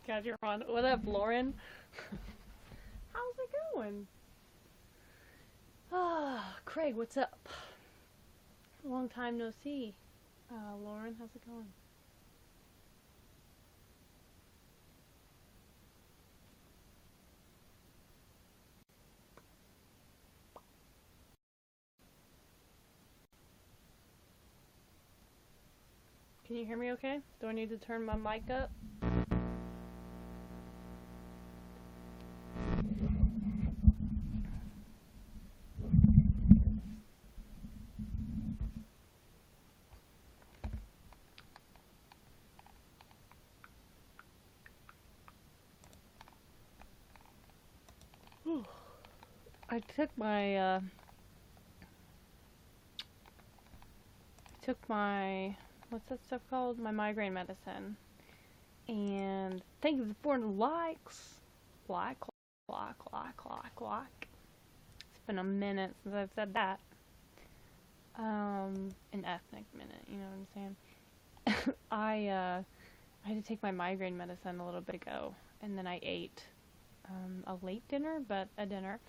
God, you're on. What up, Lauren? How's it going? Ah, Craig, what's up? Long time no see. Lauren, how's it going? Can you hear me okay? Do I need to turn my mic up? Whew. I took my, what's that stuff called? My migraine medicine. And thank you for the likes. Like. It's been a minute since I've said that. An ethnic minute, you know what I'm saying? I had to take my migraine medicine a little bit ago, and then I ate a late dinner, but a dinner.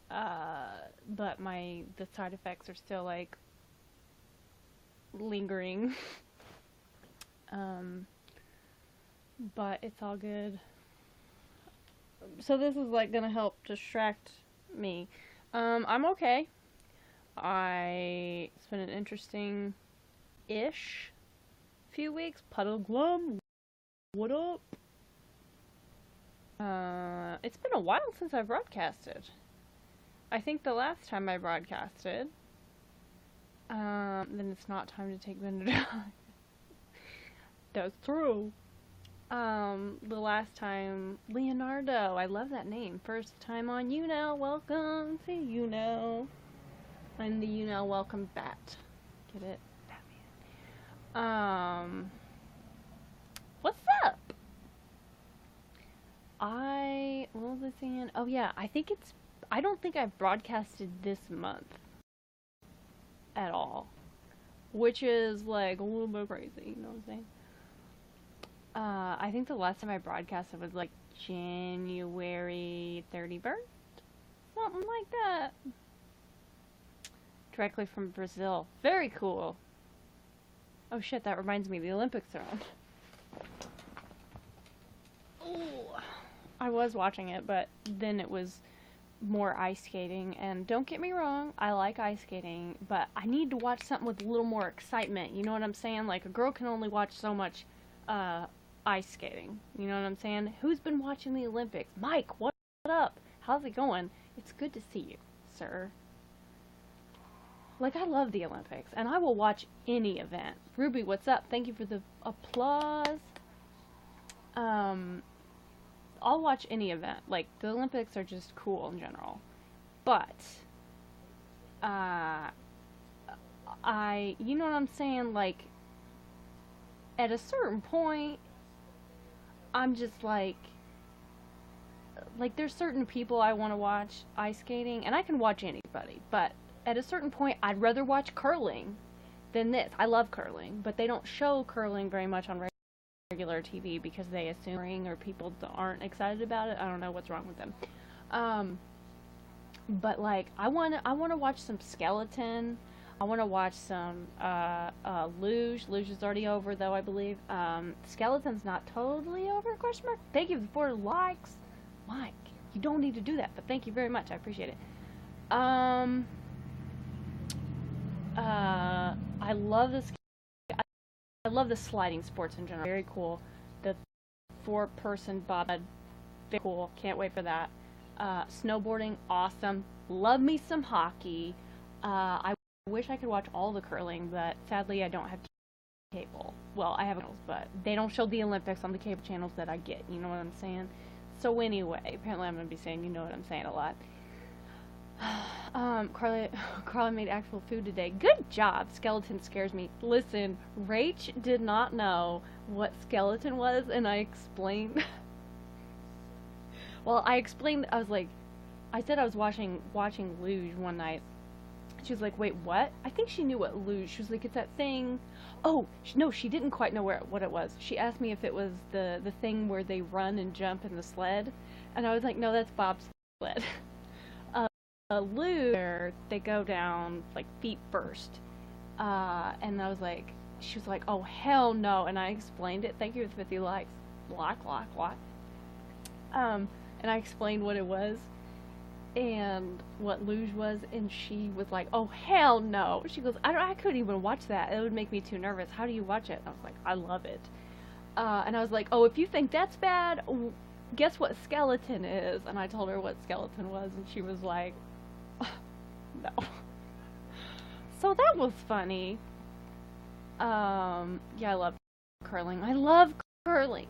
But the side effects are still like lingering. But it's all good. So this is like gonna help distract me. I'm okay. It's been an interesting-ish few weeks. Puddle Glum, what up? It's been a while since I broadcasted. I think the last time I broadcasted, then it's not time to take Benadryl. That's true. The last time, Leonardo, I love that name. First time on YouNow, welcome to YouNow. I'm the YouNow welcome bat. Get it? Batman. What's up? What was I saying? Oh yeah, I don't think I've broadcasted this month at all. Which is like a little bit crazy, you know what I'm saying? I think the last time I broadcasted was like January 31st? Something like that. Directly from Brazil. Very cool. Oh shit, that reminds me, the Olympics are on. Ooh. I was watching it, but then it was more ice skating, and don't get me wrong, I like ice skating, but I need to watch something with a little more excitement, you know what I'm saying? Like, a girl can only watch so much, ice skating, you know what I'm saying? Who's been watching the Olympics? Mike, what up? How's it going? It's good to see you, sir. Like, I love the Olympics, and I will watch any event. Ruby, what's up? Thank you for the applause. I'll watch any event. Like, the Olympics are just cool in general. But, you know what I'm saying? Like, at a certain point, I'm just like, there's certain people I want to watch ice skating, and I can watch anybody, but at a certain point, I'd rather watch curling than this. I love curling, but they don't show curling very much on regular TV because they assume or people aren't excited about it. I don't know what's wrong with them. But like, I want to watch some skeleton. I want to watch some luge. Luge is already over though, I believe. Skeleton's not totally over? Question mark. Thank you for likes, Mike. You don't need to do that, but thank you very much. I appreciate it. I love this. I love the sliding sports in general. Very cool. The 4-person bob, very cool. Can't wait for that. Snowboarding, awesome. Love me some hockey. I wish I could watch all the curling, but sadly I don't have cable. Well, I have channels, but they don't show the Olympics on the cable channels that I get. You know what I'm saying? So anyway, apparently I'm going to be saying you know what I'm saying a lot. Carla made actual food today. Good job. Skeleton scares me. Listen, Rach did not know what skeleton was, and I explained. Well, I explained. I was like, I said I was watching luge one night, She was like, wait, what? I think she knew what luge. She was like, it's that thing. Oh, no, she didn't quite know what it was. She asked me if it was the thing where they run and jump in the sled. And I was like, no, that's bobsled. A luge, where they go down, like, feet first. And I was like, she was like, oh, hell no. And I explained it. Thank you for the 50 likes. Lock. And I explained what it was and what luge was, and she was like, oh, hell no. She goes, I couldn't even watch that. It would make me too nervous. How do you watch it? And I was like, I love it. And I was like, oh, if you think that's bad, guess what skeleton is? And I told her what skeleton was, and she was like, no. So that was funny. Yeah, I love curling. I love curling.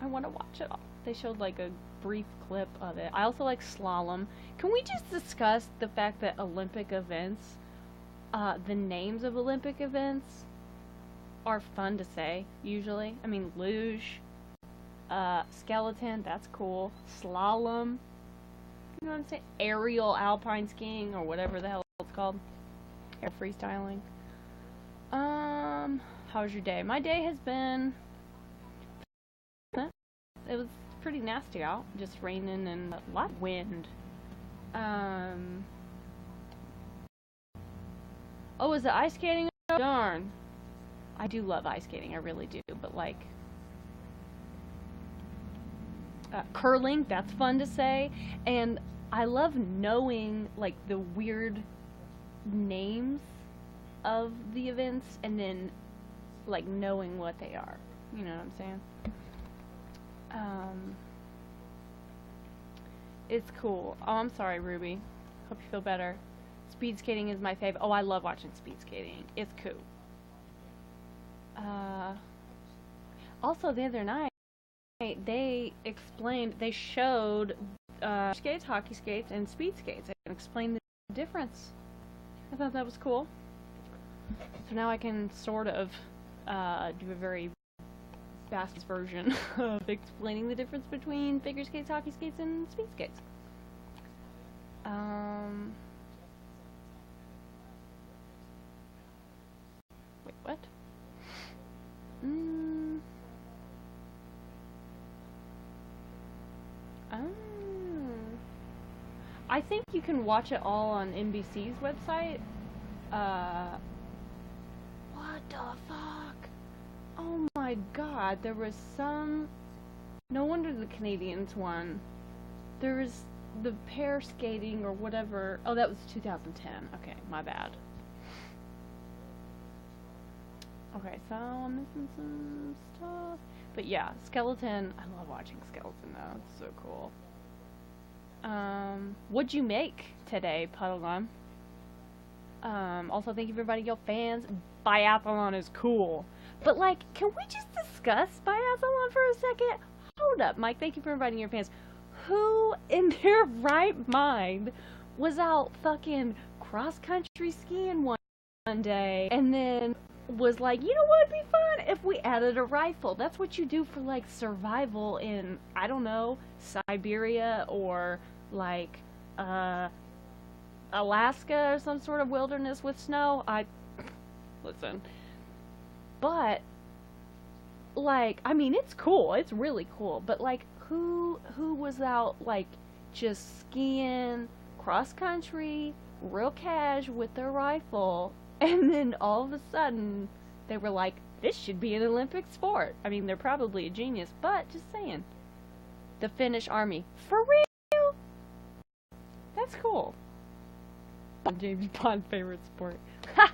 I want to watch it all. They showed like a brief clip of it. I also like slalom. Can we just discuss the fact that Olympic events, the names of Olympic events are fun to say, usually? I mean, luge, skeleton, that's cool. Slalom, you know what I'm saying? Aerial alpine skiing, or whatever the hell it's called. Air freestyling. How was your day? My day has been... It was pretty nasty out. Just raining and a lot of wind. Oh, is it ice skating? Oh, darn. I do love ice skating, I really do. But, like... curling, that's fun to say. And I love knowing, like, the weird names of the events, and then, like, knowing what they are. You know what I'm saying? It's cool. Oh, I'm sorry, Ruby. Hope you feel better. Speed skating is my fave. Oh, I love watching speed skating. It's cool. Also, the other night, they showed skates, hockey skates, and speed skates, and explained the difference. I thought that was cool. So now I can sort of do a very fast version of explaining the difference between figure skates, hockey skates, and speed skates. Wait, what? I think you can watch it all on NBC's website. What the fuck? Oh my god, there was some... No wonder the Canadians won. There was the pair skating or whatever. Oh, that was 2010. Okay, my bad. Okay, so I'm missing some stuff. But yeah, skeleton. I love watching skeleton though. It's so cool. What'd you make today, Puddlegun? Also, thank you for inviting your fans. Biathlon is cool. But, like, can we just discuss biathlon for a second? Hold up, Mike. Thank you for inviting your fans. Who in their right mind was out fucking cross-country skiing one day and then was like, you know what would be fun if we added a rifle? That's what you do for, like, survival in, I don't know, Siberia or, like, Alaska or some sort of wilderness with snow. Listen. But, like, I mean, it's cool. It's really cool. But, like, who was out, like, just skiing cross-country, real cash with their rifle, and then all of a sudden they were like, this should be an Olympic sport. I mean, they're probably a genius, but just saying. The Finnish army. For real? That's cool. James Bond's favorite sport. Ha!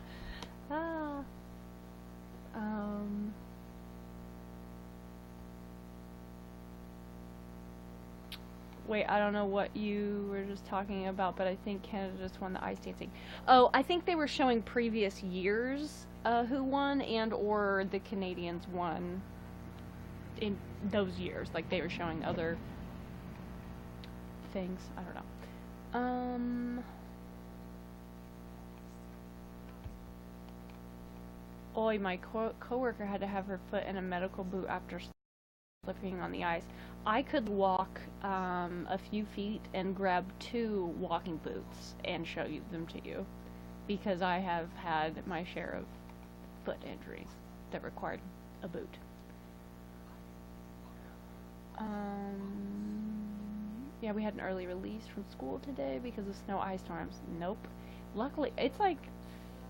Wait, I don't know what you were just talking about, but I think Canada just won the ice dancing. Oh, I think they were showing previous years who won, and or the Canadians won in those years. Like, they were showing other things. I don't know. Oi, my coworker had to have her foot in a medical boot after slipping on the ice. I could walk a few feet and grab 2 walking boots and show them to you, because I have had my share of foot injuries that required a boot. Yeah, we had an early release from school today because of snow ice storms. Nope. Luckily, it's like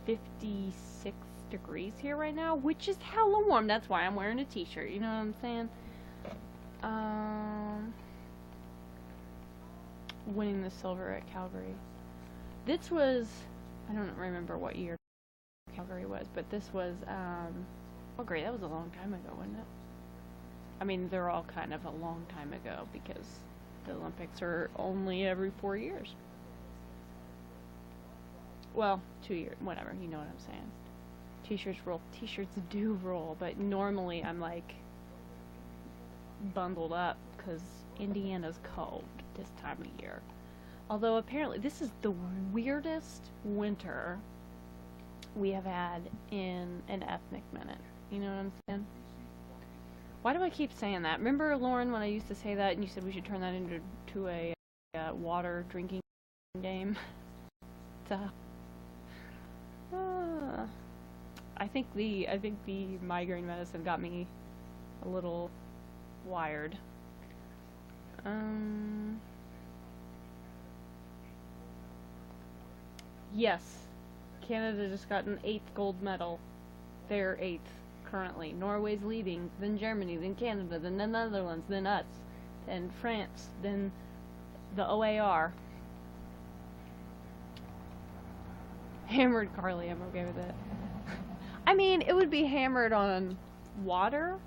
56 degrees here right now, which is hella warm. That's why I'm wearing a t-shirt. You know what I'm saying? Winning the silver at Calgary. This was, I don't remember what year Calgary was, but this was, oh great, that was a long time ago, wasn't it? I mean, they're all kind of a long time ago because the Olympics are only every 4 years. Well, 2 years, whatever, you know what I'm saying. T-shirts roll. T-shirts do roll, but normally I'm like bundled up because Indiana's cold this time of year. Although apparently this is the weirdest winter we have had in an ethnic minute. You know what I'm saying? Why do I keep saying that? Remember, Lauren, when I used to say that and you said we should turn that into a water drinking game? I think the migraine medicine got me a little wired. Yes, Canada just got an 8th gold medal. They're 8th currently. Norway's leading, then Germany, then Canada, then the Netherlands, then us, then France, then the OAR. Hammered Carly, I'm okay with it. I mean, it would be hammered on water.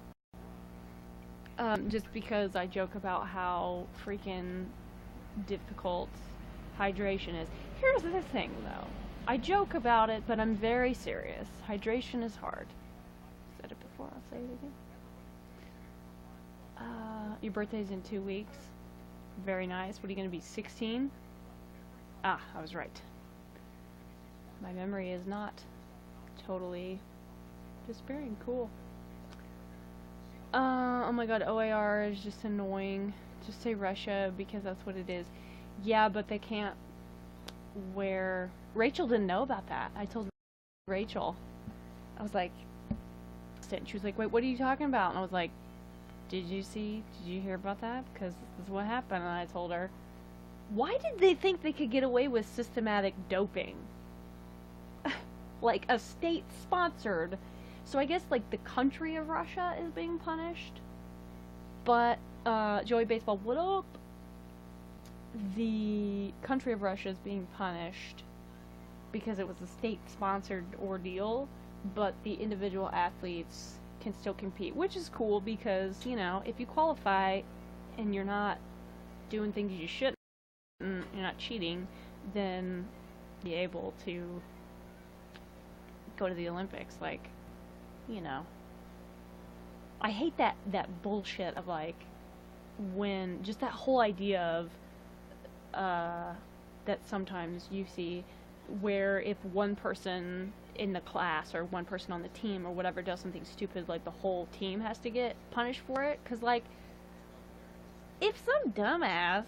Just because I joke about how freaking difficult hydration is. Here's the thing, though. I joke about it, but I'm very serious. Hydration is hard. I said it before, I'll say it again. Your birthday's in 2 weeks. Very nice. What are you going to be, 16? Ah, I was right. My memory is not totally despairing. Cool. Oh my god, OAR is just annoying. Just say Russia because that's what it is. Yeah, but they can't wear... Rachel didn't know about that. I told Rachel. I was like... She was like, wait, what are you talking about? And I was like, did you hear about that? Because this is what happened. And I told her, why did they think they could get away with systematic doping? Like a state-sponsored... So I guess, like, the country of Russia is being punished. But, Joey Baseball, what up? The country of Russia is being punished because it was a state-sponsored ordeal, but the individual athletes can still compete, which is cool because, you know, if you qualify and you're not doing things you shouldn't, and you're not cheating, then you're able to go to the Olympics, like... You know, I hate that bullshit of like when just that whole idea of that sometimes you see where if one person in the class or one person on the team or whatever does something stupid, like the whole team has to get punished for it. Because like if some dumbass,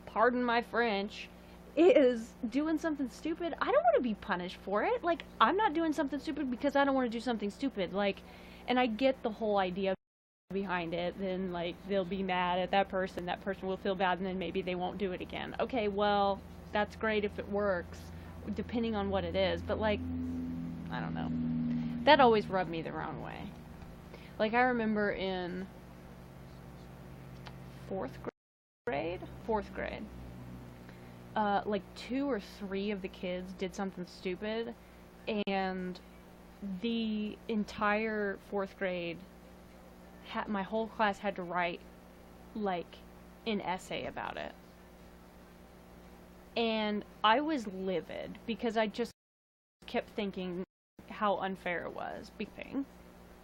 pardon my French, is doing something stupid, I don't want to be punished for it. Like, I'm not doing something stupid because I don't want to do something stupid. Like, and I get the whole idea behind it. Then, like, they'll be mad at that person will feel bad, and then maybe they won't do it again. Okay, well, that's great if it works, depending on what it is. But, like, I don't know. That always rubbed me the wrong way. Like, I remember in fourth grade, like 2 or 3 of the kids did something stupid, and the entire 4th grade, my whole class had to write, like, an essay about it. And I was livid, because I just kept thinking how unfair it was.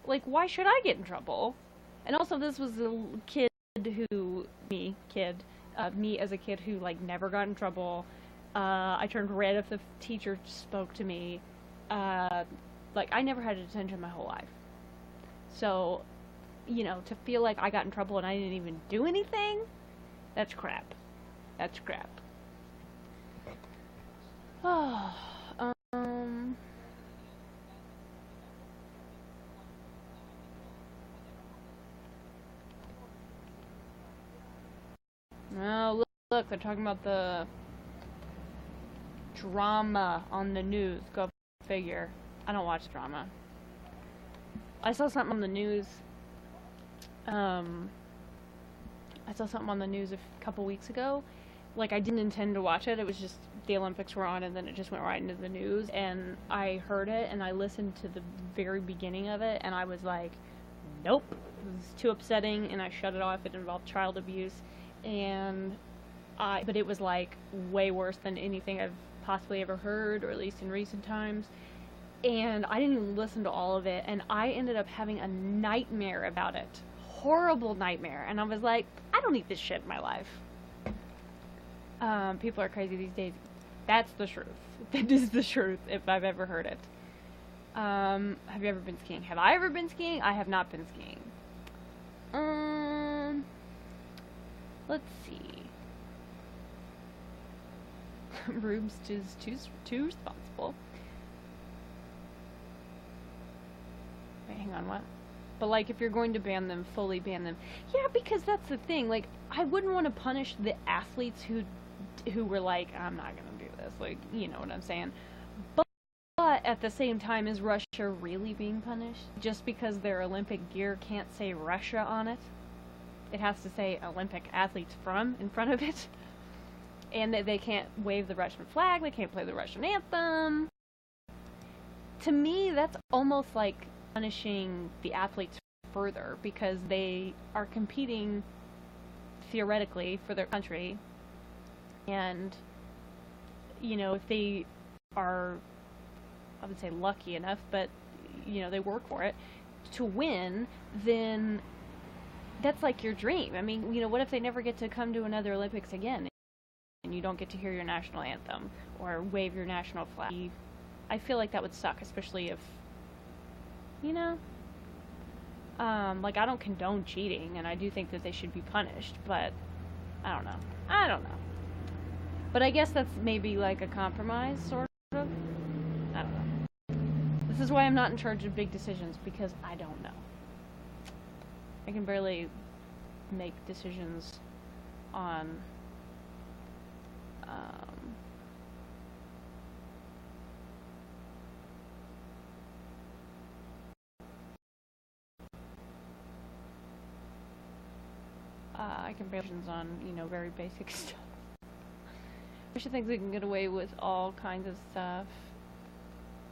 Like, why should I get in trouble? And also, this was a kid who, me as a kid who, like, never got in trouble. I turned red if the teacher spoke to me. Like, I never had detention my whole life. So, you know, to feel like I got in trouble and I didn't even do anything, that's crap. That's crap. Oh, look, they're talking about the drama on the news. Go figure. I don't watch drama. I saw something on the news. I saw something on the news a couple weeks ago. Like, I didn't intend to watch it. It was just the Olympics were on, and then it just went right into the news. And I heard it, and I listened to the very beginning of it, and I was like, nope. It was too upsetting, and I shut it off. It involved child abuse, but it was like way worse than anything I've possibly ever heard, or at least in recent times. And I didn't even listen to all of it, and I ended up having a nightmare about it. Horrible nightmare. And I was like, I don't need this shit in my life. People are crazy these days. That's the truth. That is the truth, if I've ever heard it. Have you ever been skiing? Have I ever been skiing? I have not been skiing. Let's see. Rubes is too responsible. Wait, hang on, what? But, like, if you're going to ban them, fully ban them. Yeah, because that's the thing. Like, I wouldn't want to punish the athletes who were like, I'm not going to do this. Like, you know what I'm saying? But at the same time, is Russia really being punished? Just because their Olympic gear can't say Russia on it? It has to say Olympic athletes from in front of it. And they can't wave the Russian flag. They can't play the Russian anthem. To me, that's almost like punishing the athletes further, because they are competing theoretically for their country, and you know, if they are, I would say, lucky enough, but you know, they work for it to win, then that's like your dream. I mean, you know, what if they never get to come to another Olympics again, and you don't get to hear your national anthem or wave your national flag? I feel like that would suck, especially if, you know, like, I don't condone cheating, and I do think that they should be punished, but I don't know. But I guess that's maybe like a compromise, sort of. I don't know. This is why I'm not in charge of big decisions, because I don't know. I can barely make decisions on, I can make decisions on, you know, very basic stuff. Russia thinks they can get away with all kinds of stuff.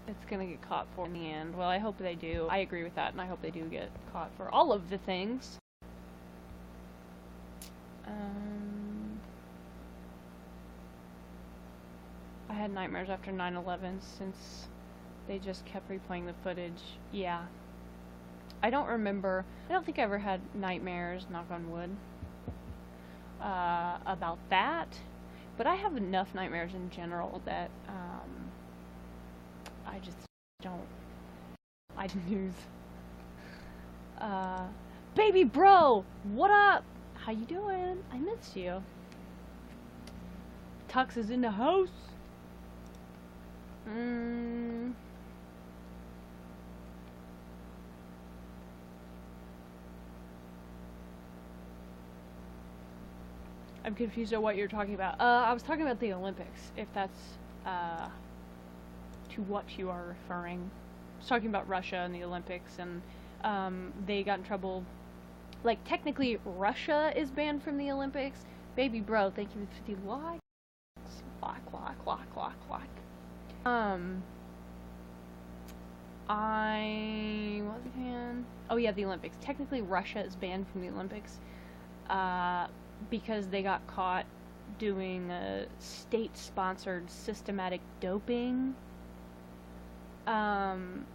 It's gonna get caught for in the end. Well, I hope they do. I agree with that, and I hope they do get caught for all of the things. I had nightmares after 9/11 since they just kept replaying the footage. Yeah. I don't think I ever had nightmares, knock on wood, about that. But I have enough nightmares in general that, I just don't. I snooze. Baby bro, what up? How you doing? I miss you. Tux is in the house. I'm confused on what you're talking about. I was talking about the Olympics, if that's, to what you are referring. I was talking about Russia and the Olympics, and, they got in trouble. Like, technically, Russia is banned from the Olympics. Baby bro, thank you for the likes. Like. What was it? Oh yeah, the Olympics. Technically, Russia is banned from the Olympics, because they got caught doing state-sponsored systematic doping. And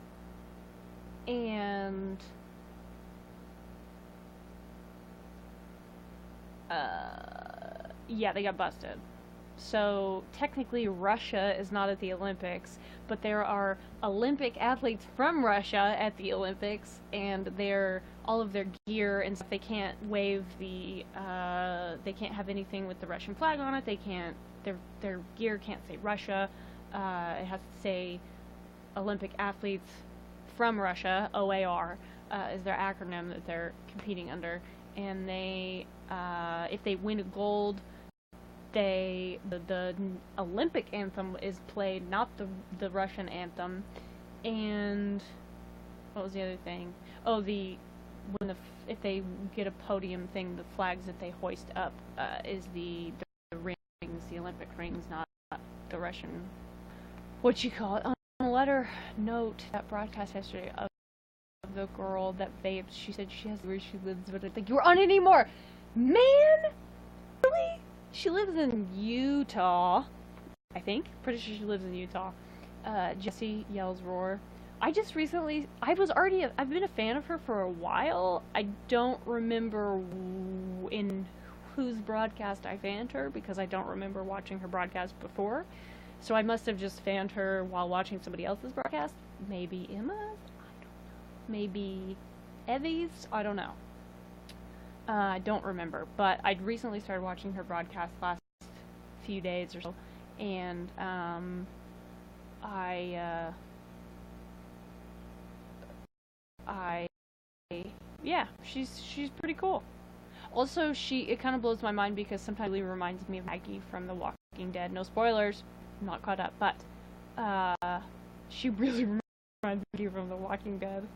yeah, they got busted. So technically Russia is not at the Olympics, but there are Olympic athletes from Russia at the Olympics, and all of their gear and stuff, they can't wave they can't have anything with the Russian flag on it. They can't, their gear can't say Russia. It has to say Olympic athletes from Russia, OAR, is their acronym that they're competing under. And they, if they win a gold, the Olympic anthem is played, not the Russian anthem. And what was the other thing? Oh, if they get a podium thing, the flags that they hoist up is the rings, the Olympic rings, not the Russian. What you call it? On a letter note that broadcast yesterday of the girl that vaped, she said she has where she lives, but I think you were on it anymore, man. Really? She lives in Utah, I think. Pretty sure she lives in Utah. Jesse yells roar. I've been a fan of her for a while. I don't remember in whose broadcast I fanned her, because I don't remember watching her broadcast before. So I must have just fanned her while watching somebody else's broadcast. Maybe Emma's? I don't know. Maybe Evie's? I don't know. I don't remember. But I'd recently started watching her broadcast last few days or so. And yeah, she's pretty cool. Also, it kind of blows my mind because sometimes it reminds me of Maggie from The Walking Dead. No spoilers, I'm not caught up, but she really reminds me from The Walking Dead.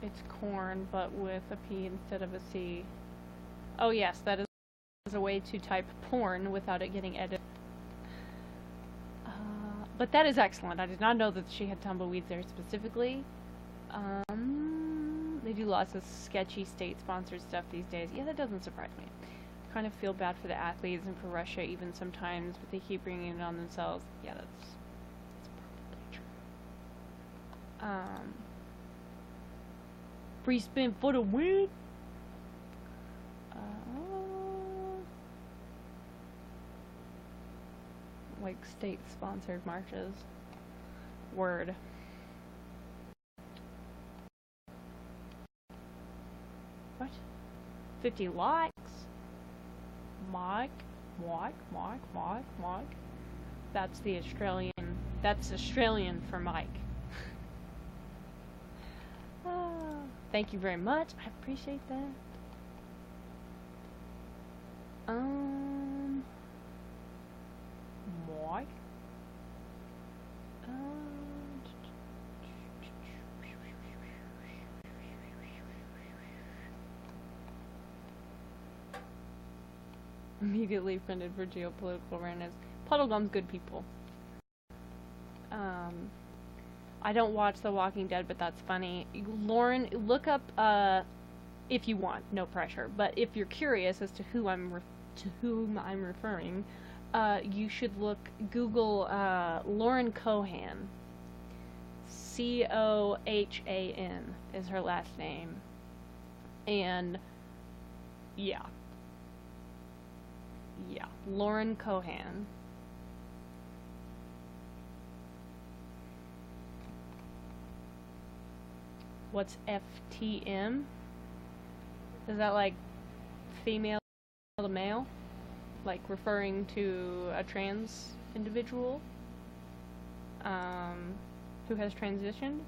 It's corn, but with a P instead of a C. Oh yes, that is a way to type porn without it getting edited. But that is excellent. I did not know that she had tumbleweeds there specifically. They do lots of sketchy state-sponsored stuff these days. Yeah, that doesn't surprise me. I kind of feel bad for the athletes and for Russia even sometimes, but they keep bringing it on themselves. Yeah, that's probably true. Free spin for the win. Like state-sponsored marches. Word. What? 50 likes? Mike. That's the Australian. That's Australian for Mike. Thank you very much. I appreciate that. Mike. Immediately friended for geopolitical awareness. Puddlegum's good people. I don't watch The Walking Dead, but that's funny. Lauren, look up, if you want, no pressure. But if you're curious as to whom I'm referring, you should Google Lauren Cohan. Cohan is her last name. And yeah, Lauren Cohan. What's FTM? Is that like female to male? Like referring to a trans individual who has transitioned?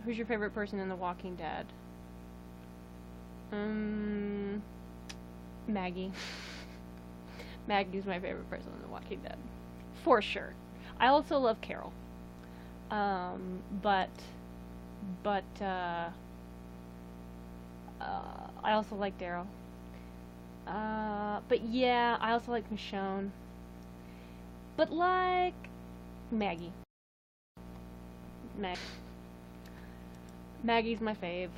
Who's your favorite person in The Walking Dead? Maggie. Maggie's my favorite person in The Walking Dead. For sure. I also love Carol. But I also like Daryl. But yeah, I also like Michonne. But like Maggie. Maggie's my fave.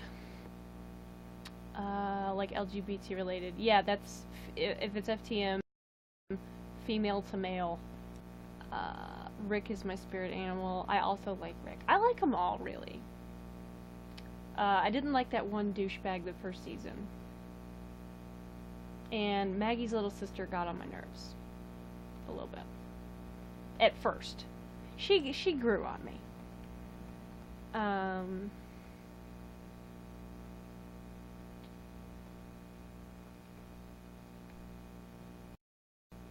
Like LGBT related. Yeah, that's if it's FTM, female to male. Rick is my spirit animal. I also like Rick. I like them all, really. I didn't like that one douchebag the first season. And Maggie's little sister got on my nerves. A little bit. At first. She grew on me.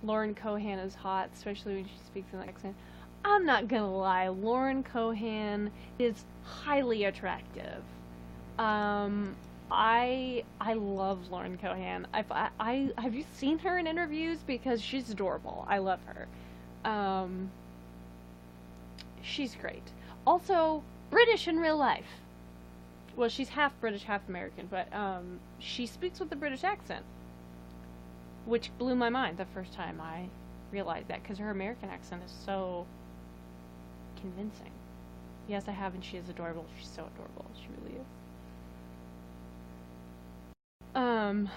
Lauren Cohan is hot, especially when she speaks in that accent. I'm not gonna lie, Lauren Cohan is highly attractive. I love Lauren Cohan. I have you seen her in interviews? Because she's adorable. I love her. She's great. Also, British in real life. Well, she's half British, half American, but she speaks with a British accent, which blew my mind the first time I realized that, because her American accent is so convincing. Yes, I have, and she is adorable. She's so adorable. She really is. God,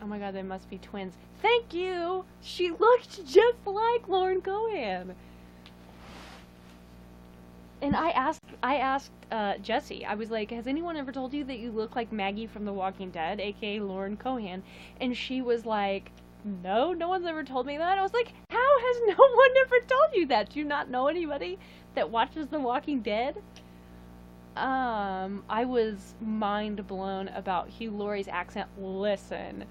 oh my God, they must be twins. Thank you! She looked just like Lauren Cohan. And I asked Jesse, I was like, has anyone ever told you that you look like Maggie from The Walking Dead, aka Lauren Cohan? And she was like, no, no one's ever told me that. I was like, how has no one ever told you that? Do you not know anybody that watches The Walking Dead? I was mind blown about Hugh Laurie's accent. Listen,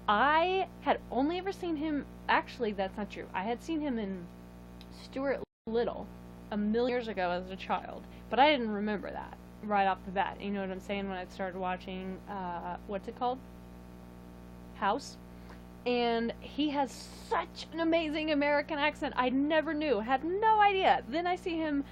I had only ever seen him, actually that's not true, I had seen him in Stuart Little a million years ago as a child, but I didn't remember that right off the bat. You know what I'm saying? When I started watching, what's it called? House. And he has such an amazing American accent. I never knew, had no idea. Then I see him,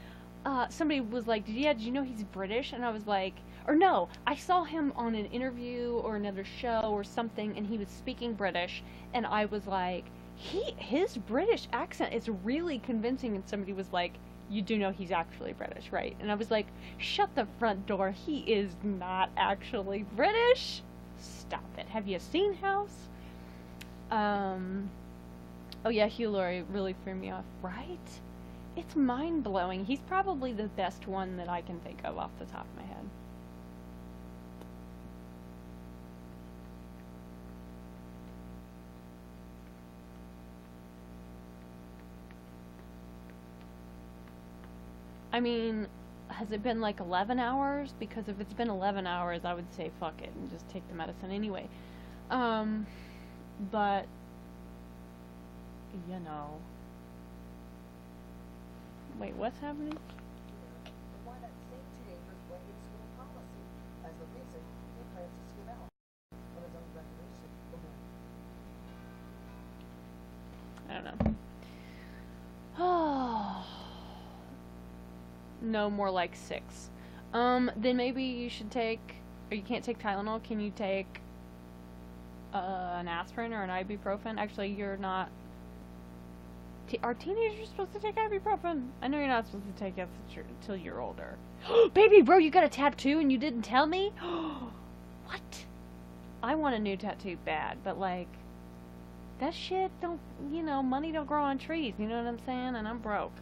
somebody was like, did you know he's British? And I was like, or no, I saw him on an interview or another show or something, and he was speaking British, and I was like, his British accent is really convincing. And somebody was like, you do know he's actually British, right? And I was like, shut the front door. He is not actually British. Stop it. Have you seen House? Oh yeah, Hugh Laurie really threw me off, right? It's mind-blowing. He's probably the best one that I can think of off the top of my head. I mean, has it been like 11 hours? Because if it's been 11 hours, I would say fuck it and just take the medicine anyway. But, you know. Wait, what's happening? Why not state teenagers blanket school policy as the reason he plans to skip out on his own recreation for men? I don't know. Oh. No, more like 6. Then maybe you should take, or you can't take Tylenol. Can you take an aspirin or an ibuprofen? Actually, you're not. Are teenagers supposed to take ibuprofen? I know you're not supposed to take it until you're older. Baby, bro, you got a tattoo and you didn't tell me? What? I want a new tattoo bad, but like, that shit don't, money don't grow on trees, you know what I'm saying? And I'm broke.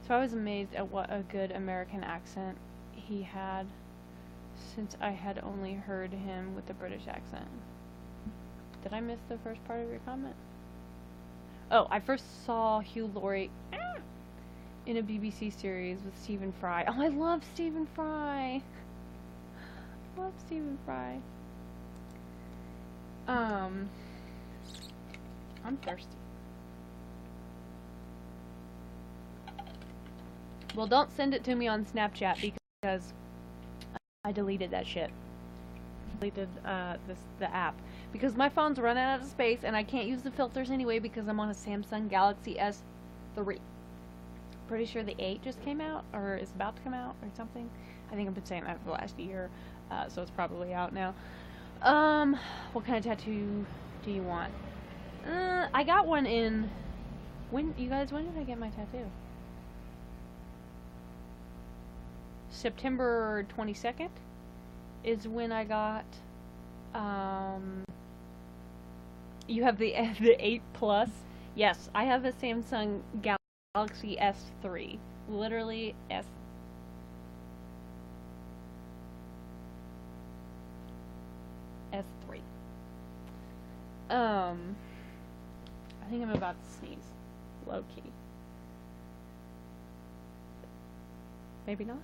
So I was amazed at what a good American accent he had, since I had only heard him with a British accent. Did I miss the first part of your comment? Oh, I first saw Hugh Laurie in a BBC series with Stephen Fry. Oh, I love Stephen Fry. Love Stephen Fry. I'm thirsty. Well, don't send it to me on Snapchat because I deleted that shit. Deleted the app because my phone's running out of space and I can't use the filters anyway because I'm on a Samsung Galaxy S3. Pretty sure the 8 just came out or is about to come out or something. I think I've been saying that for the last year, so it's probably out now. What kind of tattoo do you want? I got one in. When did I get my tattoo? September 22nd is when I got. You have the 8 Plus. Yes, I have a Samsung Galaxy S3. Literally S3. I think I'm about to sneeze. Low key. Maybe not.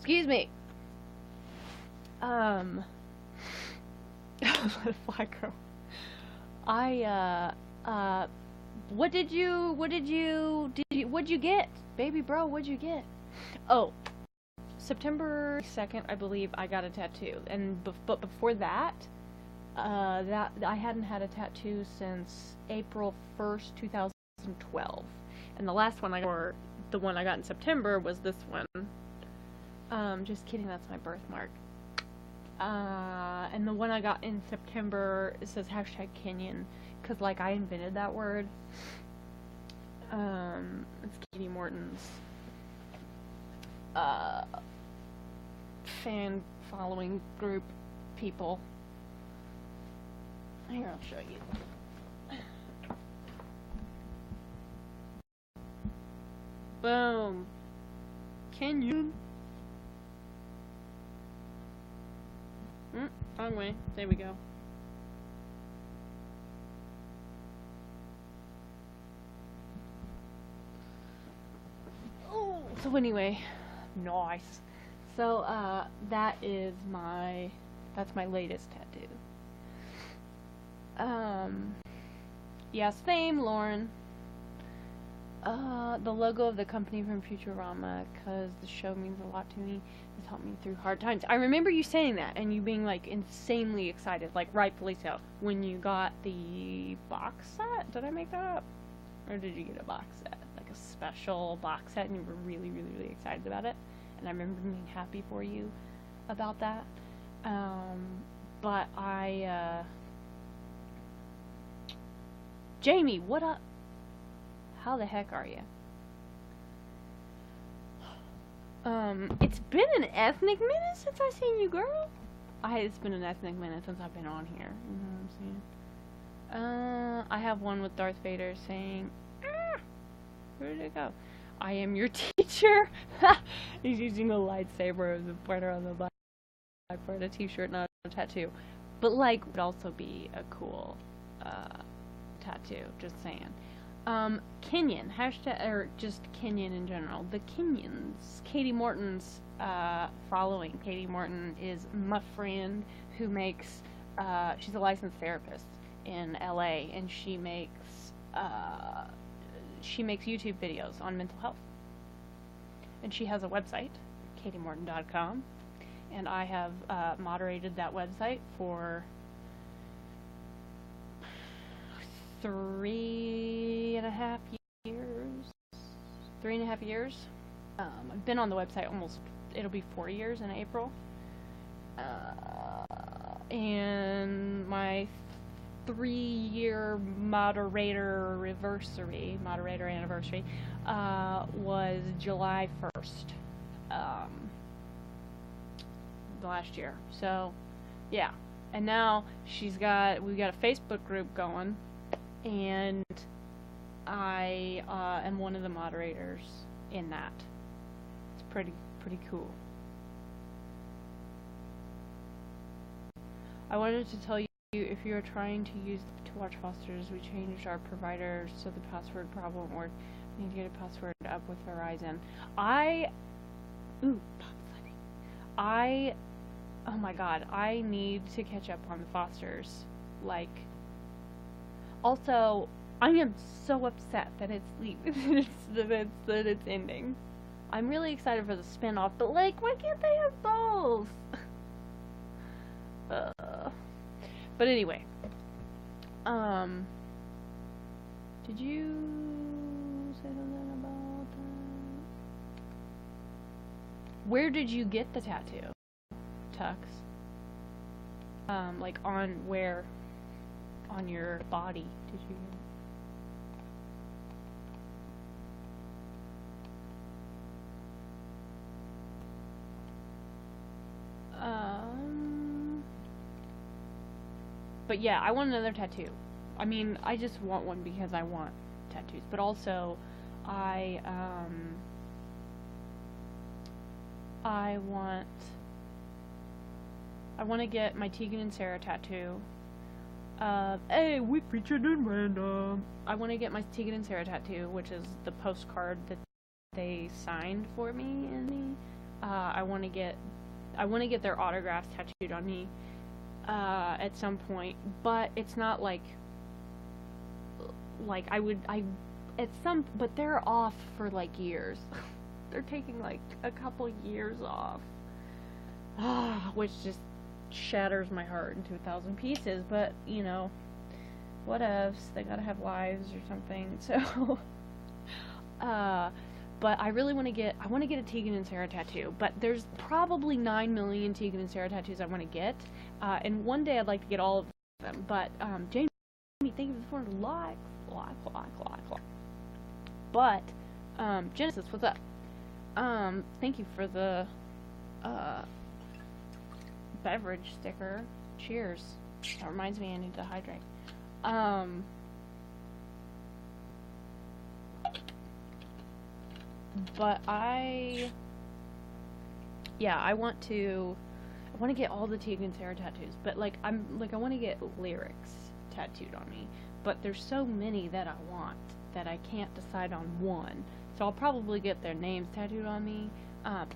Excuse me. Black girl. What'd you get? Baby bro, what'd you get? Oh, September 2nd, I believe, I got a tattoo. But before that, I hadn't had a tattoo since April 1st, 2012. And the last one the one I got in September was this one. Just kidding, that's my birthmark. And the one I got in September, it says #Kenyan, because, like, I invented that word. It's Katie Morton's fan following group people. Here, I'll show you. Boom. Kenyan. Wrong way. There we go. Oh, so anyway, nice. So that's my latest tattoo. Yeah, same, Lauren. The logo of the company from Futurama, because the show means a lot to me. It's helped me through hard times. I remember you saying that, and you being, like, insanely excited, like, rightfully so, when you got the box set. Did I make that up? Or did you get a box set? Like, a special box set, and you were really, really, really excited about it. And I remember being happy for you about that. But Jamie, what up? How the heck are you? It's been an ethnic minute since I seen you, girl. It's been an ethnic minute since I've been on here. You know what I'm saying? I have one with Darth Vader saying, where did it go? I am your teacher. He's using a lightsaber as a pointer on the blackboard, a t-shirt, not a tattoo. But, like, would also be a cool, tattoo, just saying. Kenyan, or just Kenyan in general. The Kenyans, Katie Morton's, following. Katie Morton is my friend who makes, she's a licensed therapist in LA, and she makes YouTube videos on mental health. And she has a website, katiemorton.com, and I have, moderated that website for 3.5 years. I've been on the website it'll be 4 years in April. And my 3-year moderator anniversary, was July 1st, last year. So, yeah. And now we've got a Facebook group going, and I am one of the moderators in that. It's pretty cool. I wanted to tell you, if you are trying to watch Fosters, we changed our provider so the password problem won't work. We need to get a password up with Verizon. Oh my god, I need to catch up on the Fosters. Like, also, I am so upset that it's that it's ending. I'm really excited for the spin-off, but, like, why can't they have both? But anyway, did you say something about that? Where did you get the tattoo, Tux? Like, on where? On your body did you? But yeah, I want another tattoo. I mean, I just want one because I want tattoos, but also I want to get my Tegan and Sarah tattoo. Hey, we featured in random. I want to get my Tegan and Sarah tattoo, which is the postcard that they signed for me in the I want to get their autographs tattooed on me at some point, but it's not like but they're off for like years. They're taking like a couple years off, which just shatters my heart into 1,000 pieces. But you know, whatevs. They gotta have lives or something. So, but I really want to get a Tegan and Sarah tattoo. But there's probably 9 million Tegan and Sarah tattoos I want to get, and one day I'd like to get all of them. But Jamie, thank you for the likes. But Genesis, what's up? Thank you for the beverage sticker. Cheers. That reminds me I need to hydrate. But I want to get all the Tegan and Sarah tattoos, but I want to get lyrics tattooed on me. But there's so many that I want that I can't decide on one. So I'll probably get their names tattooed on me.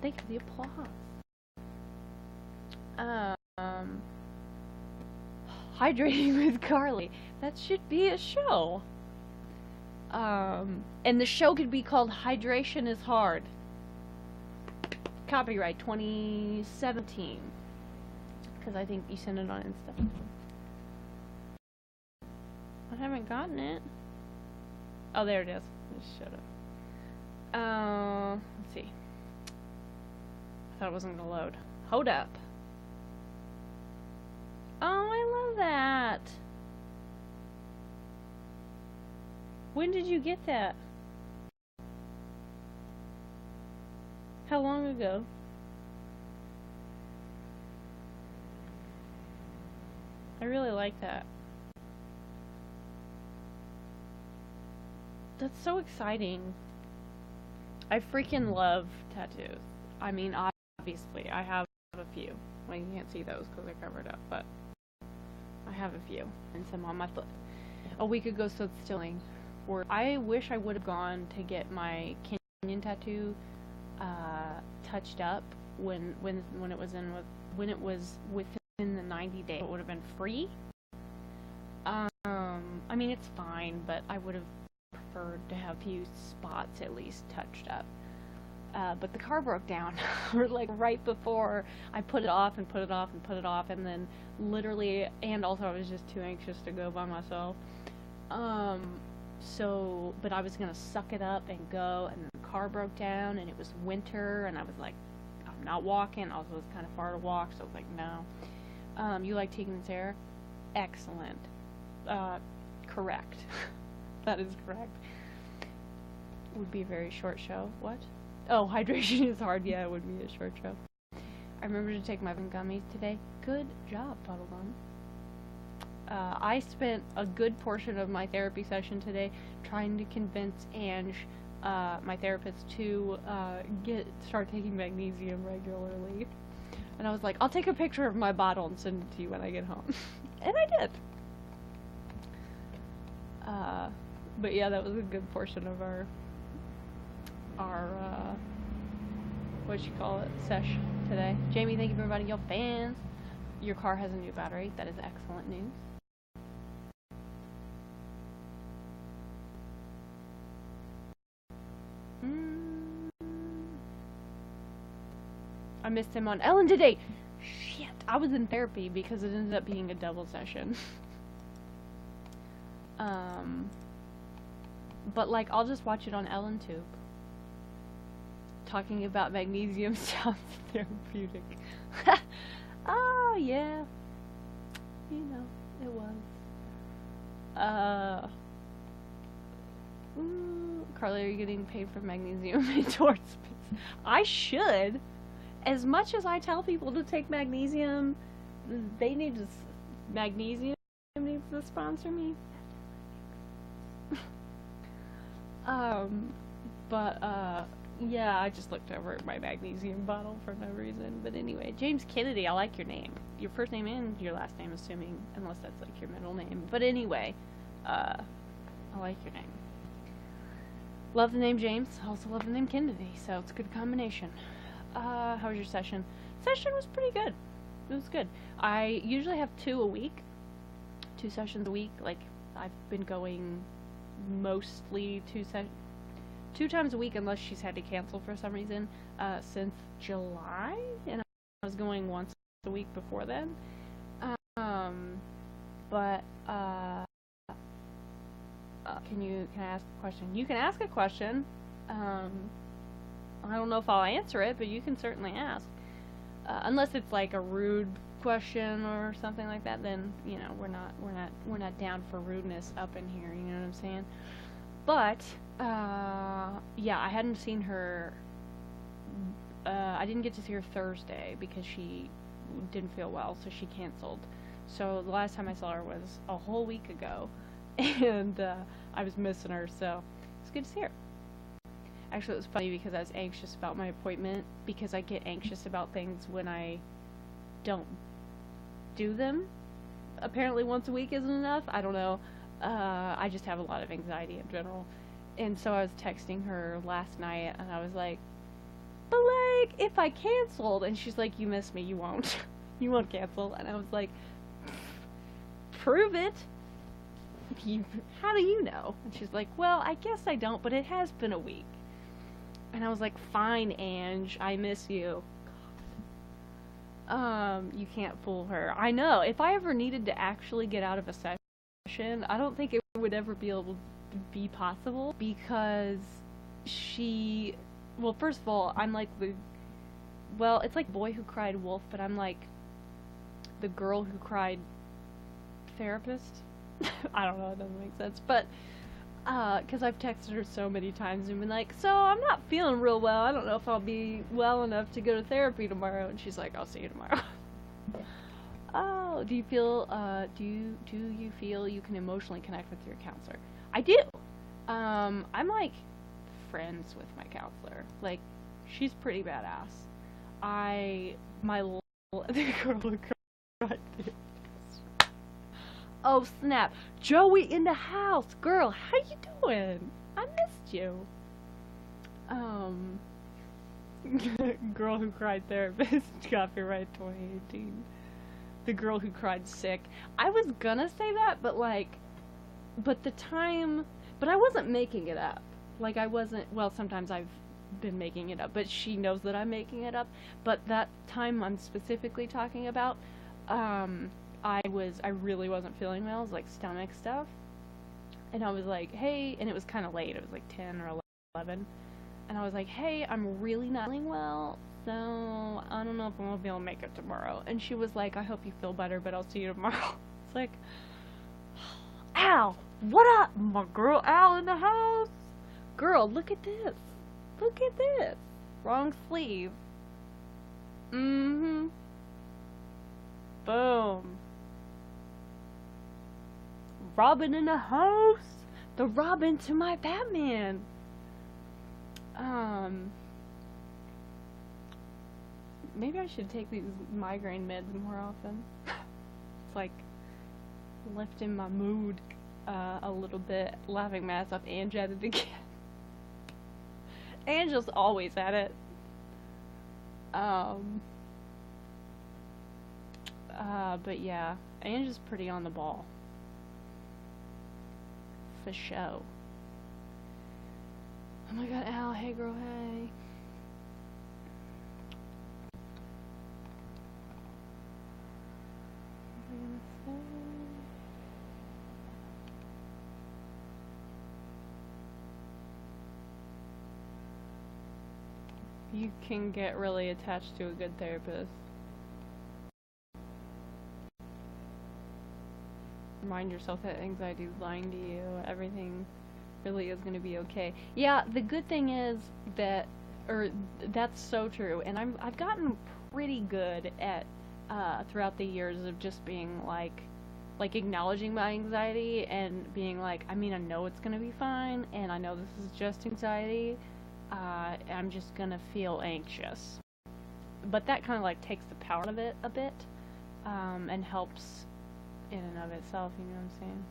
Thank you for the applause. Hydrating with Carly. That should be a show. And the show could be called Hydration is Hard. Copyright 2017. Because I think you sent it on Insta. I haven't gotten it. Oh, there it is. Just shut up. Let's see. I thought it wasn't gonna load. Hold up. Oh, I love that. When did you get that? How long ago? I really like that. That's so exciting. I freaking love tattoos. I mean, obviously, I have a few. Well, you can't see those because they're covered up, but I have a few. And some on my foot. A week ago, stood stilling. I wish I would have gone to get my Kenyan tattoo touched up when it was within the 90 days. It would have been free. I mean, it's fine, but I would have preferred to have a few spots at least touched up. But the car broke down or right before I put it off, and then literally, and also I was just too anxious to go by myself. But I was gonna suck it up and go, and the car broke down, and it was winter, and I was like, I'm not walking. Also, it was kind of far to walk, so I was like, no. You like Tegan and Sarah? Excellent. Correct. That is correct. Would be a very short show. What? Oh, hydration is hard. Yeah, it would be a short show. I remember to take my gummies today. Good job, Puddlegum. I spent a good portion of my therapy session today trying to convince Ange, my therapist, to start taking magnesium regularly. And I was like, I'll take a picture of my bottle and send it to you when I get home. And I did. But yeah, that was a good portion of our sesh today. Jamie, thank you for inviting your fans. Your car has a new battery. That is excellent news. I missed him on Ellen today. Shit, I was in therapy because it ended up being a double session. But I'll just watch it on Ellen Tube. Talking about magnesium sounds therapeutic. Oh, yeah. You know, it was. Carly, are you getting paid for magnesium endorsements? I should. As much as I tell people to take magnesium, magnesium needs to sponsor me. Yeah, I just looked over at my magnesium bottle for no reason. But anyway, James Kennedy, I like your name. Your first name and your last name, assuming, unless that's your middle name. But anyway, I like your name. Love the name James. I also love the name Kennedy, so it's a good combination. How was your session? Session was pretty good. It was good. I usually have 2 a week, 2 sessions a week. Like, I've been going mostly 2 times a week unless she's had to cancel for some reason, since July, and I was going once a week before then. But can I ask a question? You can ask a question. I don't know if I'll answer it, but you can certainly ask. Unless it's like a rude question or something like that, then we're not down for rudeness up in here. You know what I'm saying? But yeah, I hadn't seen her. I didn't get to see her Thursday because she didn't feel well, so she canceled. So the last time I saw her was a whole week ago, and I was missing her, so it's good to see her. Actually, it was funny because I was anxious about my appointment, because I get anxious about things when I don't do them. Apparently once a week isn't enough. I don't know. I just have a lot of anxiety in general. And so I was texting her last night, and I was like, but like, if I canceled, and she's like, you miss me, you won't. You won't cancel. And I was like, prove it. How do you know? And she's like, well, I guess I don't, but it has been a week. And I was like, fine, Ange, I miss you. You can't fool her. I know, if I ever needed to actually get out of a session, I don't think it would ever be able to be possible, because well, first of all, I'm like it's like Boy Who Cried Wolf, but I'm like the girl who cried therapist. I don't know, it doesn't make sense, but because I've texted her so many times and been like, so I'm not feeling real well, I don't know if I'll be well enough to go to therapy tomorrow, and she's like, I'll see you tomorrow. Oh, do you feel you can emotionally connect with your counselor? I do. I'm like friends with my counselor. Like, she's pretty badass. The girl who cried. Oh snap, Joey in the house. Girl, how you doing? I missed you. Girl who cried therapist, copyright 2018. The girl who cried sick. I was gonna say that, but I wasn't making it up. Like, I wasn't, well, sometimes I've been making it up, but she knows that I'm making it up. But that time I'm specifically talking about, I really wasn't feeling well. It was like stomach stuff. And I was like, hey, and it was kind of late. It was like 10 or 11. And I was like, hey, I'm really not feeling well, so I don't know if I'm going to be able to make it tomorrow. And she was like, I hope you feel better, but I'll see you tomorrow. It's like, Al, what up? My girl Al in the house. Girl, look at this. Look at this. Wrong sleeve. Mm-hmm. Boom. Robin in the house. The Robin to my Batman. Maybe I should take these migraine meds more often. It's like lifting my mood a little bit. Laughing my ass off. Ange at it again. Angel's always at it. But yeah, Ange is pretty on the ball. For show. Oh my god, Al, hey girl, hey. What was I gonna say? You can get really attached to a good therapist. Remind yourself that anxiety is lying to you. Everything really is going to be okay. Yeah, the good thing is that's so true. And I've gotten pretty good at throughout the years of just being like acknowledging my anxiety and being like, I mean, I know it's going to be fine, and I know this is just anxiety. I'm just going to feel anxious. But that kind of like takes the power of it a bit, and helps in and of itself, you know what I'm saying?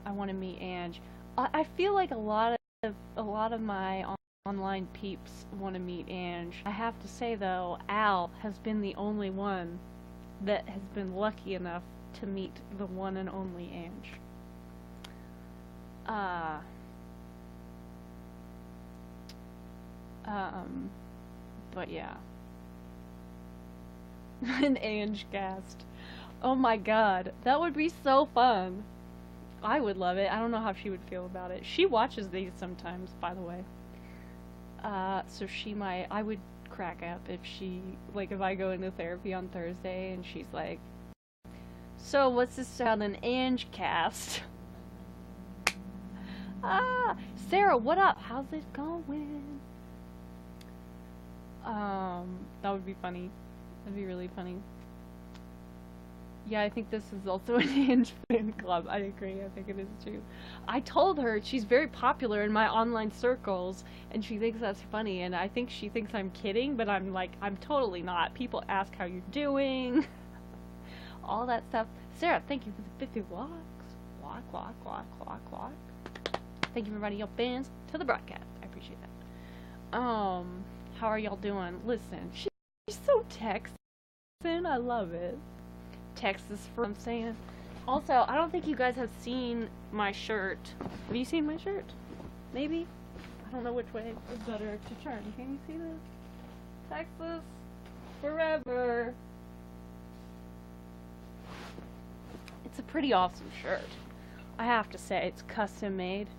I want to meet Ange. I feel like a lot of my online peeps want to meet Ange. I have to say though, Al has been the only one that has been lucky enough to meet the one and only Ange. But yeah. An Ange cast. Oh my god, that would be so fun. I would love it. I don't know how she would feel about it. She watches these sometimes, by the way. So she might, I would crack up if she, like, if I go into therapy on Thursday and she's like, so what's this about an Ange cast? Sarah, what up? How's it going? That would be funny. That'd be really funny. Yeah, I think this is also an Ange fan club. I agree. I think it is too. I told her she's very popular in my online circles, and she thinks that's funny, and I think she thinks I'm kidding, but I'm like, I'm totally not. People ask how you're doing, all that stuff. Sarah, thank you for the 50 walks. Walk. Thank you for inviting your fans to the broadcast. I appreciate that. How are y'all doing? Listen, she's so Texan. I love it. Texas for I'm saying. Also, I don't think you guys have seen my shirt. Have you seen my shirt? Maybe? I don't know which way is better to turn. Can you see this? Texas forever. It's a pretty awesome shirt. I have to say, it's custom made.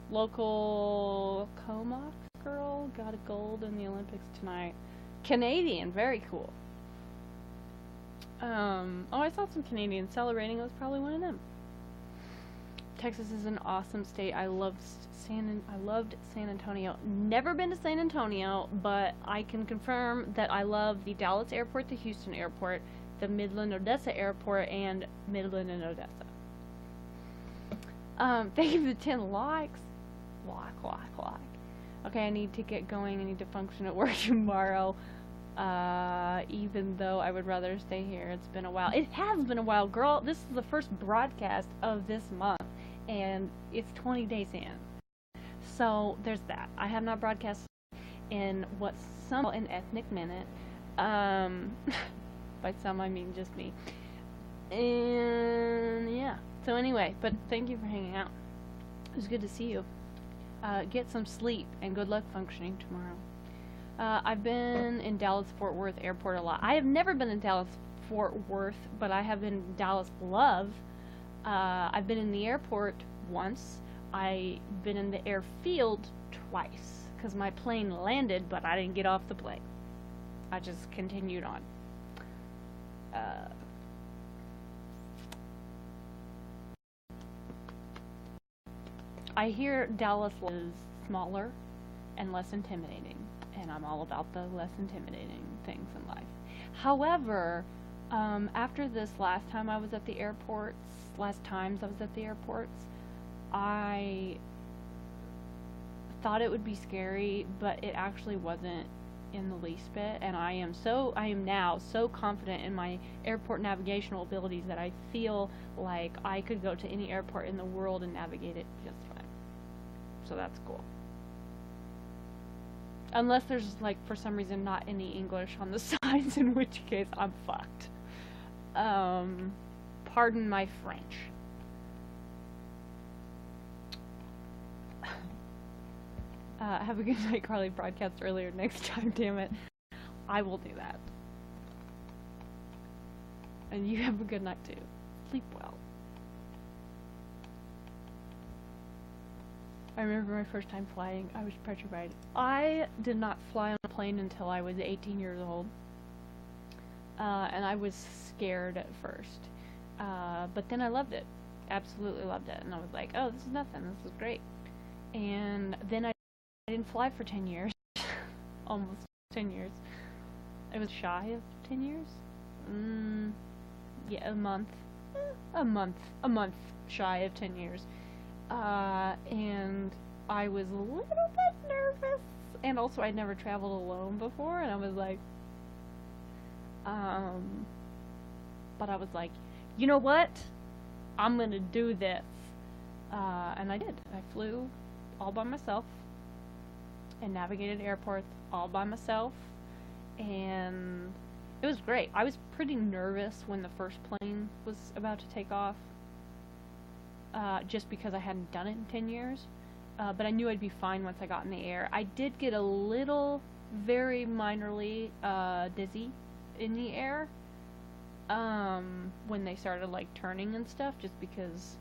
Local Comox girl got a gold in the Olympics tonight. Canadian, very cool. Oh, I saw some Canadians celebrating. I was probably one of them. Texas is an awesome state. I loved San Antonio. Never been to San Antonio, but I can confirm that I love the Dallas airport, the Houston airport, the Midland Odessa airport, and Midland and Odessa. Thank you for the 10 likes. Like. Okay, I need to get going. I need to function at work tomorrow. Even though I would rather stay here. It's been a while. It has been a while, girl. This is the first broadcast of this month, and it's 20 days in. So there's that. I have not broadcast in what's some an ethnic minute. By some I mean just me. And yeah. So anyway, but thank you for hanging out. It was good to see you. Get some sleep and good luck functioning tomorrow. I've been in Dallas-Fort Worth Airport a lot. I have never been in Dallas-Fort Worth, but I have been in Dallas Love. I've been in the airport once. I've been in the airfield twice because my plane landed, but I didn't get off the plane. I just continued on. I hear Dallas is smaller and less intimidating, and I'm all about the less intimidating things in life. However, after this last times I was at the airports, I thought it would be scary, but it actually wasn't in the least bit, and I am now so confident in my airport navigational abilities that I feel like I could go to any airport in the world and navigate it just fine. So that's cool. Unless there's, like, for some reason not any English on the signs, in which case I'm fucked. Pardon my French. Have a good night, Carly. Broadcast earlier next time, damn it. I will do that. And you have a good night, too. Sleep well. I remember my first time flying. I was petrified. I did not fly on a plane until I was 18 years old. And I was scared at first. But then I loved it. Absolutely loved it. And I was like, oh, this is nothing. This is great. And then I didn't fly for 10 years. Almost 10 years. It was shy of 10 years. Yeah, a month shy of 10 years. And I was a little bit nervous. And also I'd never traveled alone before, and I was like, Um, but I was like, you know what? I'm gonna do this. And I did. I flew all by myself and navigated airports all by myself. And it was great. I was pretty nervous when the first plane was about to take off, just because I hadn't done it in 10 years. But I knew I'd be fine once I got in the air. I did get a little, very minorly, dizzy in the air, when they started, like, turning and stuff, just because,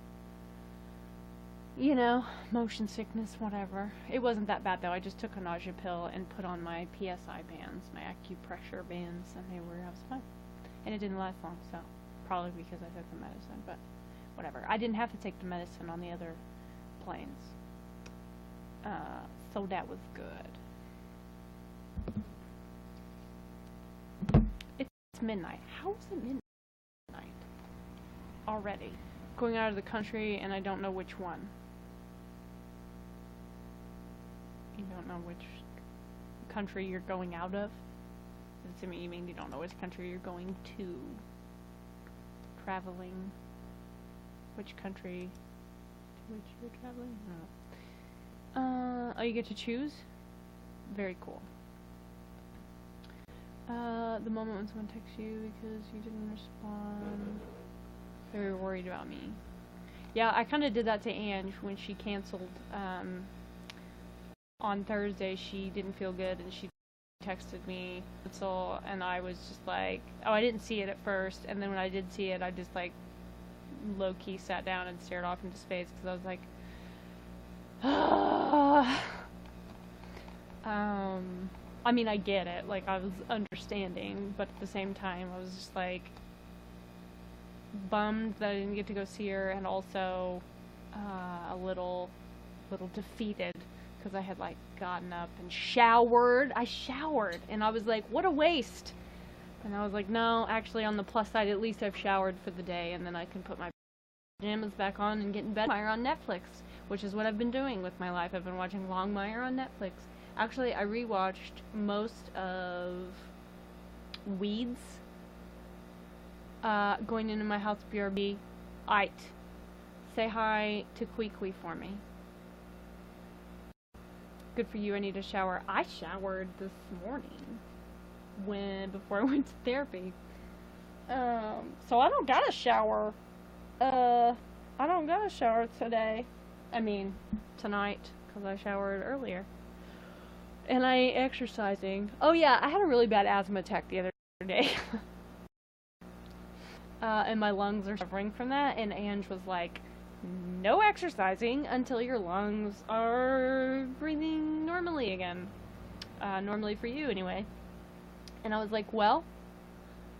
you know, motion sickness, whatever. It wasn't that bad, though. I just took a nausea pill and put on my PSI bands, my acupressure bands, and I was fine. And it didn't last long, so probably because I took the medicine, but whatever. I didn't have to take the medicine on the other planes. So that was good. It's midnight. How is it midnight already? Going out of the country, and I don't know which one. You don't know which country you're going out of? Does it mean you don't know which country you're going to? Traveling? Which country to which you're traveling? No. Oh, you get to choose? Very cool. The moment when someone texts you because you didn't respond. They were worried about me. Yeah, I kind of did that to Ange when she canceled. On Thursday, she didn't feel good and she texted me. And I was just like, oh, I didn't see it at first. And then when I did see it, I just like low-key sat down and stared off into space because I was like, I mean, I get it. Like, I was understanding, but at the same time, I was just like bummed that I didn't get to go see her, and also a little defeated because I had like gotten up and showered. I showered, and I was like, what a waste. And I was like, no, actually, on the plus side, at least I've showered for the day, and then I can put my pajamas back on and get in bed. Longmire on Netflix, which is what I've been doing with my life. I've been watching Longmire on Netflix. Actually, I rewatched most of Weeds. Going into my house, BRB. Ite. Say hi to Kwee for me. Good for you, I need a shower. I showered this morning before I went to therapy. So I don't gotta shower. I don't gotta shower today. I mean, tonight, because I showered earlier. And I exercising. Oh yeah, I had a really bad asthma attack the other day. And my lungs are suffering from that, and Ange was like, no exercising until your lungs are breathing normally again. Normally for you, anyway. And I was like, well,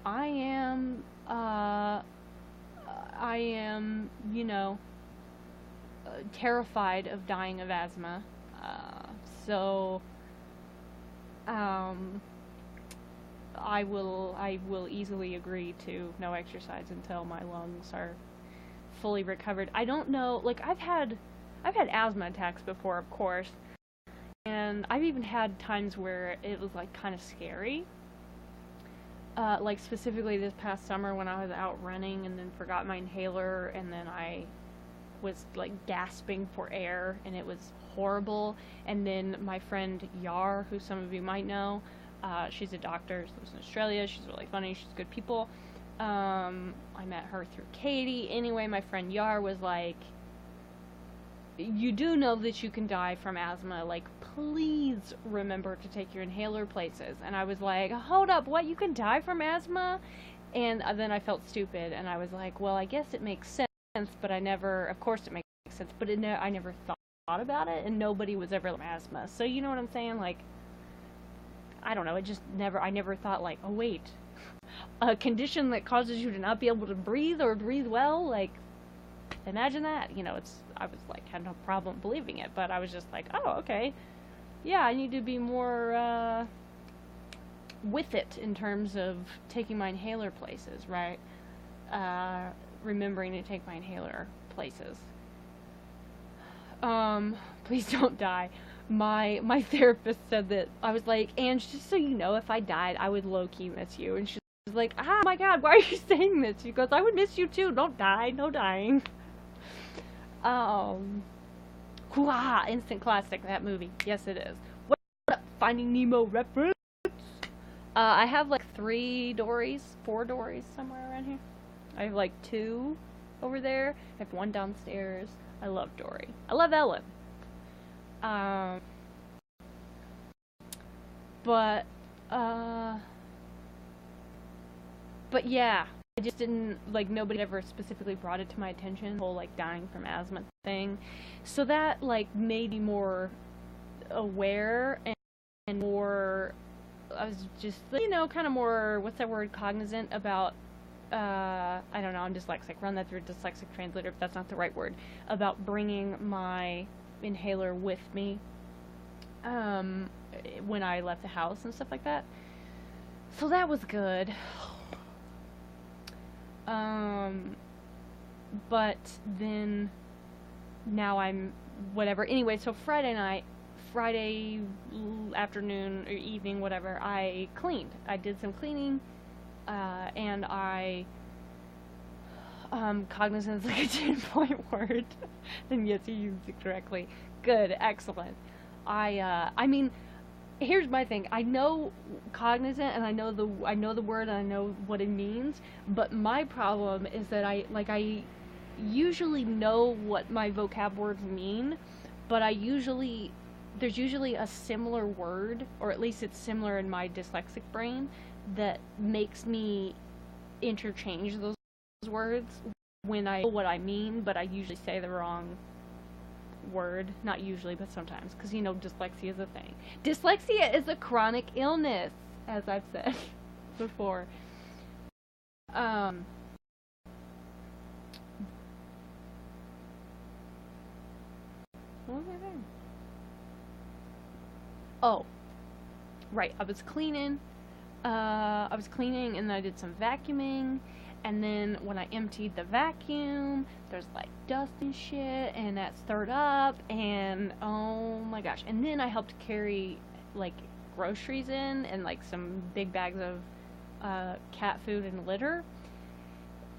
I am, you know, terrified of dying of asthma. So I will easily agree to no exercise until my lungs are fully recovered. I don't know, like I've had asthma attacks before, of course, and I've even had times where it was like kind of scary. Like specifically this past summer when I was out running and then forgot my inhaler, and then I was like gasping for air, and it was horrible. And then my friend Yar, who some of you might know, she's a doctor, she lives in Australia, she's really funny, she's good people. I met her through Katie. Anyway, my friend Yar was like, you do know that you can die from asthma, like, please remember to take your inhaler places. And I was like, hold up, what, you can die from asthma? And then I felt stupid, and I was like, well, I guess it makes sense, but of course it makes sense, but I never thought about it, and nobody was ever asthma. So you know what I'm saying? Like, I don't know, I never thought like, oh wait, a condition that causes you to not be able to breathe or breathe well, like, imagine that. You know, I was like, had no problem believing it, but I was just like, oh, okay, yeah, I need to be more with it in terms of taking my inhaler places, right? Remembering to take my inhaler places. Please don't die. My therapist said that, I was like, Ange, just so you know, if I died, I would low-key miss you. And she's like, ah, my God, why are you saying this? She goes, I would miss you too. Don't die. No dying. Hoo-ah, instant classic, that movie. Yes, it is. What up, Finding Nemo reference? I have like 4 Dories somewhere around here. I have like 2 over there. I have 1 downstairs. I love Dory. I love Ellen. But, but yeah, I just didn't, like, nobody ever specifically brought it to my attention, the whole, like, dying from asthma thing. So that, like, made me more aware and more, I was just, you know, kind of more, what's that word, cognizant about, I don't know, I'm dyslexic, run that through a dyslexic translator if that's not the right word, about bringing my inhaler with me, when I left the house and stuff like that. So that was good. But then now I'm whatever. Anyway, so Friday afternoon or evening, whatever, I cleaned. I did some cleaning, and cognizant is like a 10-point word. And yes, you used it correctly. Good, excellent. I mean, here's my thing. I know cognizant and I know the word and I know what it means, but my problem is that I usually know what my vocab words mean, but there's usually a similar word, or at least it's similar in my dyslexic brain, that makes me interchange those words when I know what I mean, but I usually say the wrong word. Not usually, but sometimes, because you know dyslexia is a thing. Dyslexia is a chronic illness, as I've said before. What was I saying? Oh, right. I was cleaning and then I did some vacuuming, and then when I emptied the vacuum, there's like dust and shit, and that stirred up, and oh my gosh. And then I helped carry like groceries in, and like some big bags of cat food and litter.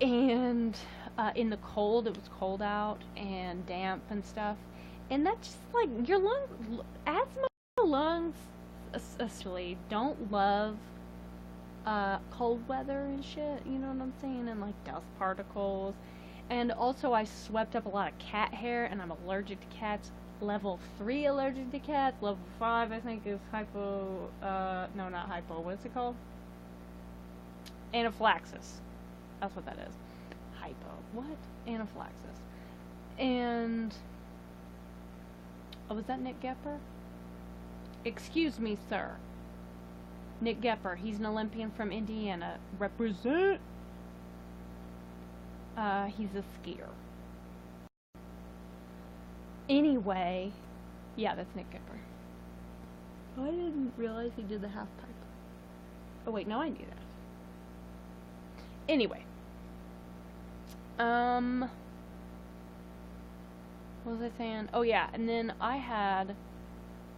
And in the cold, it was cold out and damp and stuff. And that just like your asthma lungs especially don't love cold weather and shit, you know what I'm saying? And like dust particles. And also I swept up a lot of cat hair, and I'm allergic to cats. Level 3 allergic to cats. Level 5 I think is hypo, no, not hypo, what's it called? Anaphylaxis. That's what that is. Hypo. What? Anaphylaxis. And oh, was that Nick Gepper? Excuse me, sir. Nick Gepper. He's an Olympian from Indiana. Represent. He's a skier. Anyway, yeah, that's Nick Gepper. I didn't realize he did the half pipe. Oh wait, no, I knew that. Anyway. What was I saying? Oh yeah, and then I had,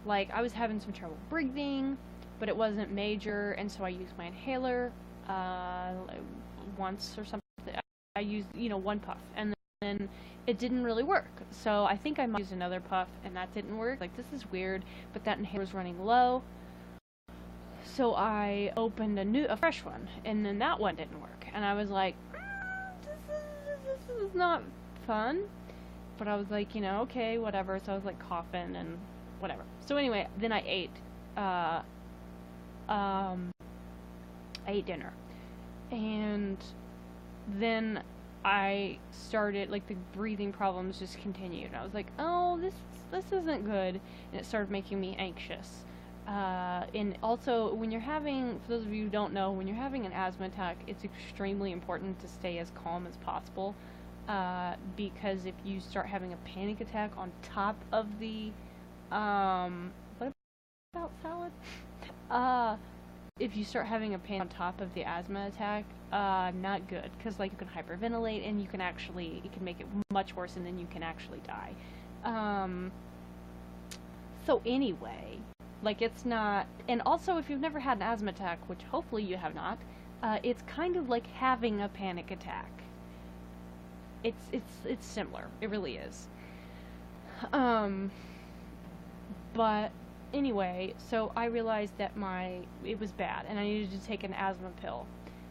like, I was having some trouble breathing, but it wasn't major, and so I used my inhaler, once or something. I used, you know, 1 puff, and then it didn't really work. So I think I might use another puff, and that didn't work. Like, this is weird, but that inhaler was running low. So I opened a fresh one, and then that one didn't work. And I was like, this is not fun. But I was like, you know, okay, whatever. So I was like coughing and whatever. So anyway, then I ate dinner. And then I started, like, the breathing problems just continued. And I was like, oh, this isn't good. And it started making me anxious. And also, when you're having, for those of you who don't know, when you're having an asthma attack, it's extremely important to stay as calm as possible. Because if you start having a panic attack on top of the, what about salad? If you start having a pain on top of the asthma attack, not good, because like you can hyperventilate, and it can make it much worse, and then you can actually die. So anyway, like, it's not, and also if you've never had an asthma attack, which hopefully you have not, It's kind of like having a panic attack. It's similar. It really is. Um, but anyway, so I realized that it was bad and I needed to take an asthma pill.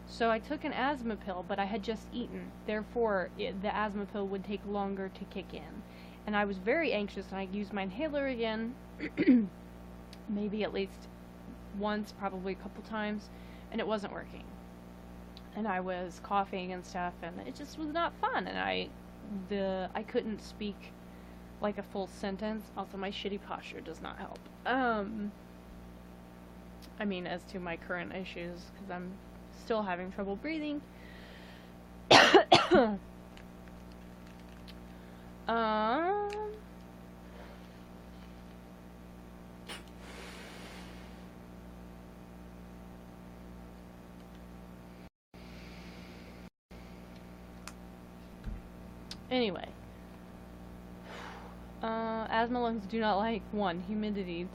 So I took an asthma pill, but I had just eaten. Therefore, the asthma pill would take longer to kick in. And I was very anxious, and I used my inhaler again, maybe at least once, probably a couple times, and it wasn't working. And I was coughing and stuff, and it just was not fun. And I couldn't speak like a full sentence. Also, my shitty posture does not help. I mean, as to my current issues, because I'm still having trouble breathing. um, anyway, asthma lungs do not like 1. Humidity,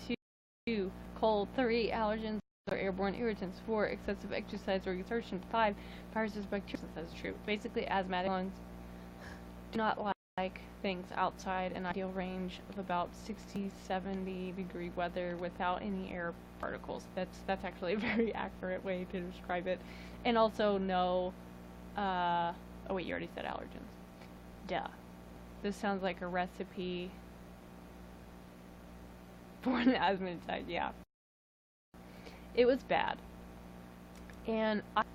2. Cold, 3. Allergens or airborne irritants, 4. Excessive exercise or exertion, 5. Viruses, bacteria. That's true. Basically, asthmatic lungs do not like things outside an ideal range of about 60-70 degree weather without any air particles. That's actually a very accurate way to describe it. And also no, oh wait, you already said allergens. Duh. This sounds like a recipe for an asthma attack, yeah. It was bad. And I've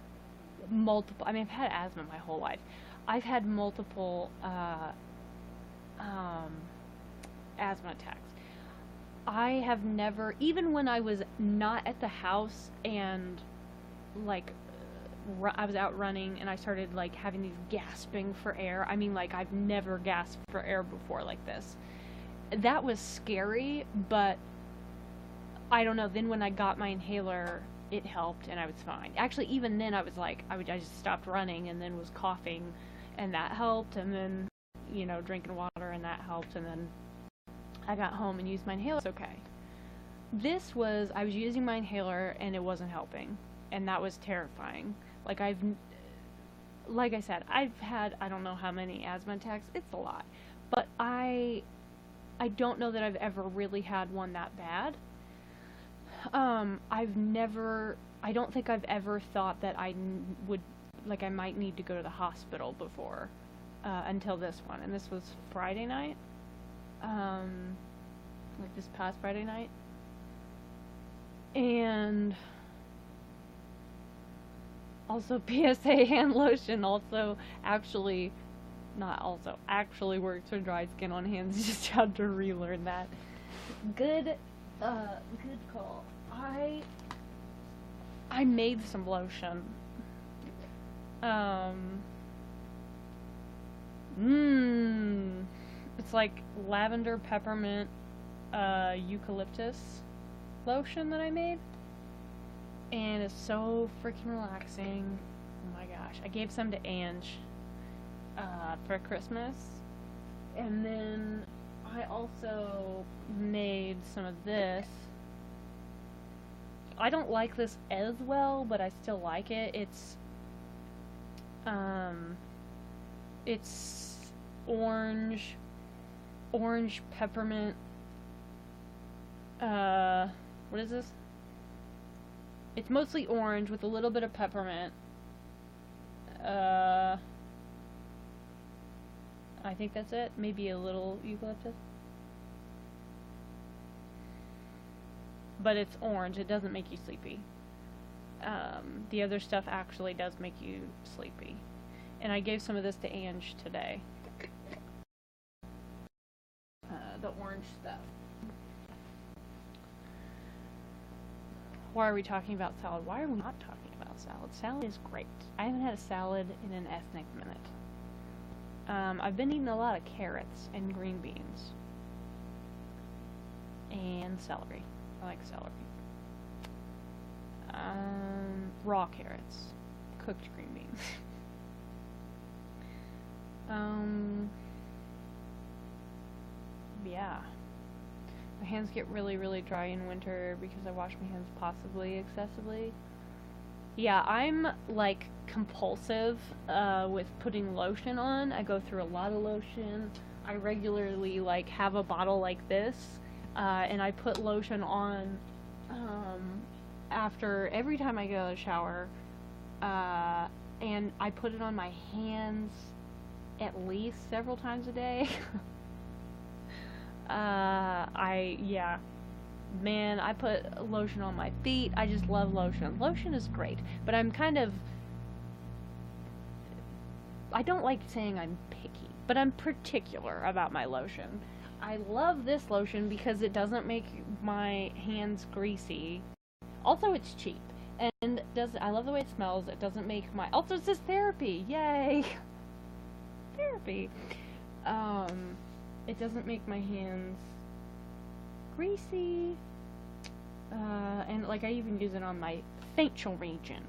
had asthma my whole life. I've had multiple asthma attacks. I have never, even when I was not at the house and like I was out running and I started like having these gasping for air. I mean, like I've never gasped for air before like this. That was scary, but I don't know. Then when I got my inhaler, it helped and I was fine. Actually, even then I was like, I just stopped running and then was coughing and that helped. And then, drinking water and that helped. And then I got home and used my inhaler. It's okay. I was using my inhaler and it wasn't helping. And that was terrifying. Like I said, I've had, I don't know how many asthma attacks. It's a lot. But I don't know that I've ever really had one that bad. I don't think I've ever thought that I might need to go to the hospital before, until this one. And this was Friday night. Like this past Friday night. And also PSA hand lotion actually works for dry skin on hands. Just had to relearn that. Good call. I made some lotion. It's like lavender, peppermint, eucalyptus lotion that I made. And it's so freaking relaxing. Oh my gosh. I gave some to Ange for Christmas. And then I also made some of this. I don't like this as well, but I still like it. It's orange peppermint. What is this? It's mostly orange with a little bit of peppermint. I think that's it. Maybe a little eucalyptus. But it's orange. It doesn't make you sleepy. The other stuff actually does make you sleepy. And I gave some of this to Ange today. The orange stuff. Why are we talking about salad? Why are we not talking about salad? Salad is great. I haven't had a salad in an ethnic minute. I've been eating a lot of carrots and green beans. And celery. I like celery. Raw carrots. Cooked green beans. Yeah. My hands get really, really dry in winter because I wash my hands possibly excessively. Yeah, I'm like compulsive with putting lotion on. I go through a lot of lotion. I regularly like have a bottle like this, and I put lotion on um, after every time I get out of the shower, uh, and I put it on my hands at least several times a day. Yeah, man, I put lotion on my feet. I just love lotion. Lotion is great, but I don't like saying I'm picky, but I'm particular about my lotion. I love this lotion because it doesn't make my hands greasy. Also, it's cheap. And I love the way it smells. It doesn't make my, also it says therapy. Yay. Therapy. Um, it doesn't make my hands greasy. And like I even use it on my facial region.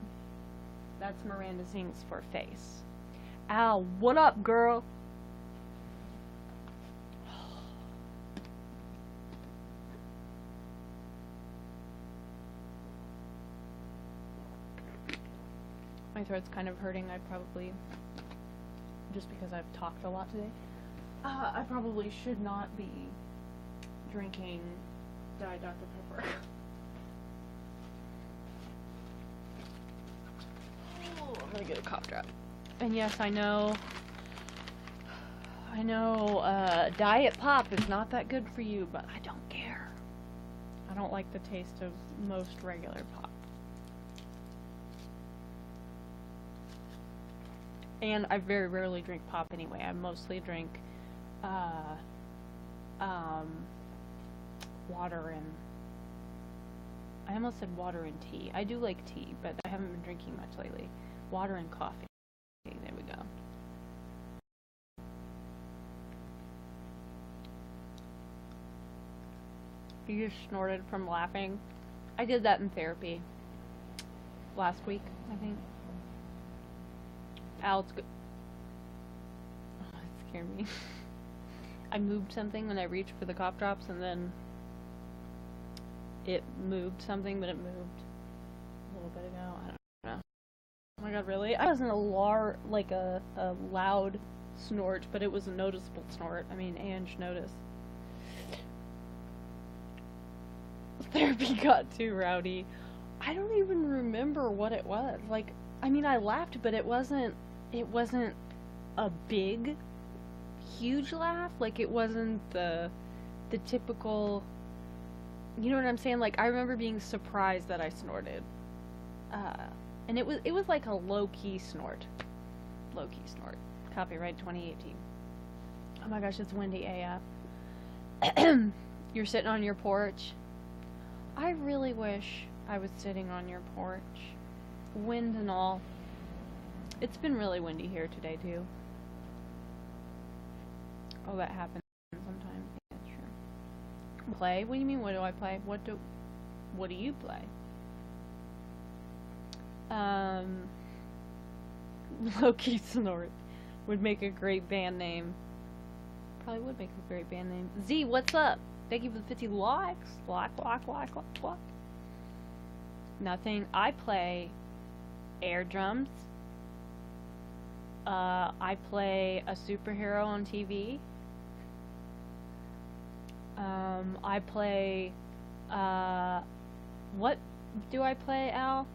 That's Miranda Sings for face. Ow, what up, girl? My throat's kind of hurting. I probably, just because I've talked a lot today, I probably should not be drinking Diet Dr. Pepper. Oh, I'm gonna get a cough drop. And yes, I know, Diet Pop is not that good for you, but I don't care. I don't like the taste of most regular pop. And I very rarely drink pop anyway. I mostly drink water and, I almost said water and tea. I do like tea, but I haven't been drinking much lately. Water and coffee. There we go. You just snorted from laughing. I did that in therapy last week, I think. Ow, it's good. Oh, it scared me. I moved something when I reached for the cough drops, and then it moved something, but it moved a little bit ago. I don't know. Oh my god, really? I wasn't a loud snort, but it was a noticeable snort. I mean, Ange noticed. Therapy got too rowdy. I don't even remember what it was. Like, I mean, I laughed, but it wasn't a big, huge laugh. Like, it wasn't the typical, you know what I'm saying? Like, I remember being surprised that I snorted. And it was like a low-key snort. Low-key snort. Copyright 2018. Oh my gosh, it's windy AF. You're sitting on your porch. I really wish I was sitting on your porch. Wind and all. It's been really windy here today, too. Oh, that happens sometimes. Yeah, sure. Play? What do you mean, what do I play? What do you play? Low-key Snort would make a great band name. Probably would make a great band name. Z, what's up? Thank you for the 50 likes. Like. Nothing. I play air drums. I play a superhero on TV. I play, what do I play, Al?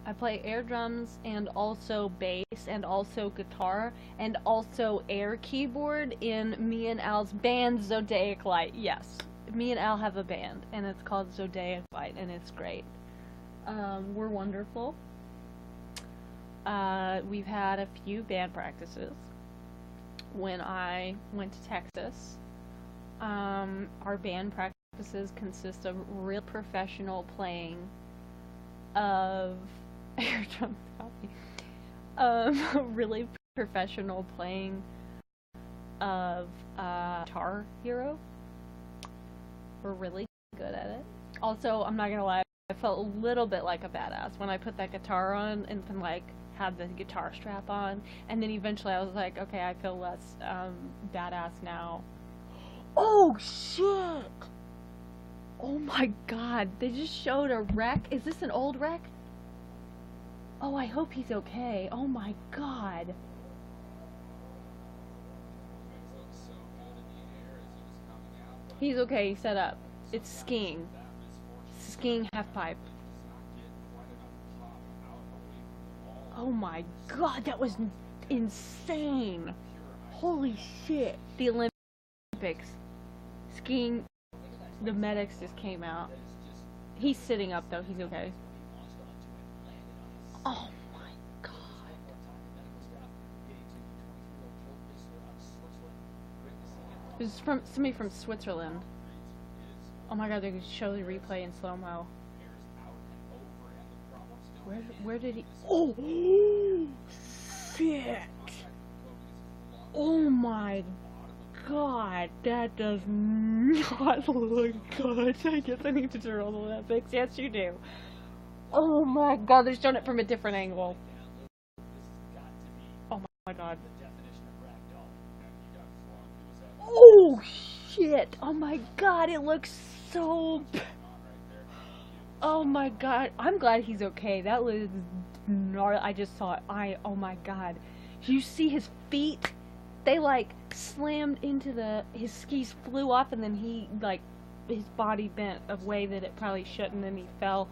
I play air drums and also bass and also guitar and also air keyboard in me and Al's band Zodiac Light. Yes, me and Al have a band and it's called Zodiac Light and it's great. We're wonderful. We've had a few band practices when I went to Texas. Our band practices consist of real professional playing of air drums, really professional playing of Guitar Hero. We're really good at it. Also, I'm not gonna lie, I felt a little bit like a badass when I put that guitar on and then like had the guitar strap on, and then eventually I was like, okay, I feel less badass now. Oh shit! Oh my god, they just showed a wreck. Is this an old wreck? Oh, I hope he's okay. Oh my god. He's okay, he's set up. It's skiing. Skiing half pipe. Oh my god, that was insane. Holy shit. The Olympics. Skiing. The medics just came out. He's sitting up though, he's okay. Oh my god. This is from somebody from Switzerland. Oh my god, they could show the replay in slow-mo. Where did he... Oh! Shit! Oh my god, that does not look good. I guess I need to turn on the Olympics. Yes, you do. Oh my god, they're showing it from a different angle. Oh my god. Oh shit! Oh my god, it looks so... Oh my god, I'm glad he's okay. That was gnarly. I just saw it. Oh my god. Did you see his feet? They like slammed into his skis flew off and then he like, his body bent a way that it probably shouldn't and he fell.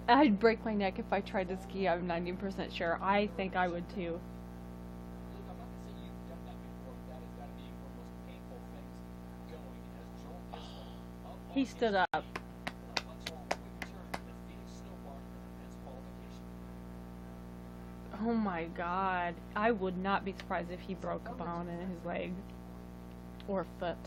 I'd break my neck if I tried to ski, I'm 90% sure. I think I would too. He stood up. Oh my god. I would not be surprised if he broke a bone in his leg. Or foot.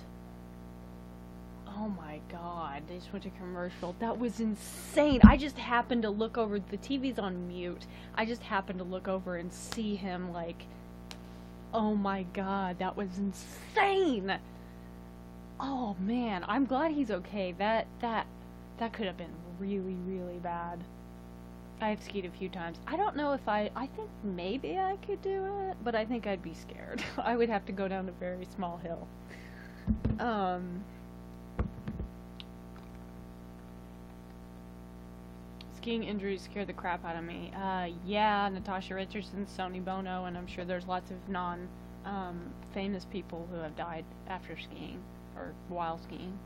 Oh my god. They just went to commercial. That was insane. I just happened to look over. The TV's on mute. I just happened to look over and see him like... Oh my god. That was insane. Oh man, I'm glad he's okay. That could have been really, really bad. I've skied a few times. I don't know if I think maybe I could do it, but I think I'd be scared. I would have to go down a very small hill. Skiing injuries scare the crap out of me. Yeah, Natasha Richardson, Sonny Bono, and I'm sure there's lots of famous people who have died after skiing. Or while skiing.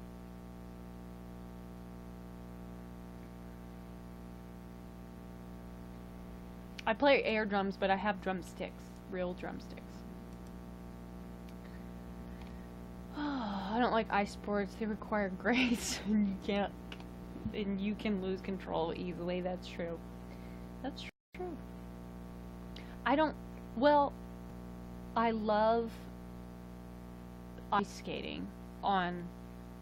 I play air drums, but I have drumsticks. Real drumsticks. Oh, I don't like ice sports. They require grace, and you can lose control easily. That's true. That's true. I love ice skating. On,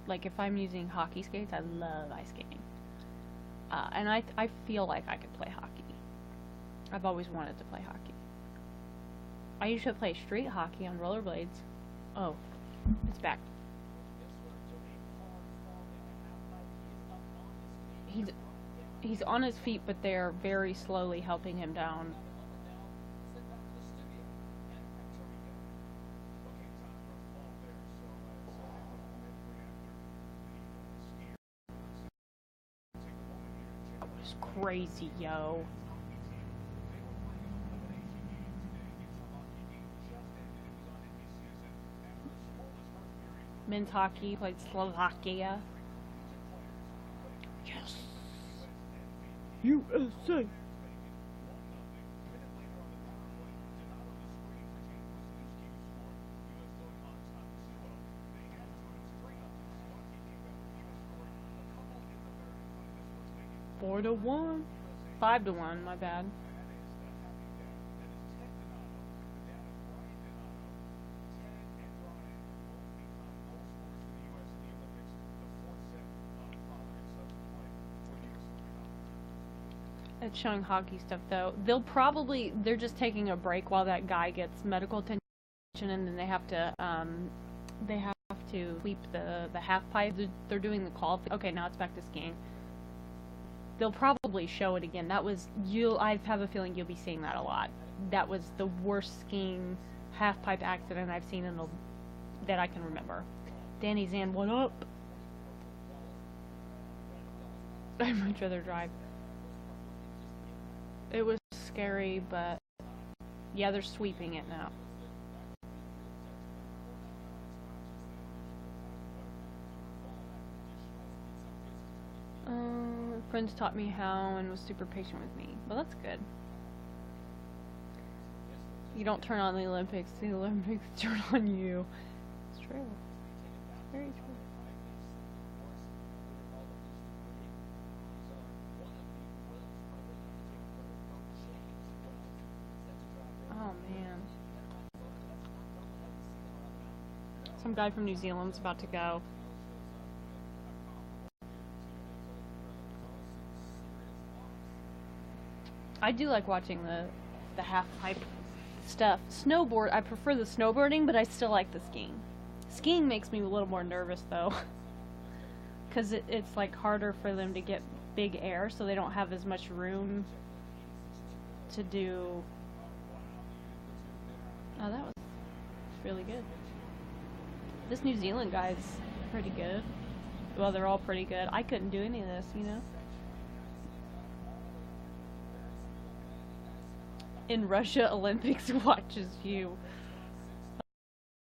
like, if I'm using hockey skates, I love ice skating. And I feel like I could play hockey. I've always wanted to play hockey. I used to play street hockey on rollerblades. Oh, it's back. He's on his feet, but they're very slowly helping him down. Crazy, yo. Men's hockey played Slovakia. Yes. USA. Four to 1. 5 to 1, my bad. It's showing hockey stuff though. They're just taking a break while that guy gets medical attention, and then they have to sweep the half pipe. They're doing the call. Okay, now it's back to skiing. They'll probably show it again. I have a feeling you'll be seeing that a lot. That was the worst skiing half-pipe accident I've seen that I can remember. Danny Zan, what up? I'd much rather drive. It was scary, but yeah, they're sweeping it now. Friends taught me how and was super patient with me. Well, that's good. You don't turn on the Olympics turn on you. It's true. Very true. Oh man. Some guy from New Zealand's about to go. I do like watching the half pipe stuff. Snowboard, I prefer the snowboarding, but I still like the skiing. Skiing makes me a little more nervous though, because it's like harder for them to get big air, so they don't have as much room to do. Oh, that was really good. This New Zealand guy's pretty good. Well, they're all pretty good. I couldn't do any of this, you know? In Russia, Olympics watches you.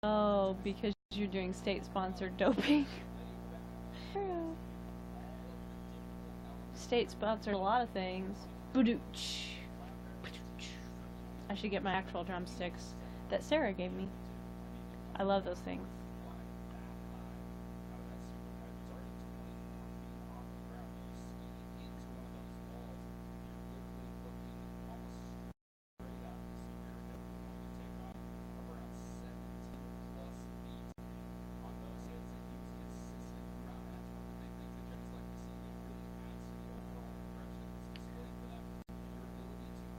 Oh, because you're doing state-sponsored doping. State-sponsored a lot of things. Badooch. I should get my actual drumsticks that Sarah gave me. I love those things.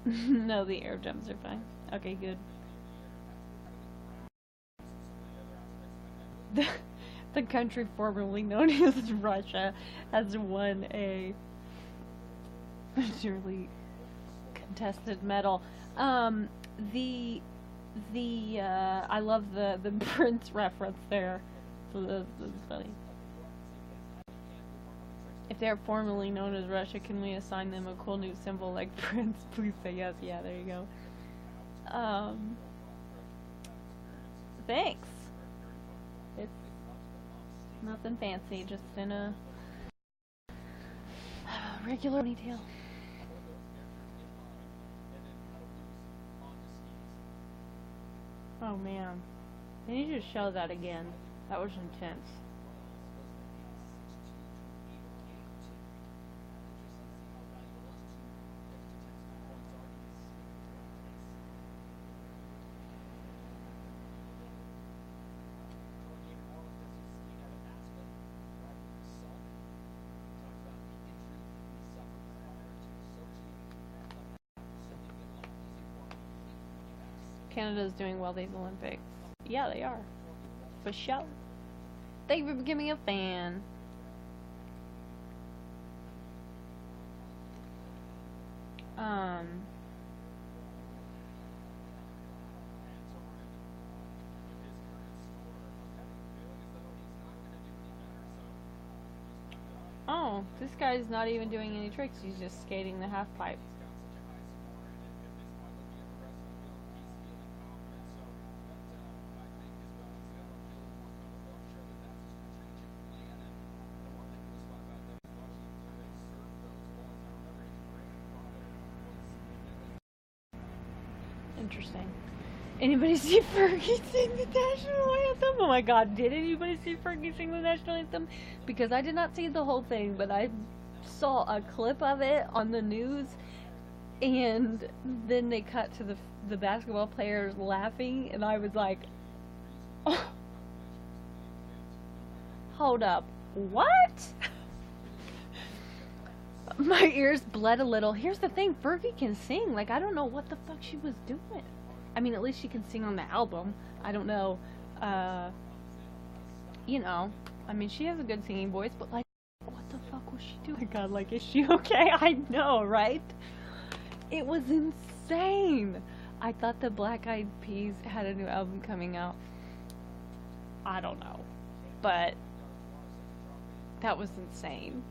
No, the air jumps are fine. Okay, good. The, the country formerly known as Russia has won a surely contested medal. The I love the Prince reference there. So that's funny. If they're formerly known as Russia, can we assign them a cool new symbol like Prince? Please say yes. Yeah, there you go. Thanks. It's nothing fancy, just in a regular ponytail. Oh man. I need you to show that again. That was intense. Canada's doing well these Olympics. Yeah, they are. For sure. Thank you for becoming a fan. Um. Oh, this guy's not even doing any tricks. He's just skating the half pipe. Interesting. Anybody see Fergie sing the national anthem? Oh my god, did anybody see Fergie sing the national anthem? Because I did not see the whole thing, but I saw a clip of it on the news, and then they cut to the basketball players laughing, and I was like, oh, hold up, what? My ears bled a little. Here's the thing, Fergie can sing. Like, I don't know what the fuck she was doing. I mean, at least she can sing on the album. I don't know, you know, I mean, she has a good singing voice, but like, what the fuck was she doing? God, like, is she okay? I know, right? It was insane. I thought the Black Eyed Peas had a new album coming out. I don't know, but that was insane.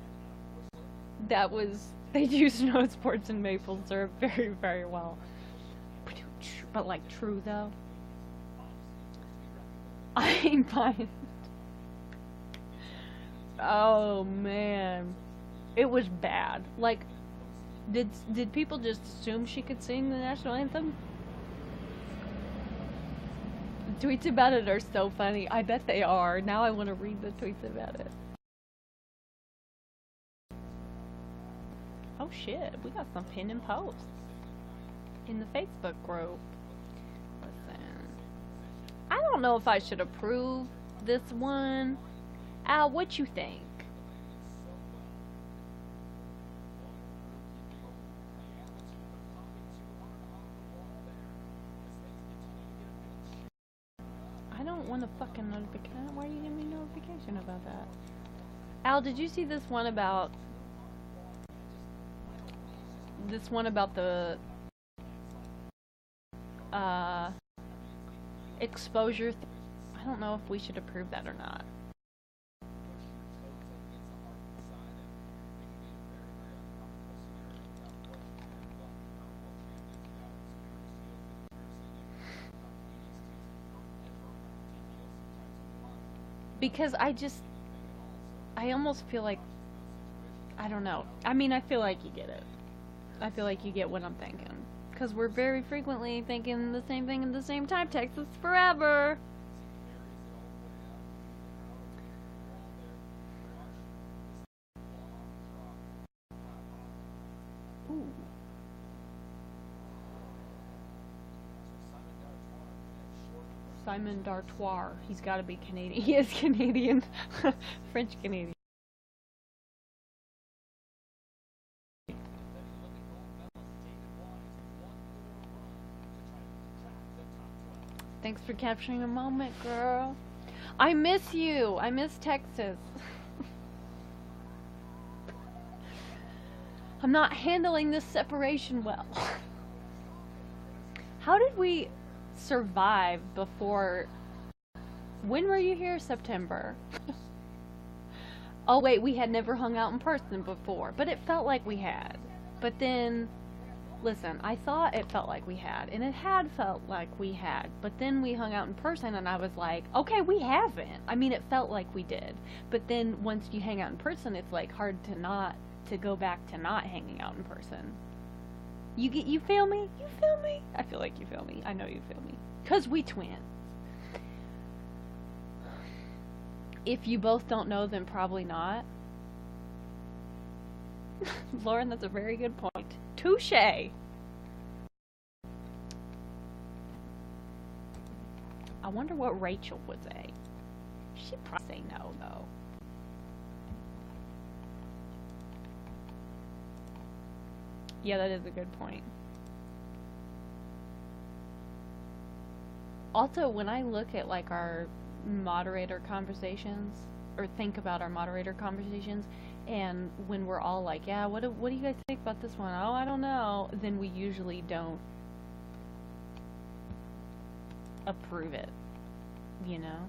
That was They do snow sports in maple syrup very, very well. But like true though, I ain't buying. Oh man, it was bad. Like, did people just assume she could sing the national anthem? Tweets about it are so funny. I bet they are. Now I want to read the tweets about it. Oh shit, we got some pin and posts in the Facebook group. Listen, I don't know if I should approve this one. Al, what you think? I don't want a fucking notification. Why are you giving me a notification about that? Al, did you see this one about the uh exposure? I don't know if we should approve that or not. Because I almost feel like, I don't know. I mean, I feel like you get it. I feel like you get what I'm thinking. Because we're very frequently thinking the same thing at the same time. Texas forever. Ooh. Simon Dartois. He's got to be Canadian. He is Canadian. French Canadian. Thanks for capturing a moment, girl. I miss you. I miss Texas. I'm not handling this separation well. How did we survive before? When were you here? September. Oh wait, we had never hung out in person before, but it felt like we had. But then, listen, I thought it felt like we had, and it had felt like we had, but then we hung out in person and I was like, okay, we haven't. I mean, it felt like we did, but then once you hang out in person, it's like hard to go back to not hanging out in person. You feel me? You feel me? I feel like you feel me. I know you feel me. 'Cause we twins. If you both don't know, then probably not. Lauren, that's a very good point. Touche! I wonder what Rachel would say. She'd probably say no, though. Yeah, that is a good point. Also, when I look at like our moderator conversations, or think about our moderator conversations, and when we're all like, yeah, what do you guys think about this one? Oh, I don't know. Then we usually don't approve it, you know?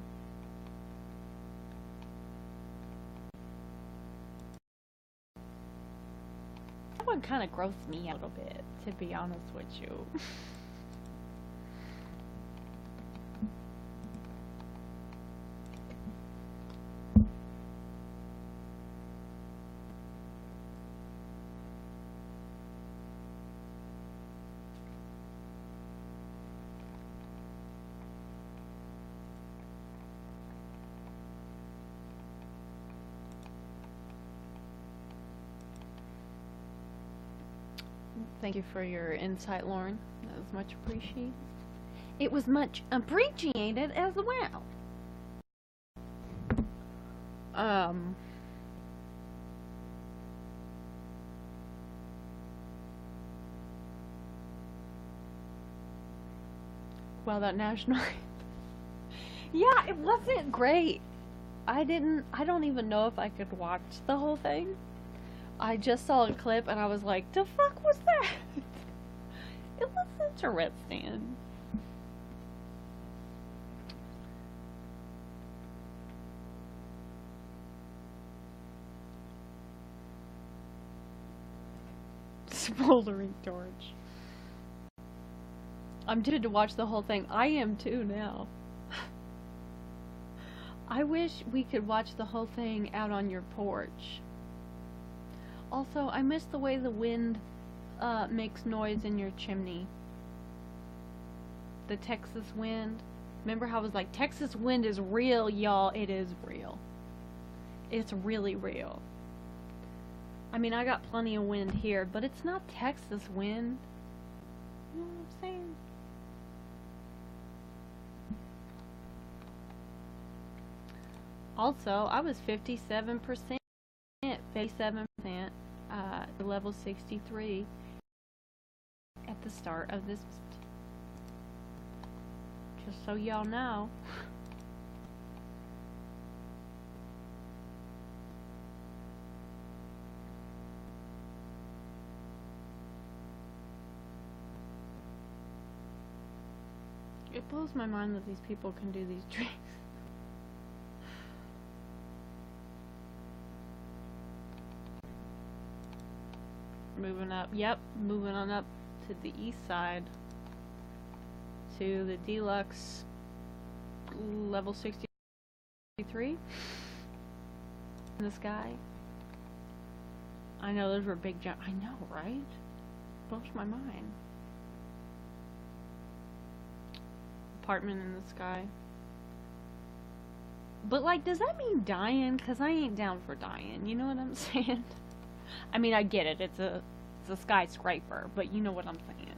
That one kind of grossed me out a little bit, to be honest with you. Thank you for your insight, Lauren. That was much appreciated. It was much appreciated as well. Well, that national. Yeah, it wasn't great. I don't even know if I could watch the whole thing. I just saw a clip and I was like, the fuck was that? It was interesting. smoldering torch. I'm tempted to watch the whole thing. I am too now. I wish we could watch the whole thing out on your porch. Also, I miss the way the wind makes noise in your chimney. The Texas wind. Remember how I was like, Texas wind is real, y'all. It is real. It's really real. I mean, I got plenty of wind here, but it's not Texas wind. You know what I'm saying? Also, I was 57%, 57%, level 63 at the start of this. Just so y'all know. It blows my mind that these people can do these tricks. Moving up, yep, moving on up to the east side to the deluxe level 63 in the sky. I know those were big jump. I know, right? Blows my mind. Apartment in the sky. But like, does that mean dying? Cause I ain't down for dying. You know what I'm saying? I mean, I get it. It's a skyscraper, but you know what I'm saying.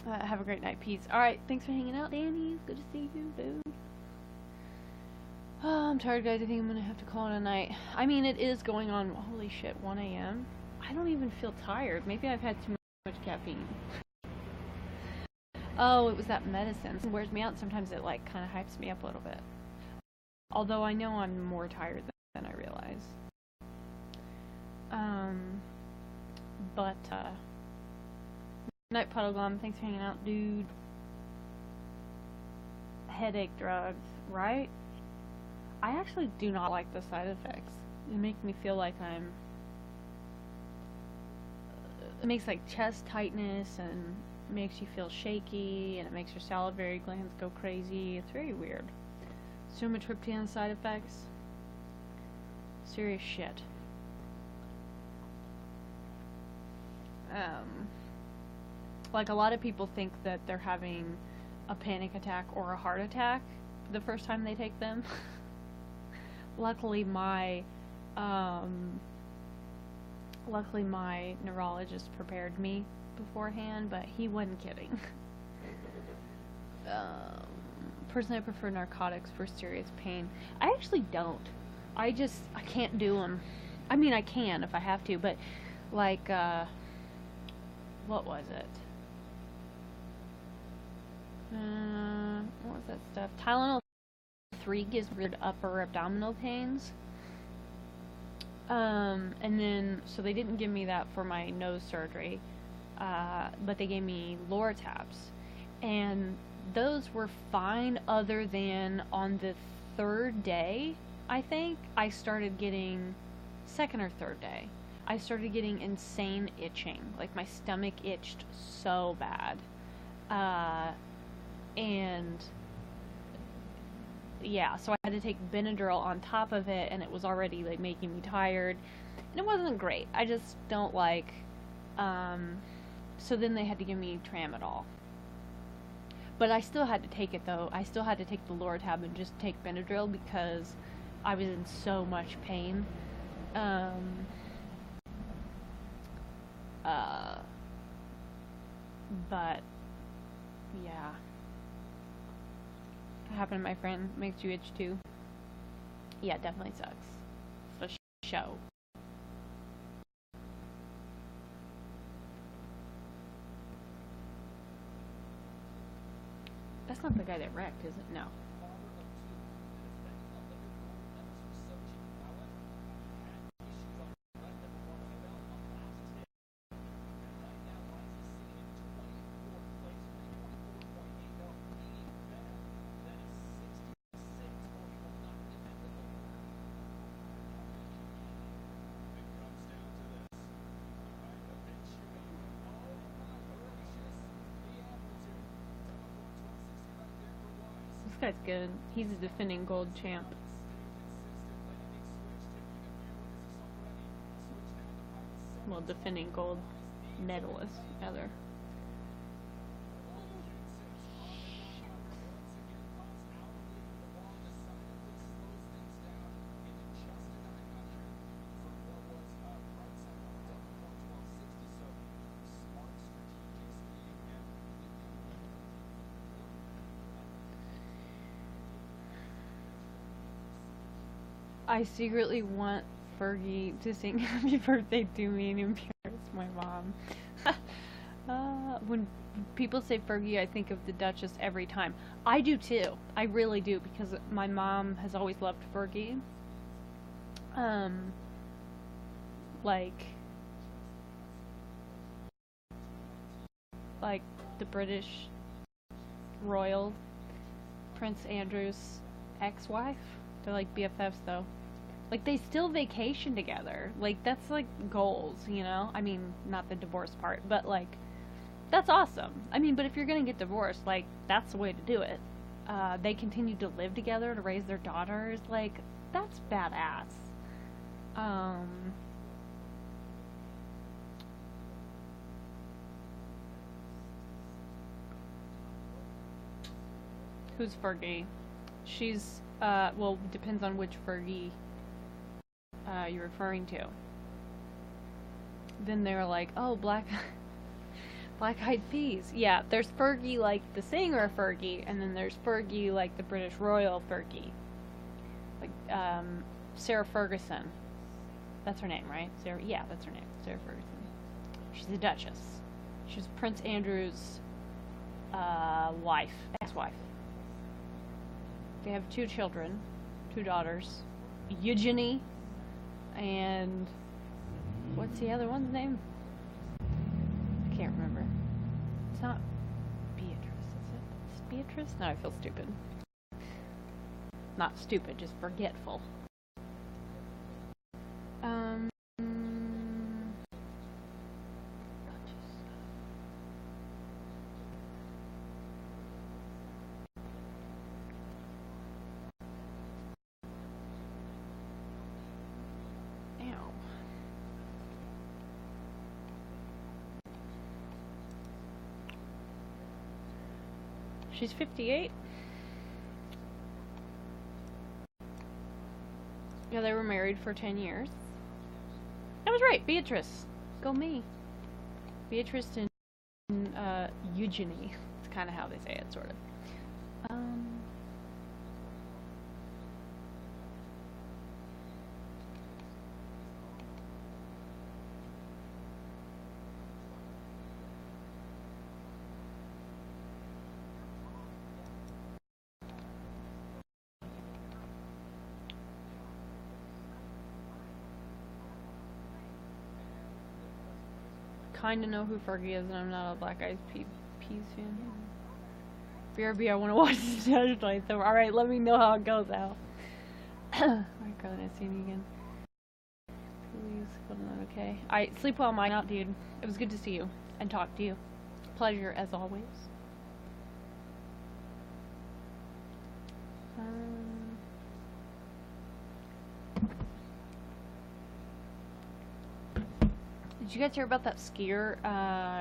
Have a great night. Peace. Alright, thanks for hanging out, Danny. It's good to see you, dude. Oh, I'm tired, guys. I think I'm gonna have to call it a night. I mean, it is going on, holy shit, 1 a.m. I don't even feel tired. Maybe I've had too much caffeine. Oh, it was that medicine. It wears me out. Sometimes it, like, kind of hypes me up a little bit. Although I know I'm more tired than I realize. Night Puddle Glum, thanks for hanging out, dude. Headache drugs, right? I actually do not like the side effects. It makes me feel like it makes like chest tightness and makes you feel shaky, and it makes your salivary glands go crazy. It's very weird. Sumatriptan side effects. Serious shit. Like, a lot of people think that they're having a panic attack or a heart attack the first time they take them. Luckily my neurologist prepared me beforehand, but he wasn't kidding. Personally, I prefer narcotics for serious pain. I actually don't. I can't do them. I mean, I can if I have to, but like, what was it? What was that stuff? Tylenol 3 gives weird upper abdominal pains. And then, so they didn't give me that for my nose surgery, but they gave me Lortabs. And those were fine, other than on the third day, I think, I started getting, second or third day, I started getting insane itching. Like, my stomach itched so bad. And yeah, so I had to take Benadryl on top of it, and it was already like making me tired, and it wasn't great. I just don't like, so then they had to give me Tramadol, but I still had to take it though. I still had to take the Lortab and just take Benadryl because I was in so much pain. But yeah. Happened to my friend. Makes you itch too. Yeah, it definitely sucks. For show. That's not the guy that wrecked, is it? No. This guy's good. He's a defending gold champ. Well, defending gold medalist, rather. I secretly want Fergie to sing Happy Birthday to Me and embarrass my mom. When people say Fergie, I think of the Duchess every time. I do too. I really do, because my mom has always loved Fergie. Like, like the British royal Prince Andrew's ex-wife. They're like BFFs though. Like, they still vacation together. Like, that's like goals, you know? I mean, not the divorce part, but like, that's awesome. I mean, but if you're gonna get divorced, like, that's the way to do it. They continue to live together to raise their daughters. Like, that's badass. Who's Fergie? She's, well, depends on which Fergie you're referring to. Then they're like, oh, Black Eyed Peas. Yeah, there's Fergie like the singer Fergie, and then there's Fergie like the British royal Fergie. Like, Sarah Ferguson. That's her name, right? Sarah, yeah, that's her name. Sarah Ferguson. She's the Duchess. She's Prince Andrew's wife, ex-wife. They have 2 children, 2 daughters, Eugenie, and what's the other one's name? I can't remember. It's not Beatrice, is it? It's Beatrice? No, I feel stupid. Not stupid, just forgetful. She's 58. Yeah, they were married for 10 years. I was right, Beatrice. Go me. Beatrice and Eugenie. It's kind of how they say it, sort of. Kind of know who Fergie is, and I'm not a Black Eyed Peas fan. BRB, I want to watch this tonight, so alright, let me know how it goes out. Alright, Carly, nice seeing you again. Please, hold on, okay. Alright, sleep well, mine out, dude. It was good to see you, and talk to you. Pleasure, as always. Did you guys hear about that skier?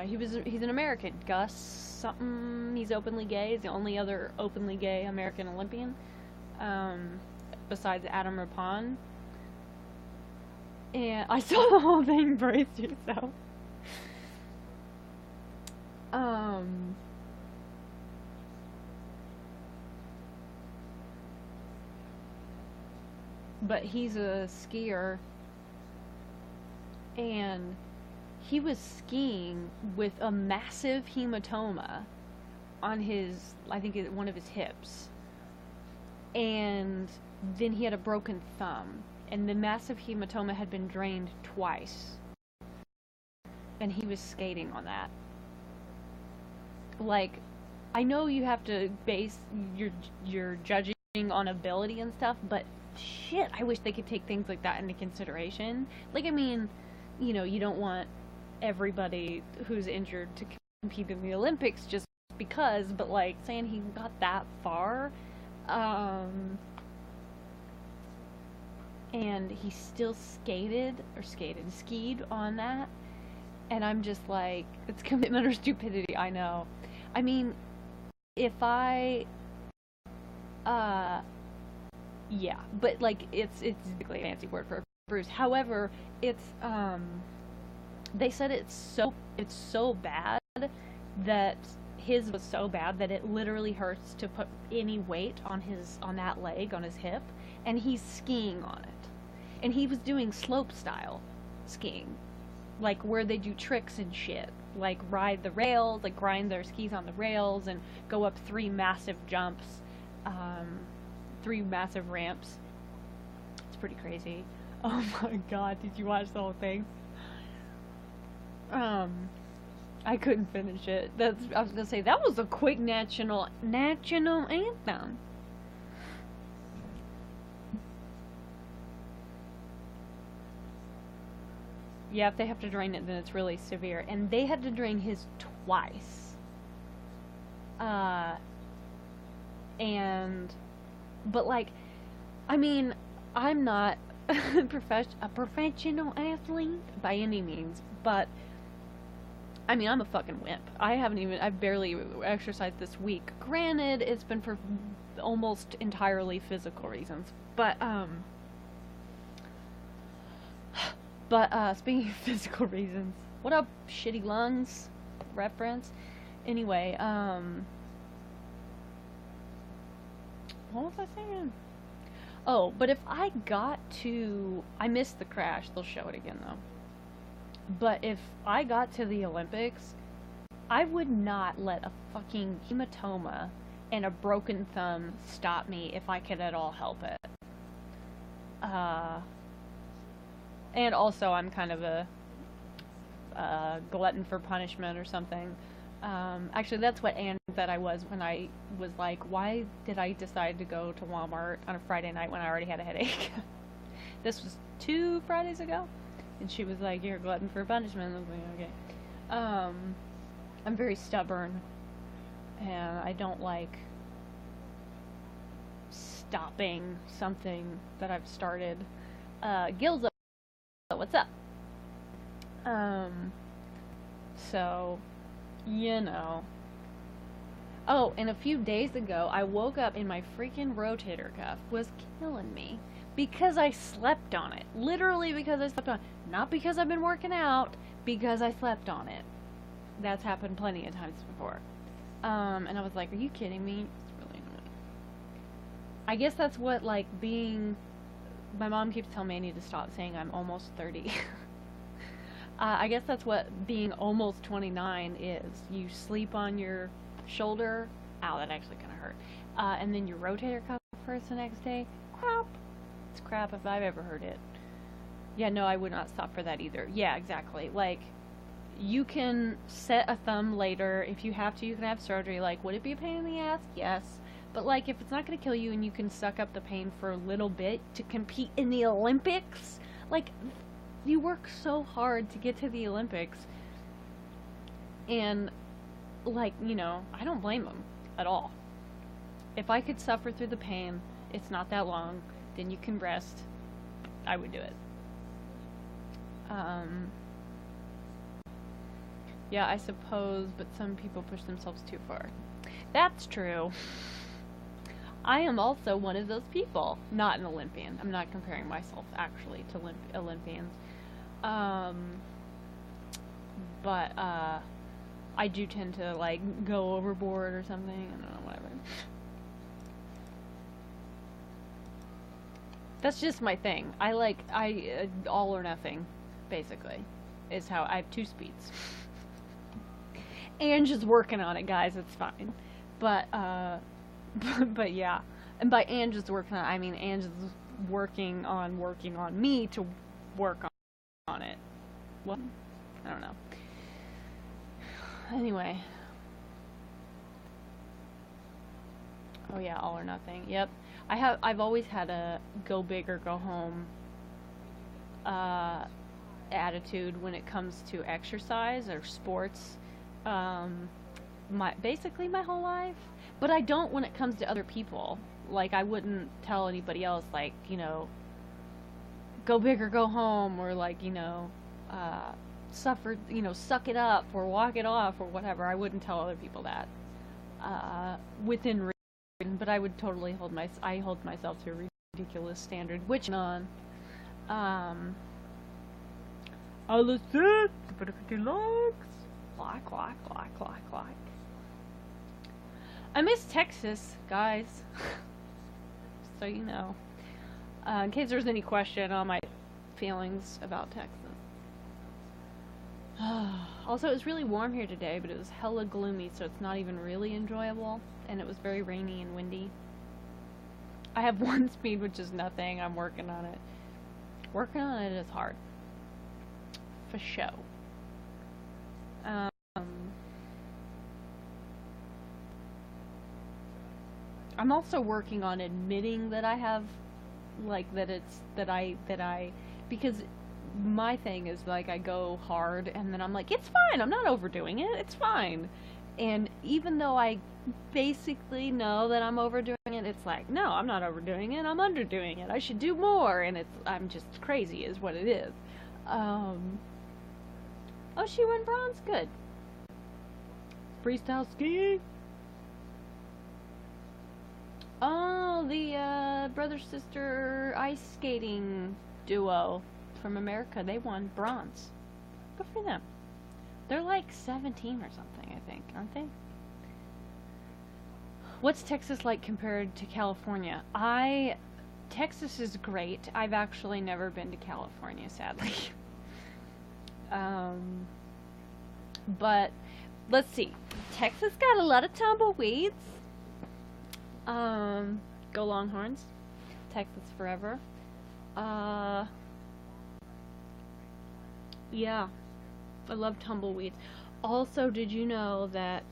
He's an American, Gus something. He's openly gay. He's the only other openly gay American Olympian, besides Adam Rippon. And I saw the whole thing. Brace yourself. But he's a skier, and he was skiing with a massive hematoma on his, I think, one of his hips. And then he had a broken thumb. And the massive hematoma had been drained twice. And he was skating on that. Like, I know you have to base your judging on ability and stuff, but shit, I wish they could take things like that into consideration. Like, I mean, you know, you don't want everybody who's injured to compete in the Olympics just because, but like saying he got that far, Um, and he still skied on that. And I'm just like, it's commitment or stupidity, I know. I mean, if I, uh, yeah, but like, it's basically a fancy word for a bruise. However, they said it's so bad that his was so bad that it literally hurts to put any weight on that leg, on his hip, and he's skiing on it. And he was doing slope style skiing, like where they do tricks and shit, like ride the rails, like grind their skis on the rails and go up three massive jumps, um, three massive ramps. It's pretty crazy. Oh my god, did you watch the whole thing? Um, I couldn't finish it. I was gonna say that was a quick national anthem. Yeah, if they have to drain it, then it's really severe. And they had to drain his twice. Uh, and, but like, I mean, I'm not a professional athlete by any means, but I mean, I'm a fucking wimp. I've barely exercised this week. Granted, it's been for almost entirely physical reasons, but speaking of physical reasons, what up, shitty lungs reference? Anyway, what was I saying? Oh, but if I missed the crash, they'll show it again though. But if I got to the Olympics, I would not let a fucking hematoma and a broken thumb stop me if I could at all help it. Uh, and also, I'm kind of a glutton for punishment or something. Actually, that's what Anne said I was when I was like, why did I decide to go to Walmart on a Friday night when I already had a headache? This was 2 Fridays ago. And she was like, you're a glutton for punishment. I was like, okay. I'm very stubborn. And I don't like stopping something that I've started. Gilza, what's up? So, you know. Oh, and a few days ago, I woke up and my freaking rotator cuff was killing me. Because I slept on it. Literally because I slept on it. Not because I've been working out, because I slept on it. That's happened plenty of times before. And I was like, are you kidding me? It's really annoying. I guess that's what, like, my mom keeps telling me I need to stop saying I'm almost 30. I guess that's what being almost 29 is. You sleep on your shoulder. Ow, that actually kind of hurt. And then your rotator cuff hurts the next day. Crap. It's crap if I've ever heard it. Yeah, no, I would not stop for that either. Yeah, exactly. Like, you can set a thumb later. If you have to, you can have surgery. Like, would it be a pain in the ass? Yes. But, like, if it's not going to kill you and you can suck up the pain for a little bit to compete in the Olympics, like, you work so hard to get to the Olympics. And, like, you know, I don't blame them at all. If I could suffer through the pain, it's not that long, then you can rest, I would do it. Yeah, I suppose, but some people push themselves too far. That's true. I am also one of those people. Not an Olympian. I'm not comparing myself, actually, to Olympians. Um, but, I do tend to, like, go overboard or something. I don't know, whatever. That's just my thing. All or nothing, basically, is how I have 2 speeds. Ange is working on it, guys. It's fine. But, but yeah. And by Ange is working on it, I mean Ange is working on me to work on it. What? I don't know. Anyway. Oh yeah, all or nothing. Yep. I've always had a go big or go home attitude when it comes to exercise or sports. Basically my whole life, but I don't when it comes to other people. Like, I wouldn't tell anybody else, like, go big or go home, or like, suffer, suck it up or walk it off or whatever. I wouldn't tell other people that within reason, but I would totally I hold myself to a ridiculous standard, which on I listen, but if it likes, like. I miss Texas, guys. So you know. In case there's any question on my feelings about Texas. Also, it was really warm here today, but it was hella gloomy, so it's not even really enjoyable. And it was very rainy and windy. I have one speed, which is nothing. I'm working on it. Working on it is hard. For show. I'm also working on admitting that I have, like, because my thing is, like, I go hard and then I'm like, it's fine, I'm not overdoing it, it's fine. And even though I basically know that I'm overdoing it, it's like, no, I'm not overdoing it, I'm underdoing it, I should do more, and I'm just crazy is what it is. Oh, she won bronze, good. Freestyle skiing? Oh, the brother-sister ice skating duo from America, they won bronze. Good for them. They're like 17 or something, I think, aren't they? What's Texas like compared to California? Texas is great. I've actually never been to California, sadly. But let's see. Texas got a lot of tumbleweeds. Go Longhorns. Texas forever. Yeah. I love tumbleweeds. Also, did you know that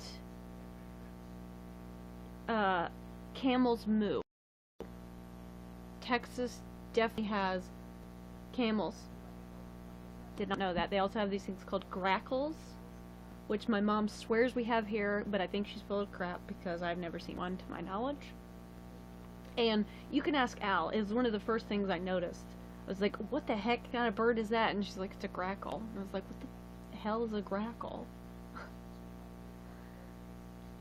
camels moo? Texas definitely has camels. Did not know that. They also have these things called grackles, which my mom swears we have here, but I think she's full of crap because I've never seen one to my knowledge. And you can ask Al. It was one of the first things I noticed. I was like, what the heck kind of bird is that? And she's like, it's a grackle. And I was like, what the hell is a grackle?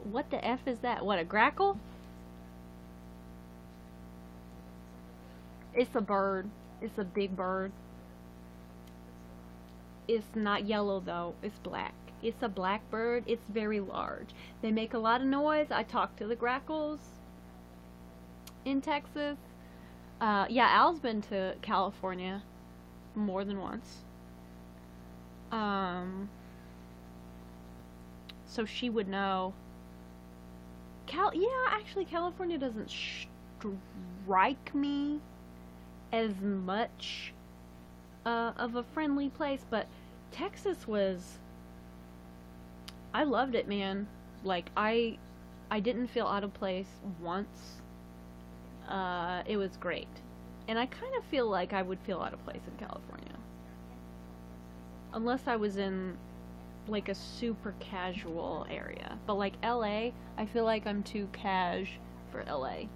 What the F is that? What, a grackle? It's a bird. It's a big bird. It's not yellow though. It's black. It's a black bird. It's very large. They make a lot of noise. I talked to the grackles in Texas. Yeah, Al's been to California more than once. So she would know. Yeah, actually, California doesn't strike me as much of a friendly place, but Texas was. I loved it, man. Like, I didn't feel out of place once. It was great. And I kind of feel like I would feel out of place in California. Unless I was in, like, a super casual area. But, like, LA, I feel like I'm too cash for LA.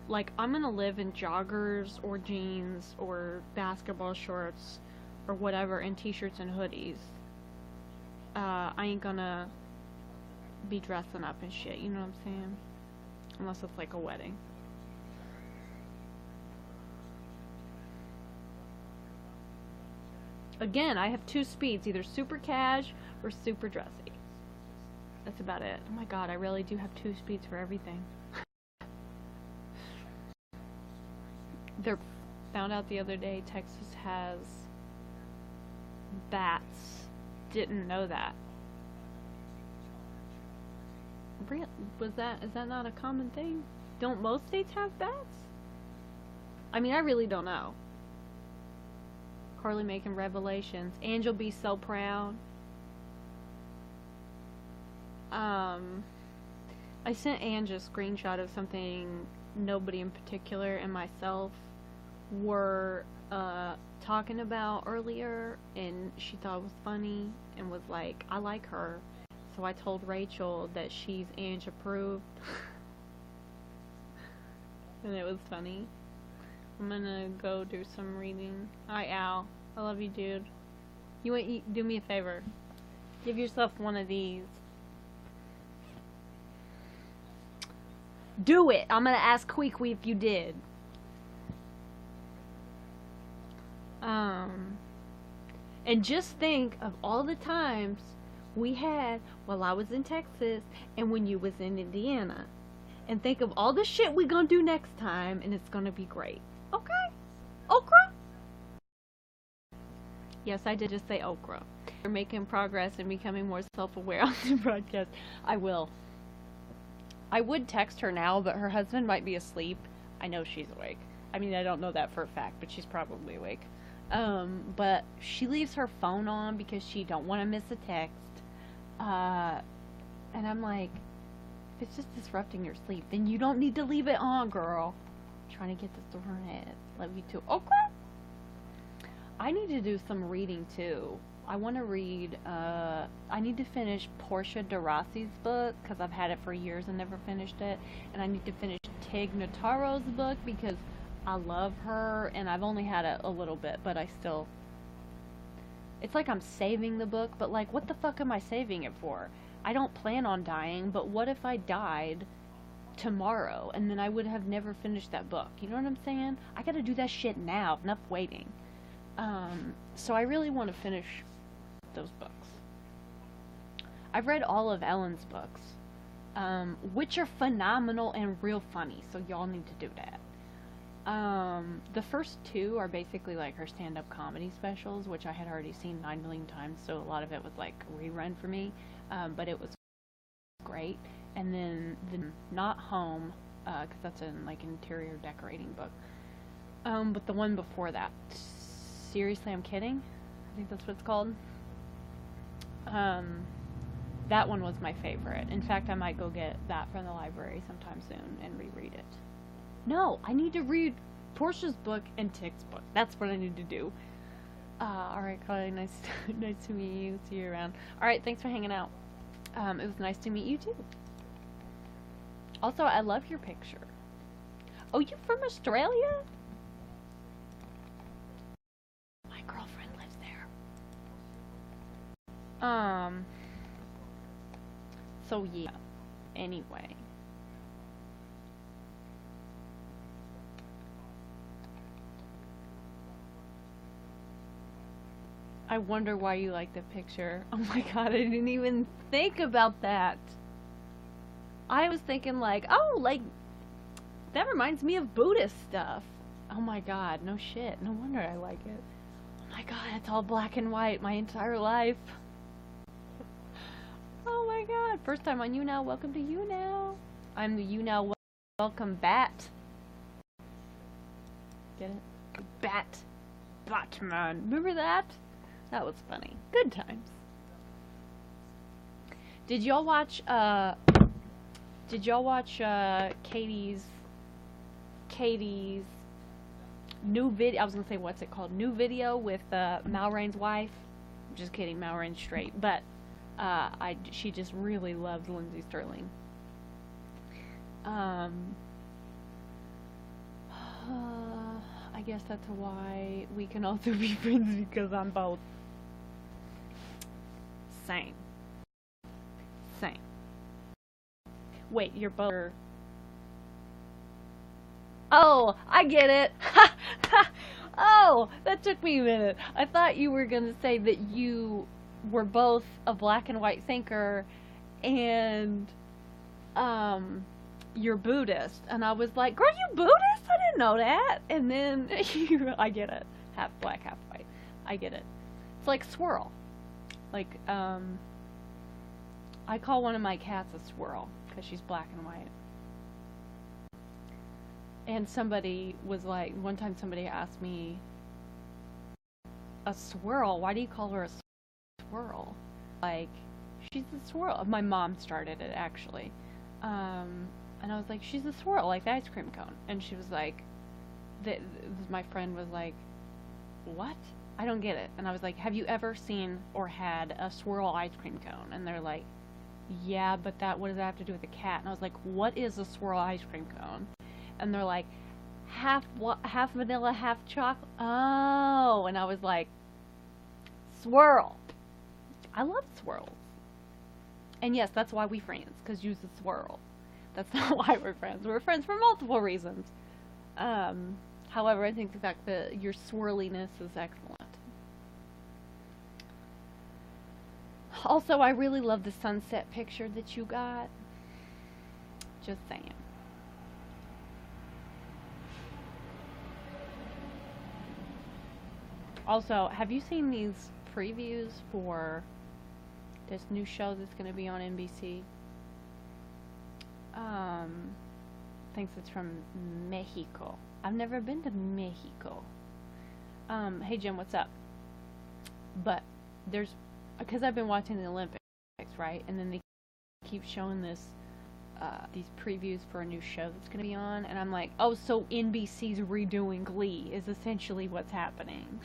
Like, I'm gonna live in joggers or jeans or basketball shorts or whatever, and t-shirts and hoodies. I ain't gonna be dressing up and shit, you know what I'm saying? Unless it's like a wedding. Again, I have two speeds, either super cash or super dressy. That's about it. Oh my god, I really do have two speeds for everything. They found out the other day Texas has bats. Didn't know that. Is that not a common thing? Don't most states have bats? I mean, I really don't know. Carly making revelations. Angel'll be so proud. I sent Ange a screenshot of something nobody in particular and myself were talking about earlier, and she thought it was funny and was like, I like her. So I told Rachel that she's Ange approved. and it was funny. I'm gonna go do some reading. Alright, Al. I love you, dude. You want do me a favor. Give yourself one of these. Do it! I'm gonna ask Queequeg if you did. And just think of all the times we had while I was in Texas and when you was in Indiana. And think of all the shit we gonna do next time, and it's gonna be great. Okay? Okra? Yes, I did just say okra. We're making progress and becoming more self-aware on the broadcast. I will. I would text her now, but her husband might be asleep. I know she's awake. I mean, I don't know that for a fact, but she's probably awake. But she leaves her phone on because she don't want to miss a text. And I'm like, if it's just disrupting your sleep, then you don't need to leave it on, girl. I'm trying to get this to her head. Love you too. Okay. I need to do some reading too. I want to read, I need to finish Portia de Rossi's book, because I've had it for years and never finished it. And I need to finish Tig Notaro's book, because I love her, and I've only had it a little bit, but I still... It's like I'm saving the book, but like, what the fuck am I saving it for? I don't plan on dying, but what if I died tomorrow, and then I would have never finished that book? You know what I'm saying? I gotta do that shit now, enough waiting. So I really want to finish those books. I've read all of Ellen's books, which are phenomenal and real funny, so y'all need to do that. The first two are basically like her stand-up comedy specials, which I had already seen 9 million times, so a lot of it was like rerun for me, but it was great. And then the Not Home, because that's an like interior decorating book, but the one before that, Seriously I'm Kidding, I think that's what it's called. That one was my favorite. In fact, I might go get that from the library sometime soon and reread it. No, I need to read Portia's book and Tig's book. That's what I need to do. Alright, Carly, nice to meet you. See you around. Alright, thanks for hanging out. It was nice to meet you too. Also, I love your picture. Oh, you from Australia? My girlfriend lives there. So yeah. Anyway. I wonder why you like the picture. Oh my god, I didn't even think about that. I was thinking like, oh, like, that reminds me of Buddhist stuff. Oh my god, no shit. No wonder I like it. Oh my god, it's all black and white my entire life. Oh my god, first time on YouNow. Welcome to YouNow. I'm the YouNow welcome bat. Get it? Bat. Batman. Remember that? That was funny. Good times. Did y'all watch Katie's new video? I was gonna say, what's it called? New video with Malrain's wife. I'm just kidding, Malrain's straight, but she just really loves Lindsay Sterling. I guess that's why we can also be friends, because I'm both. Same. Wait, you're both. Oh, I get it. Oh, that took me a minute. I thought you were gonna say that you were both a black and white thinker and you're Buddhist, and I was like, girl, you Buddhist? I didn't know that. And then I get it. Half black, half white. I get it. It's like swirl. Like, I call one of my cats a swirl because she's black and white. And somebody was like, one time somebody asked me, a swirl? Why do you call her a swirl? Like, she's a swirl. My mom started it, actually. And I was like, she's a swirl, like the ice cream cone. And she was like, my friend was like, what? I don't get it. And I was like, have you ever seen or had a swirl ice cream cone? And they're like, yeah, but what does that have to do with a cat? And I was like, what is a swirl ice cream cone? and they're like, half vanilla, half chocolate. Oh, and I was like, swirl. I love swirls. And yes, that's why we friends, because you's a swirl. That's not why we're friends. We're friends for multiple reasons. However, I think the fact that your swirliness is excellent. Also, I really love the sunset picture that you got. Just saying. Also, have you seen these previews for this new show that's going to be on NBC? Thinks it's from Mexico. I've never been to Mexico. Hey Jim, what's up? But there's, because I've been watching the Olympics, right? And then they keep showing these previews for a new show that's going to be on, and I'm like, oh, so NBC's redoing Glee is essentially what's happening.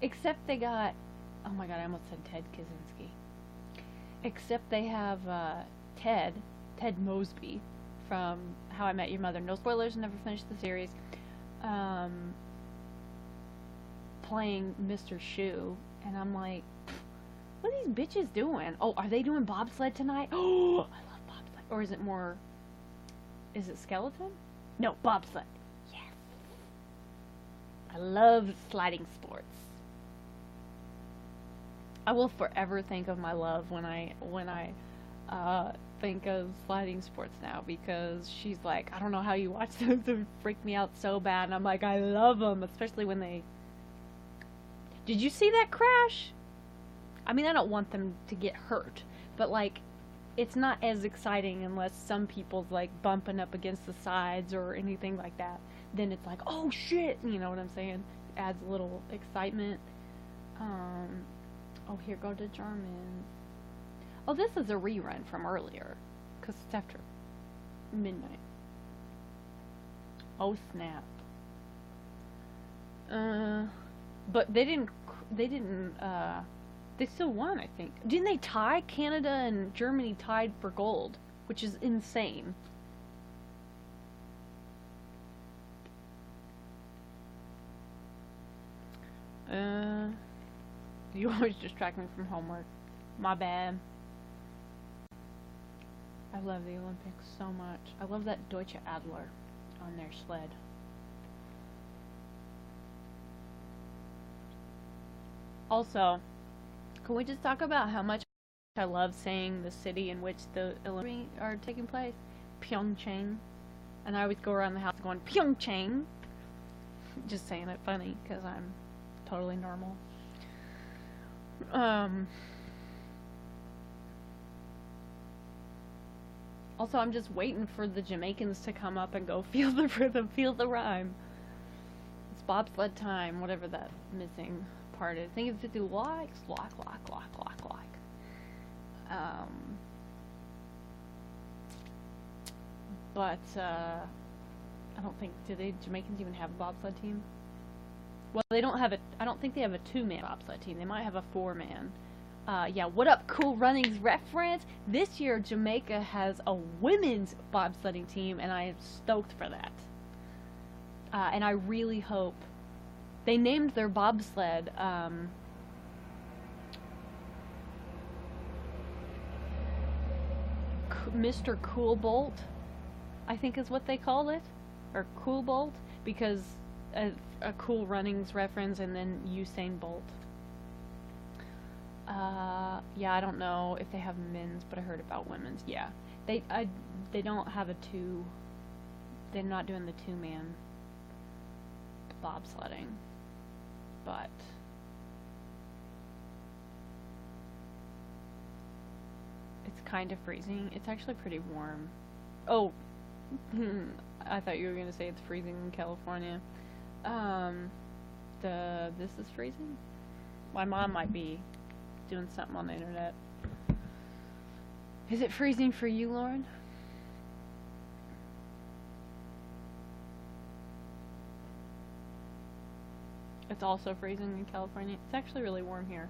Except they got, oh my god, I almost said Ted Kaczynski. Except they have Ted Mosby from How I Met Your Mother. No spoilers, never finished the series. Playing Mr. Shoe, and I'm like, what are these bitches doing? Oh, are they doing bobsled tonight? Oh, I love bobsled. Or is it more, is it skeleton? No, bobsled. Yes. I love sliding sports. I will forever think of my love when I think of sliding sports now, because she's like, I don't know how you watch those, they freak me out so bad, and I'm like, I love them, especially when they... Did you see that crash? I mean, I don't want them to get hurt, but like, it's not as exciting unless some people's like bumping up against the sides or anything like that. Then it's like, oh shit, you know what I'm saying? It adds a little excitement. Oh, here go the Germans. Oh, this is a rerun from earlier, because it's after midnight. Oh, snap. But they still won, I think. Didn't they tie? Canada and Germany tied for gold, which is insane. You always distract me from homework. My bad. I love the Olympics so much. I love that Deutsche Adler on their sled. Also, can we just talk about how much I love saying the city in which the Olympics are taking place? Pyeongchang. And I always go around the house going, Pyeongchang. Just saying it funny, because I'm totally normal. Also, I'm just waiting for the Jamaicans to come up and go, feel the rhythm, feel the rhyme. It's bobsled time, whatever that missing part is. I think it's to do likes, like. But, I don't think, do the Jamaicans even have a bobsled team? Well, they don't have I don't think they have a 2-man bobsled team. They might have a 4-man. Yeah, what up, Cool Runnings reference? This year, Jamaica has a women's bobsledding team, and I am stoked for that. And I really hope... They named their bobsled, Mr. Cool Bolt, I think is what they called it. Or Cool Bolt, because a Cool Runnings reference, and then Usain Bolt. Yeah, I don't know if they have men's, but I heard about women's. Yeah, they don't have a 2. They're not doing the 2-man bobsledding, but it's kind of freezing. It's actually pretty warm. Oh, I thought you were gonna say it's freezing in California. This is freezing? My mom might be doing something on the internet. Is it freezing for you, Lauren? It's also freezing in California. It's actually really warm here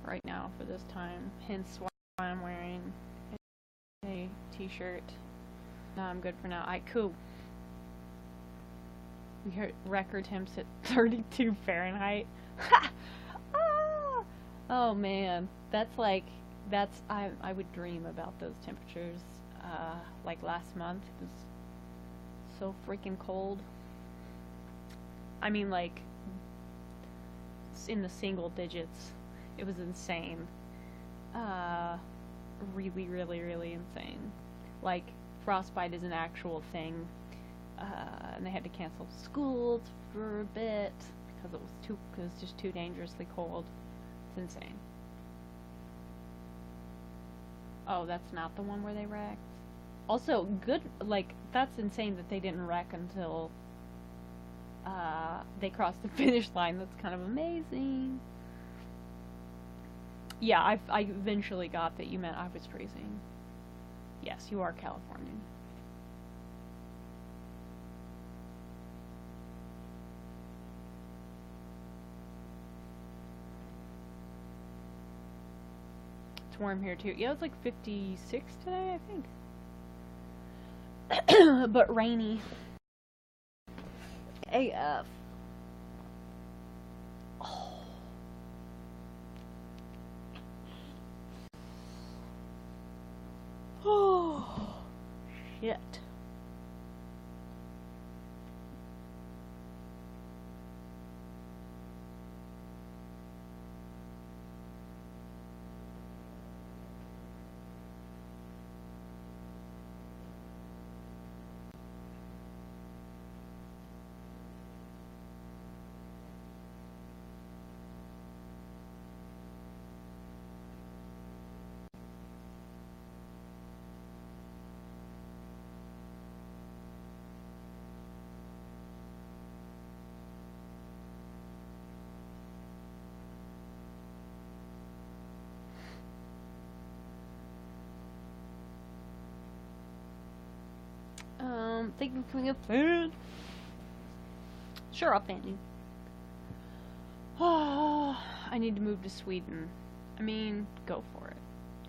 right now for this time, hence why I'm wearing a t-shirt. No, I'm good for now. Cool. We hit record temps at 32 Fahrenheit. Ha! Ah! Oh man, I would dream about those temperatures. Like last month, it was so freaking cold. I mean, like in the single digits. It was insane. Really, really, really insane. Like frostbite is an actual thing, and they had to cancel schools for a bit because it was just too dangerously cold. It's insane. Oh, that's not the one where they wrecked. Also, good. Like that's insane that they didn't wreck until they crossed the finish line. That's kind of amazing. Yeah, I eventually got that you meant I was freezing. Yes, you are Californian. It's warm here too. Yeah, it's like 56 today, I think. But rainy. AF. Oh, shit. Thank you for being a fan. Sure, I'll fan you. I need to move to Sweden. I mean, go for it.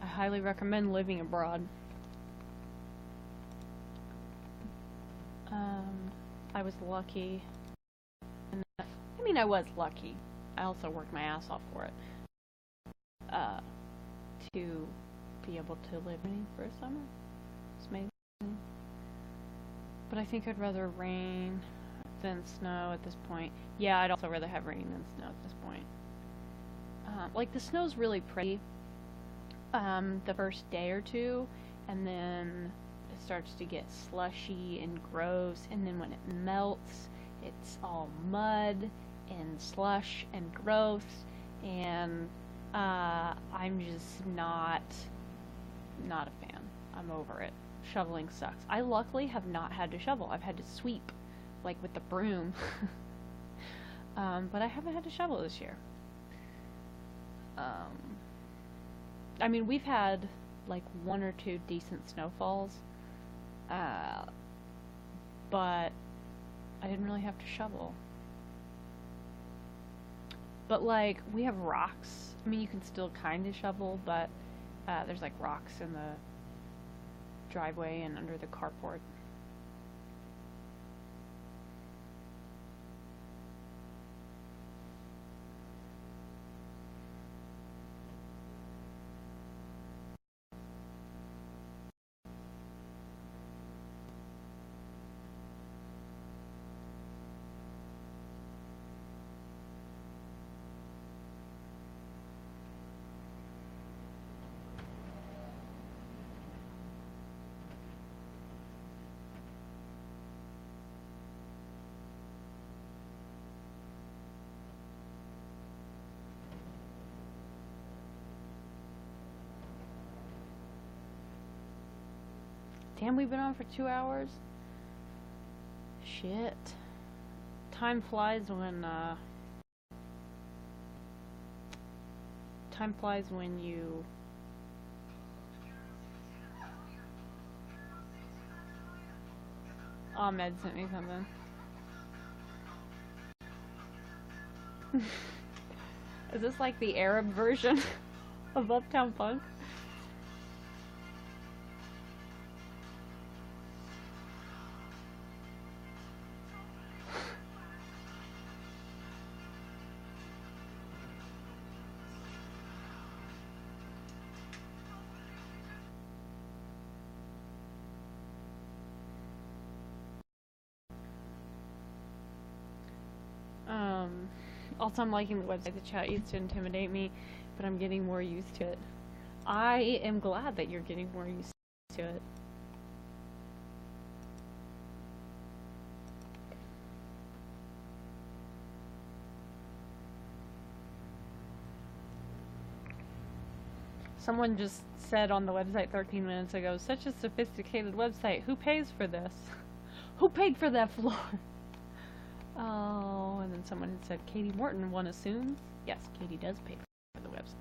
I highly recommend living abroad. I was lucky. And I mean, I was lucky. I also worked my ass off for it. To be able to live in for a summer. It's amazing. But I think I'd rather rain than snow at this point. Yeah, I'd also rather have rain than snow at this point. Like, the snow's really pretty the first day or two, and then it starts to get slushy and gross, and then when it melts, it's all mud and slush and gross, and I'm just not a fan. I'm over it. Shoveling sucks. I luckily have not had to shovel. I've had to sweep, like with the broom. But I haven't had to shovel this year. I mean, we've had like 1 or 2 decent snowfalls, but I didn't really have to shovel. But like, we have rocks. I mean, you can still kind of shovel, but there's like rocks in the driveway and under the carport. Damn, we've been on for 2 hours? Shit. Time flies when, time flies when you... Ahmed sent me something. Is this like the Arab version of Uptown Funk? Also, I'm liking the website. The chat used to intimidate me, but I'm getting more used to it. I am glad that you're getting more used to it. Someone just said on the website 13 minutes ago, such a sophisticated website. Who pays for this? Who paid for that floor? Oh, and then someone had said, Katie Morton, one assumes? Yes, Katie does pay for the website.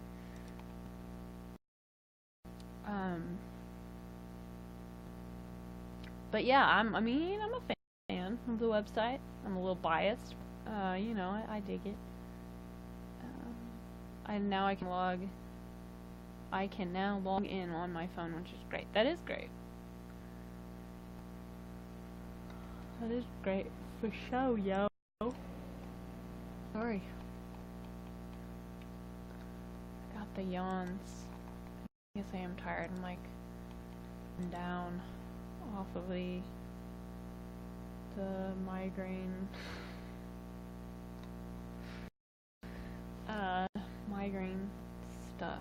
But yeah, I'm a fan of the website. I'm a little biased. You know, I dig it. Now I can now log in on my phone, which is great. That is great. That is great for show, yo. Sorry. Got the yawns. I guess I am tired. I'm like down off of the migraine. Migraine stuff.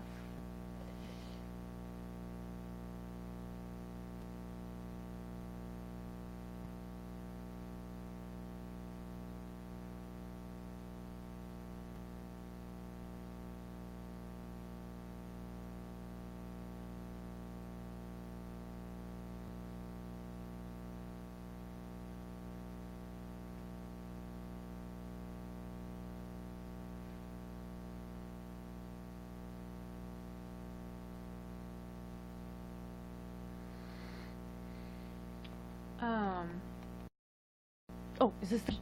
Oh, is this the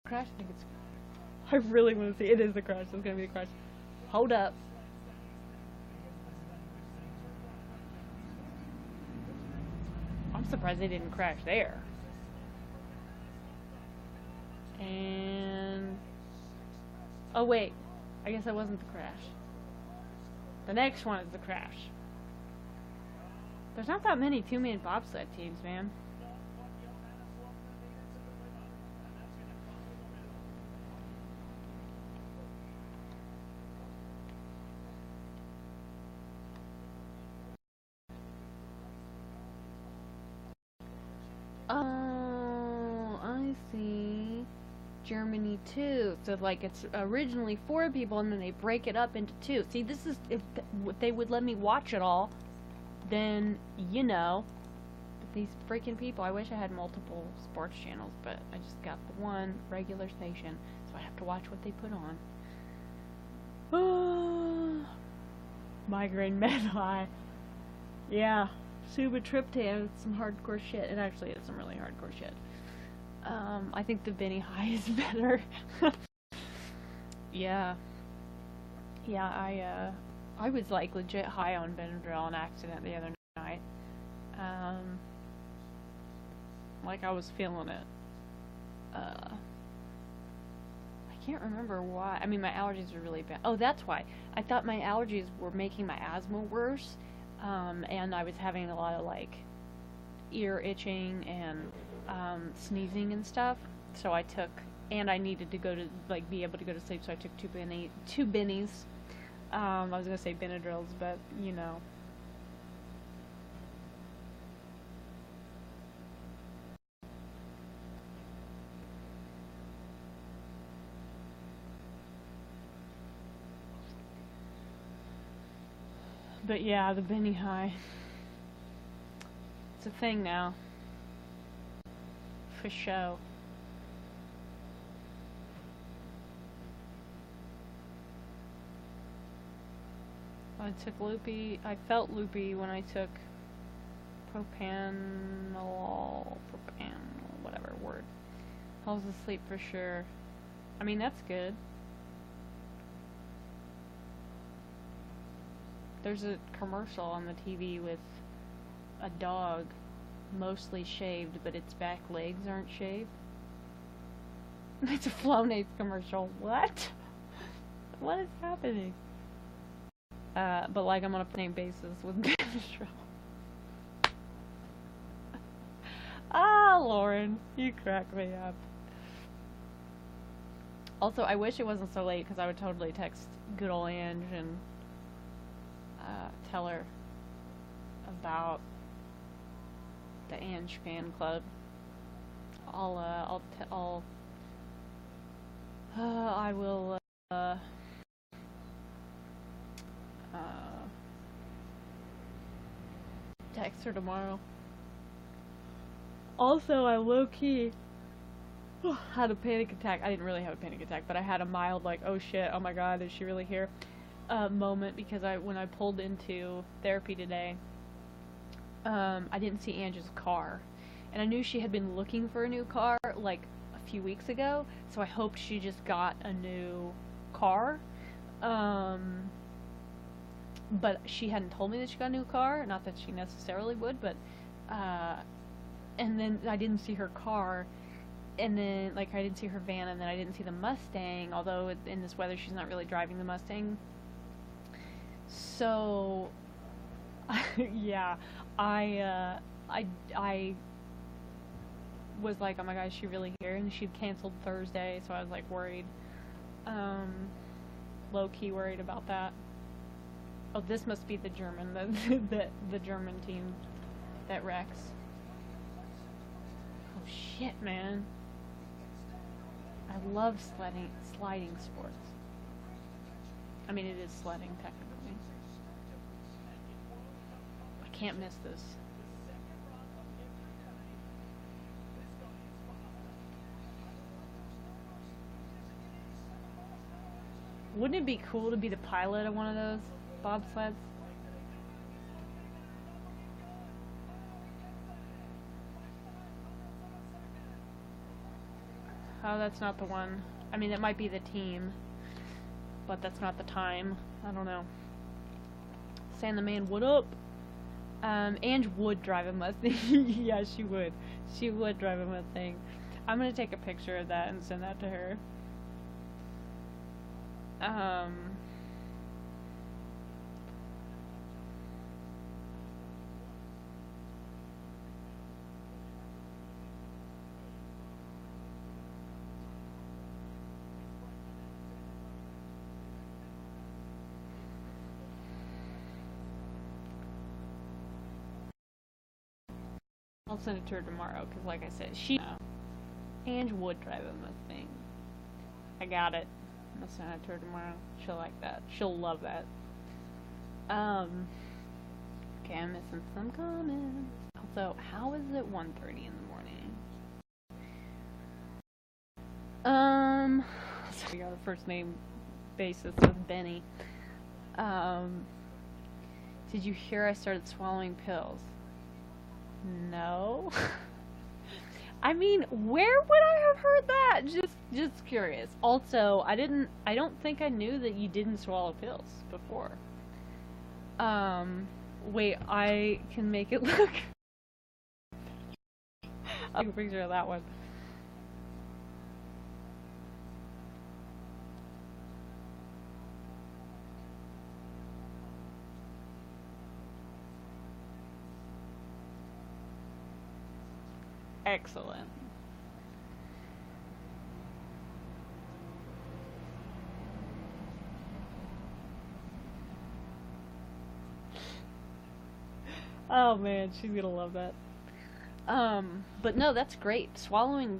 crash? I think it's. I really want to see. It is the crash. It's gonna be the crash. Hold up. I'm surprised they didn't crash there. And. Oh, wait. I guess that wasn't the crash. The next one is the crash. There's not that many two-man bobsled teams, man. Oh, I see. Germany 2. So, like, it's originally 4 people, and then they break it up into 2. See, this is, if they would let me watch it all, then, you know. But these freaking people, I wish I had multiple sports channels, but I just got the one regular station, so I have to watch what they put on. Migraine med high. Yeah. Sumatriptan, some hardcore shit. It actually is some really hardcore shit. I think the Benny High is better. Yeah. Yeah, I was like legit high on Benadryl on accident the other night. Like I was feeling it. I can't remember why. I mean, my allergies were really bad. Oh, that's why. I thought my allergies were making my asthma worse. And I was having a lot of like ear itching and sneezing and stuff. So I took, and I needed to go to like be able to go to sleep. So I took two bennies. I was gonna say Benadryls, but you know. But yeah, the Benny High. It's a thing now. For show. I took loopy. I felt loopy when I took whatever word. I was asleep for sure. I mean, that's good. There's a commercial on the TV with a dog mostly shaved, but its back legs aren't shaved. It's a Flonase commercial. What? What is happening? But like I'm on a name basis with Benadryl. Ah, Lauren, you crack me up. Also, I wish it wasn't so late because I would totally text good old Ange and tell her about the Ange fan club. I will uh, text her tomorrow. Also, I low-key had a panic attack. I didn't really have a panic attack, but I had a mild, like, oh shit, oh my god, is she really here? Moment, because when I pulled into therapy today, I didn't see Ange's car. And I knew she had been looking for a new car, like, a few weeks ago, so I hoped she just got a new car. But she hadn't told me that she got a new car. Not that she necessarily would, but, and then I didn't see her car, and then, like, I didn't see her van, and then I didn't see the Mustang, although in this weather she's not really driving the Mustang. So, yeah, I was like, oh my gosh, is she really here? And she'd canceled Thursday, so I was, like, worried. Low-key worried about that. Oh, this must be the German, the German team that wrecks. Oh shit, man. I love sliding sports. I mean, it is sledding, technically. I can't miss this. Wouldn't it be cool to be the pilot of one of those bobsleds? Oh, that's not the one. I mean, it might be the team, but that's not the time. I don't know. Saying the man, what up? Ange would drive a Mustang. Yeah, she would. She would drive a Mustang. I'm gonna take a picture of that and send that to her. I'll send it to her tomorrow, because like I said, Ange would drive a Mustang. I got it. I'll send it to her tomorrow. She'll like that. She'll love that. Okay, I'm missing some comments. Also, how is it 1:30 in the morning? So we got a first name basis with Benny. Did you hear I started swallowing pills? No. I mean, where would I have heard that? Just curious. Also, I don't think I knew that you didn't swallow pills before. Wait, I can make it look. I'll take a picture of that one. Excellent. Oh man, she's gonna love that. But no, that's great.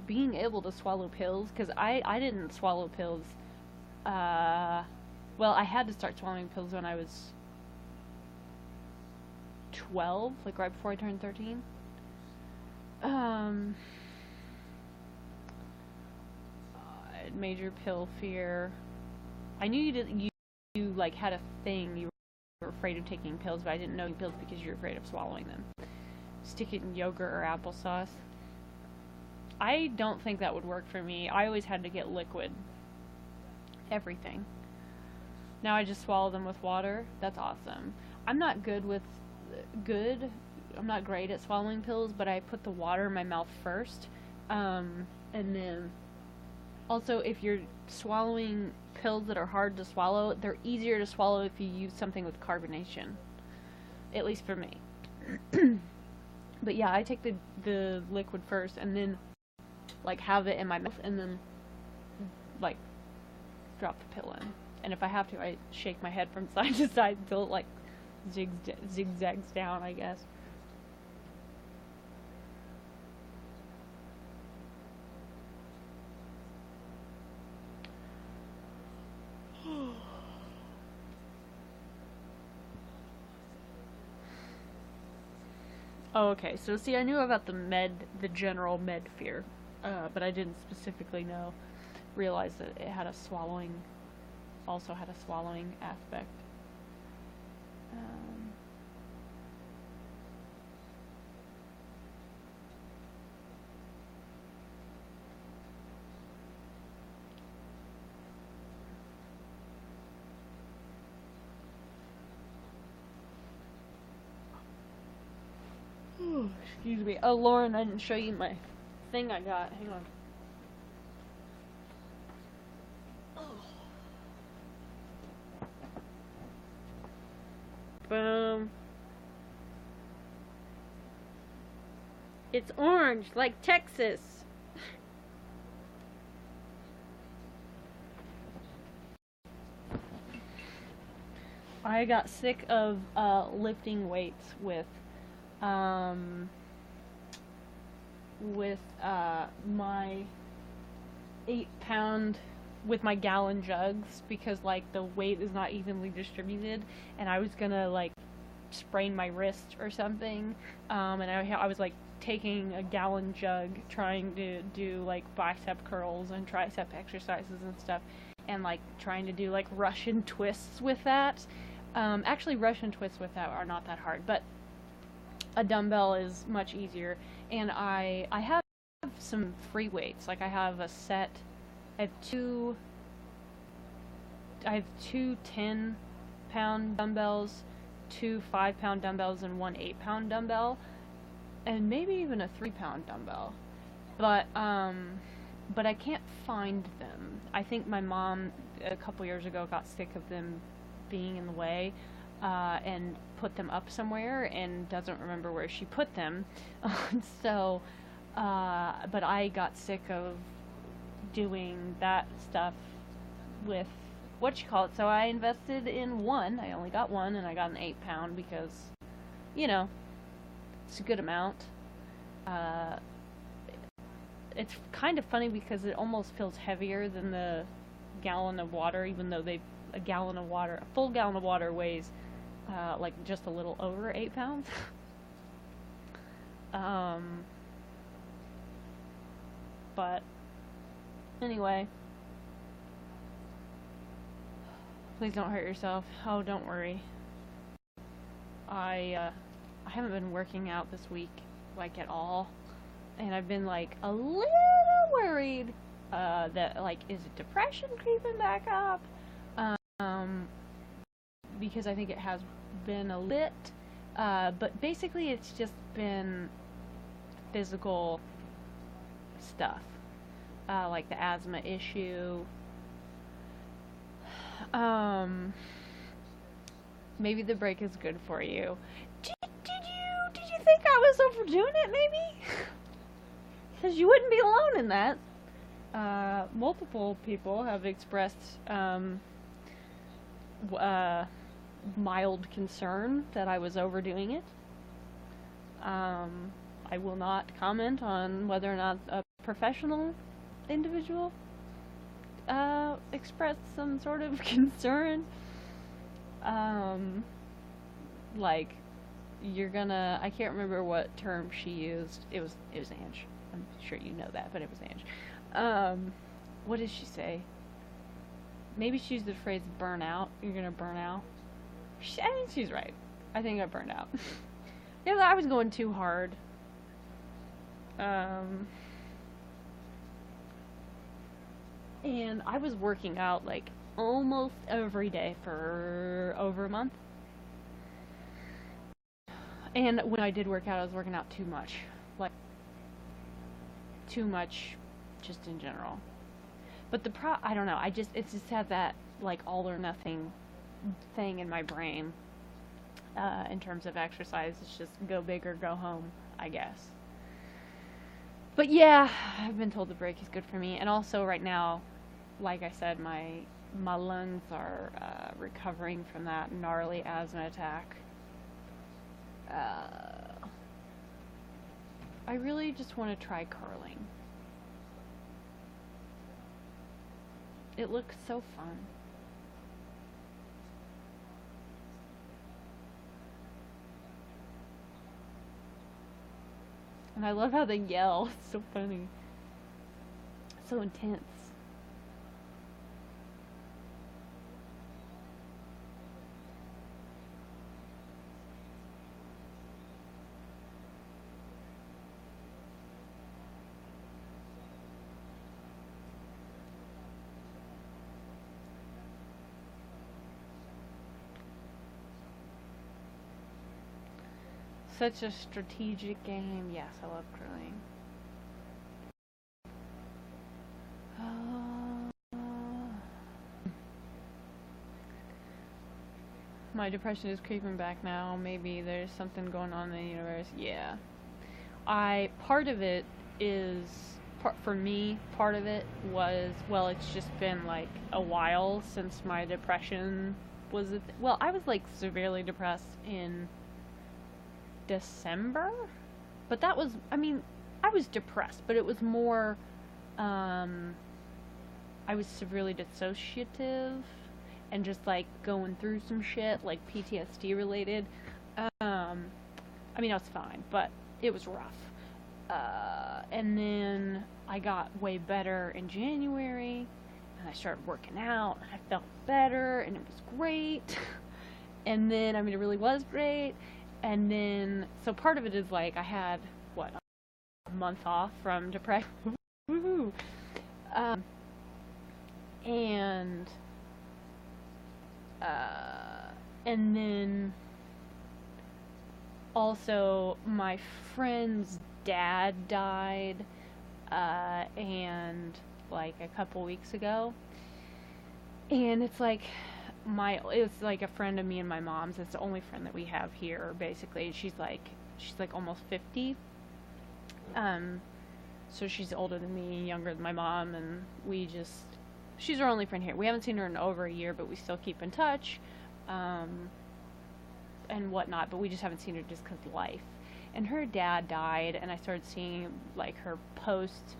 Being able to swallow pills, because I didn't swallow pills. Well, I had to start swallowing pills when I was 12, like right before I turned 13. Major pill fear. I knew you like had a thing. You were afraid of taking pills, but I didn't know pills because you were afraid of swallowing them. Stick it in yogurt or applesauce. I don't think that would work for me. I always had to get liquid. Everything. Now I just swallow them with water. That's awesome. I'm not I'm not great at swallowing pills, but I put the water in my mouth first. And then also, if you're swallowing pills that are hard to swallow, they're easier to swallow if you use something with carbonation. At least for me. But yeah, I take the liquid first and then like have it in my mouth and then like drop the pill in. And if I have to, I shake my head from side to side until it like zigzags down, I guess. Oh, okay. So see, I knew about the general med fear, but I didn't specifically realize that it had also had a swallowing aspect. Um, Excuse me. Oh, Lauren, I didn't show you my thing I got. Hang on. Boom. It's orange, like Texas. I got sick of lifting weights um, with my 8 pound with my gallon jugs, because like the weight is not evenly distributed, and I was gonna like sprain my wrist or something, and I was like taking a gallon jug trying to do like bicep curls and tricep exercises and stuff, and like trying to do like Russian twists with that. Actually, Russian twists with that are not that hard, but a dumbbell is much easier. And I have some free weights. Like I have a set. I have two 10-pound dumbbells, two 5-pound dumbbells, and one 8-pound dumbbell, and maybe even a 3-pound dumbbell. But I can't find them. I think my mom a couple years ago got sick of them being in the way, and put them up somewhere and doesn't remember where she put them. So, but I got sick of doing that stuff with so I invested in one. I only got one, and I got an 8-pound because, it's a good amount. It's kind of funny because it almost feels heavier than the gallon of water, even though a full gallon of water weighs like just a little over 8 pounds. But anyway, please don't hurt yourself. Oh, don't worry. I haven't been working out this week like at all, and I've been like a little worried that like, is it depression creeping back up? Because I think it has been a bit, but basically it's just been physical stuff, like the asthma issue. Maybe the break is good for you. Did you think I was overdoing it, maybe? Because you wouldn't be alone in that. Multiple people have expressed mild concern that I was overdoing it. I will not comment on whether or not a professional individual expressed some sort of concern. Like, I can't remember what term she used. It was Ange. I'm sure you know that, but it was Ange. What did she say? Maybe she used the phrase burn out. You're gonna burn out. I think she's right. I think I burned out. Yeah, I was going too hard. And I was working out like almost every day for over a month. And when I did work out, I was working out too much. Like, too much just in general. But I don't know, it's just had that, like, all or nothing thing in my brain, in terms of exercise. It's just go big or go home, I guess. But yeah, I've been told the break is good for me. And also right now, like I said, my my lungs are recovering from that gnarly asthma attack. I really just want to try curling. It looks so fun. And I love how they yell. It's so funny. So intense. Such a strategic game. Yes, I love curling. My depression is creeping back now. Maybe there's something going on in the universe. Yeah. Part of it is, for me, part of it was, well, it's just been like a while since my depression was, well, I was like severely depressed in December, but that was, I mean, I was depressed, but it was more, I was severely dissociative and just like going through some shit, like PTSD related. I mean, I was fine, but it was rough. And then I got way better in January, and I started working out, and I felt better, and it was great. And then, I mean, it really was great. And then, so part of it is like I had, what, a month off from depression. Woohoo! And, and then also my friend's dad died, and like a couple weeks ago. And it's like, it's like a friend of me and my mom's. It's the only friend that we have here, basically. She's like almost 50. So she's older than me, younger than my mom, and she's our only friend here. We haven't seen her in over a year, but we still keep in touch, and whatnot, but we just haven't seen her just because of life. And her dad died, and I started seeing like her post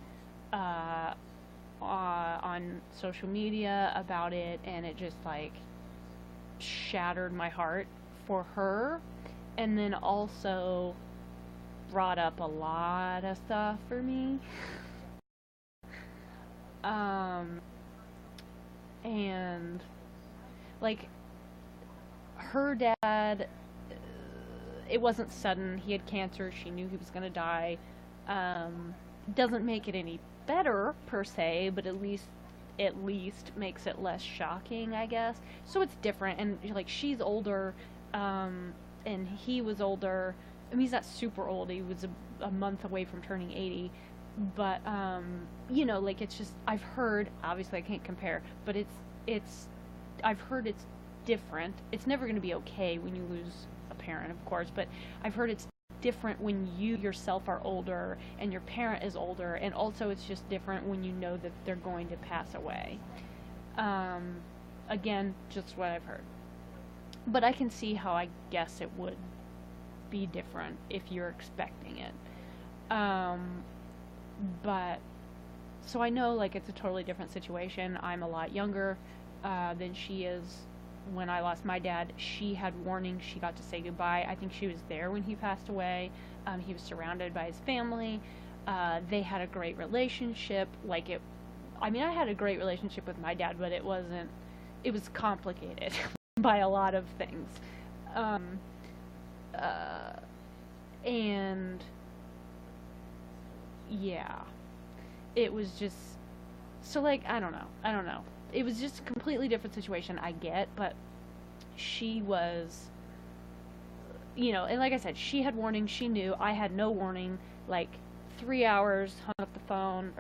on social media about it, and it just like shattered my heart for her, and then also brought up a lot of stuff for me. And like her dad, it wasn't sudden. He had cancer. She knew he was going to die. Doesn't make it any better per se, but at least makes it less shocking, I guess. So it's different, and like she's older, and he was older. I mean, he's not super old. He was a month away from turning 80, but you know, like it's just, I've heard. Obviously, I can't compare, but I've heard it's different. It's never going to be okay when you lose a parent, of course, but I've heard it's different when you yourself are older and your parent is older, and also it's just different when you know that they're going to pass away. Again, just what I've heard. But I can see how I guess it would be different if you're expecting it. But, so I know like it's a totally different situation. I'm a lot younger than she is. When I lost my dad, she had warning. She got to say goodbye. I think she was there when he passed away. He was surrounded by his family. They had a great relationship. I had a great relationship with my dad, but it was complicated by a lot of things. And yeah, it was just, so like, I don't know. It was just a completely different situation, I get, but she was, and like I said, she had warning, she knew. I had no warning. Like 3 hours, hung up the phone,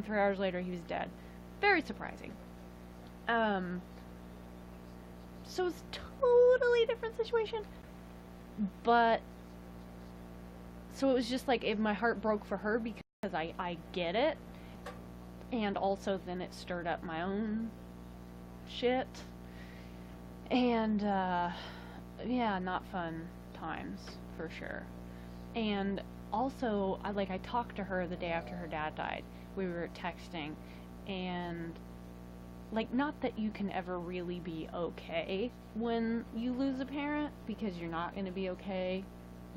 3 hours later, he was dead. Very surprising. So it's totally different situation, but, so it was just like, if my heart broke for her, because I get it. And also then it stirred up my own shit. And yeah, not fun times for sure. And also, I talked to her the day after her dad died. We were texting, and like, not that you can ever really be okay when you lose a parent, because you're not going to be okay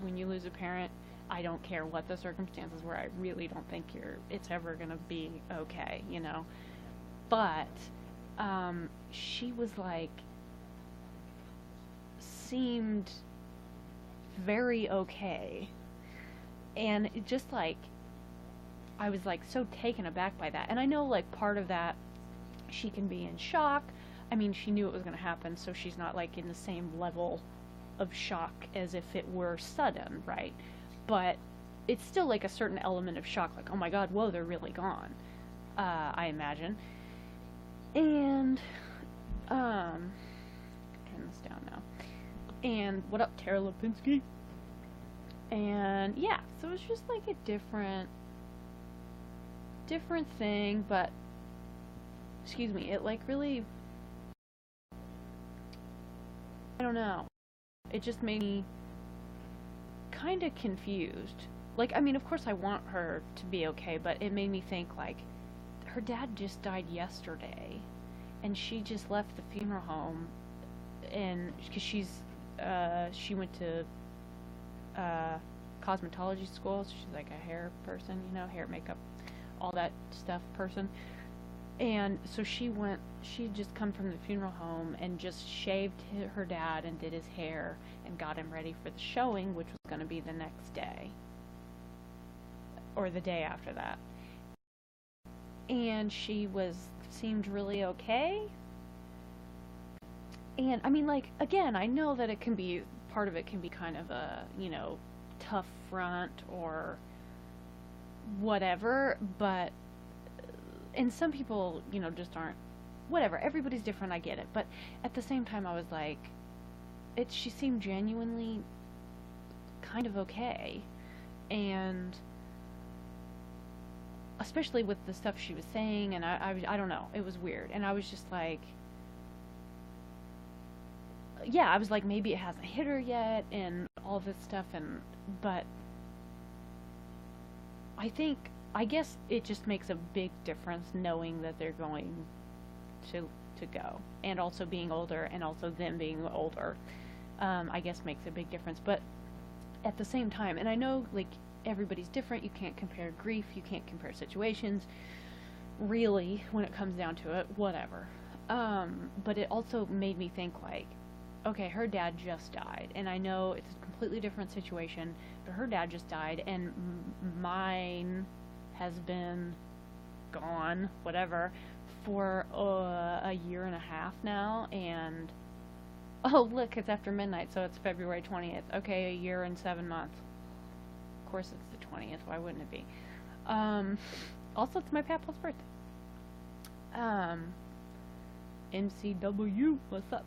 when you lose a parent. I don't care what the circumstances were. I really don't think it's ever going to be okay, you know. But she was like, seemed very okay. And it just like, I was like so taken aback by that. And I know like part of that, she can be in shock. I mean, she knew it was going to happen, so she's not like in the same level of shock as if it were sudden, right? But it's still like a certain element of shock, like, oh my god, whoa, they're really gone, I imagine. And turn this down now. And what up, Tara Lipinski? And yeah, so it's just like a different thing, but excuse me, it like really, I don't know, it just made me kind of confused. Like, I mean, of course I want her to be okay, but it made me think like, her dad just died yesterday, and she just left the funeral home, and because she went to cosmetology school, so she's like a hair person, you know, hair, makeup, all that stuff person. And so she'd just come from the funeral home and just shaved her dad and did his hair and got him ready for the showing, which was going to be the next day. Or the day after that. And she seemed really okay. And, I mean, like, again, I know that part of it can be kind of a, you know, tough front or whatever, but and some people, you know, just aren't, whatever, everybody's different, I get it, but at the same time I was like, she seemed genuinely kind of okay, and especially with the stuff she was saying, and I don't know, it was weird, and I was just like, yeah, I was like, maybe it hasn't hit her yet, and all this stuff, but I guess it just makes a big difference knowing that they're going to go, and also being older, and also them being older, I guess makes a big difference. But at the same time, and I know like everybody's different, you can't compare grief, you can't compare situations, really, when it comes down to it, whatever. But it also made me think like, okay, her dad just died, and I know it's a completely different situation, but her dad just died, and mine has been gone, whatever, for a year and a half now, and oh look, it's after midnight, so it's February 20th. Okay, a year and 7 months. Of course it's the 20th, why wouldn't it be? Also, it's my papa's birthday. MCW, what's up?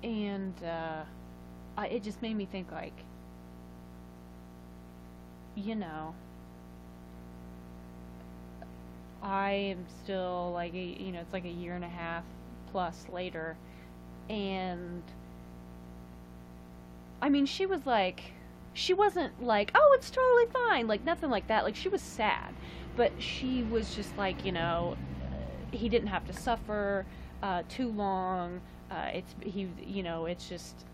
And it just made me think like, you know, I am still like, you know, it's like a year and a half plus later, and I mean, she wasn't like, oh, it's totally fine, like nothing like that, like she was sad, but she was just like, you know, he didn't have to suffer too long, you know, it's just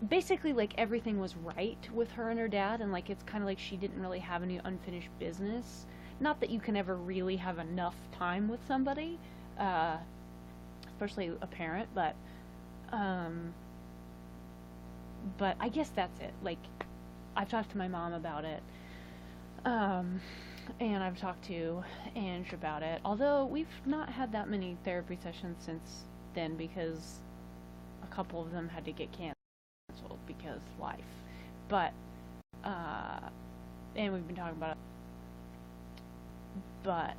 basically like everything was right with her and her dad, and like it's kind of like she didn't really have any unfinished business. Not that you can ever really have enough time with somebody, especially a parent, but I guess that's it. Like, I've talked to my mom about it, and I've talked to Ange about it, although we've not had that many therapy sessions since then, because a couple of them had to get canceled because life, but and we've been talking about it, but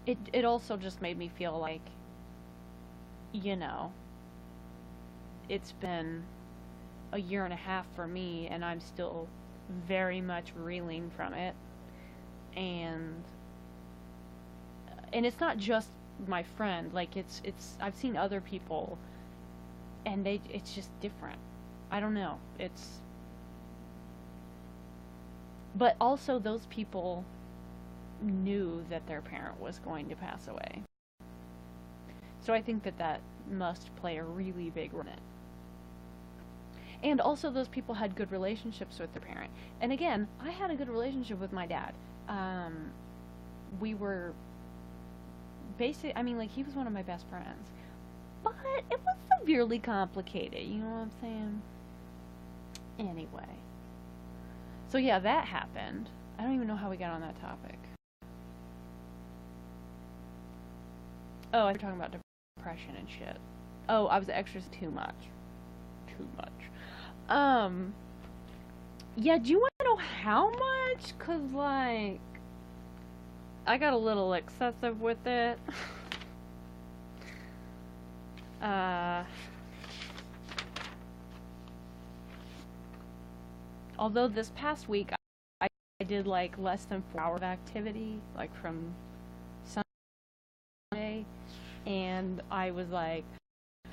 it also just made me feel like, you know, it's been a year and a half for me, and I'm still very much reeling from it, and it's not just my friend. Like it's I've seen other people, and it's just different. I don't know. But also those people knew that their parent was going to pass away. So I think that must play a really big role in it. And also those people had good relationships with their parent. And again, I had a good relationship with my dad. We were basically, I mean, like, he was one of my best friends. But it was severely complicated, you know what I'm saying? Anyway. So yeah, that happened. I don't even know how we got on that topic. Oh, I was talking about depression and shit. Oh, I was exercising too much. Too much. Yeah, do you want to know how much? 'Cause, like, I got a little excessive with it. Although this past week I did like less than 4 hours of activity, like from Sunday, and I was like, I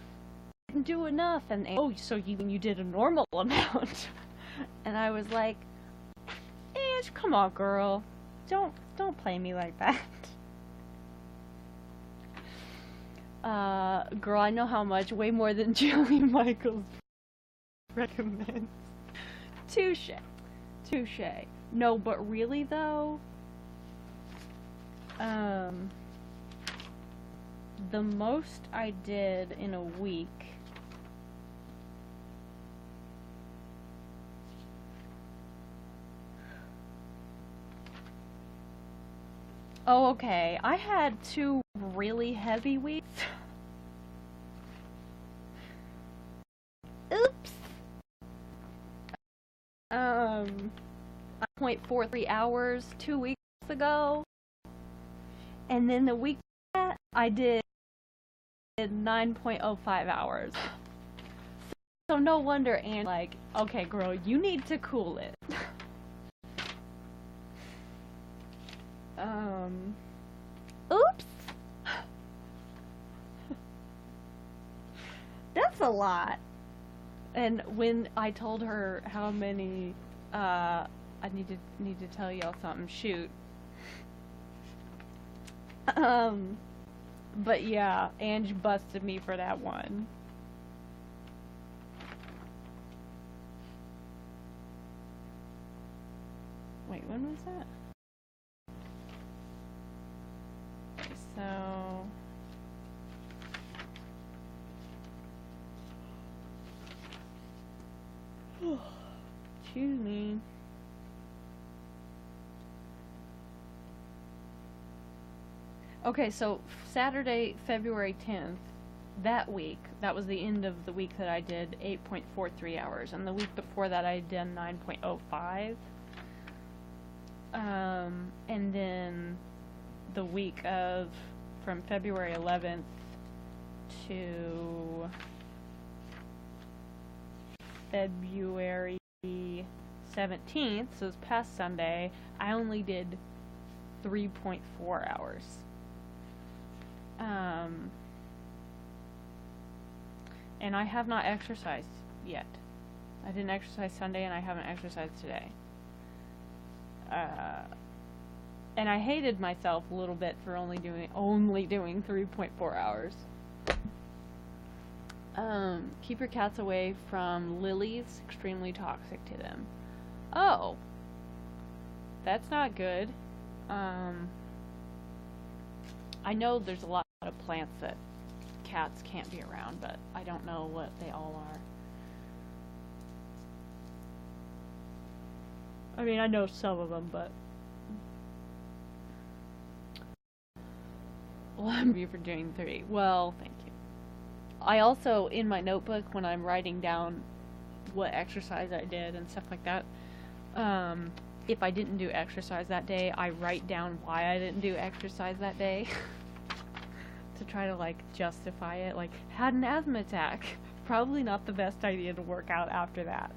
didn't do enough, and oh, so you did a normal amount, and I was like, come on, girl, don't play me like that. Girl, I know how much, way more than Julie Michaels recommends. Touche. No, but really though, the most I did in a week oh, okay. I had 2 really heavy weeks. Oops. 0.43 hours 2 weeks ago. And then the week that I did 9.05 hours. So no wonder Anne's like, okay, girl, you need to cool it. Oops. That's a lot. And when I told her how many, I need to tell y'all something. Shoot. But yeah, Ange busted me for that one. Wait, when was that? So excuse me. Okay, so Saturday, February 10th, that week, that was the end of the week that I did 8.43 hours, and the week before that I did 9.05. And then the week of from February 11th to February 17th, so this past Sunday, I only did 3.4 hours. And I have not exercised yet. I didn't exercise Sunday, and I haven't exercised today. And I hated myself a little bit for only doing 3.4 hours. Keep your cats away from lilies, extremely toxic to them. Oh, that's not good. I know there's a lot of plants that cats can't be around, but I don't know what they all are. I mean, I know some of them, but love you for doing 3. Well, thank you. I also, in my notebook, when I'm writing down what exercise I did and stuff like that, if I didn't do exercise that day, I write down why I didn't do exercise that day to try to, like, justify it. Like, had an asthma attack. Probably not the best idea to work out after that.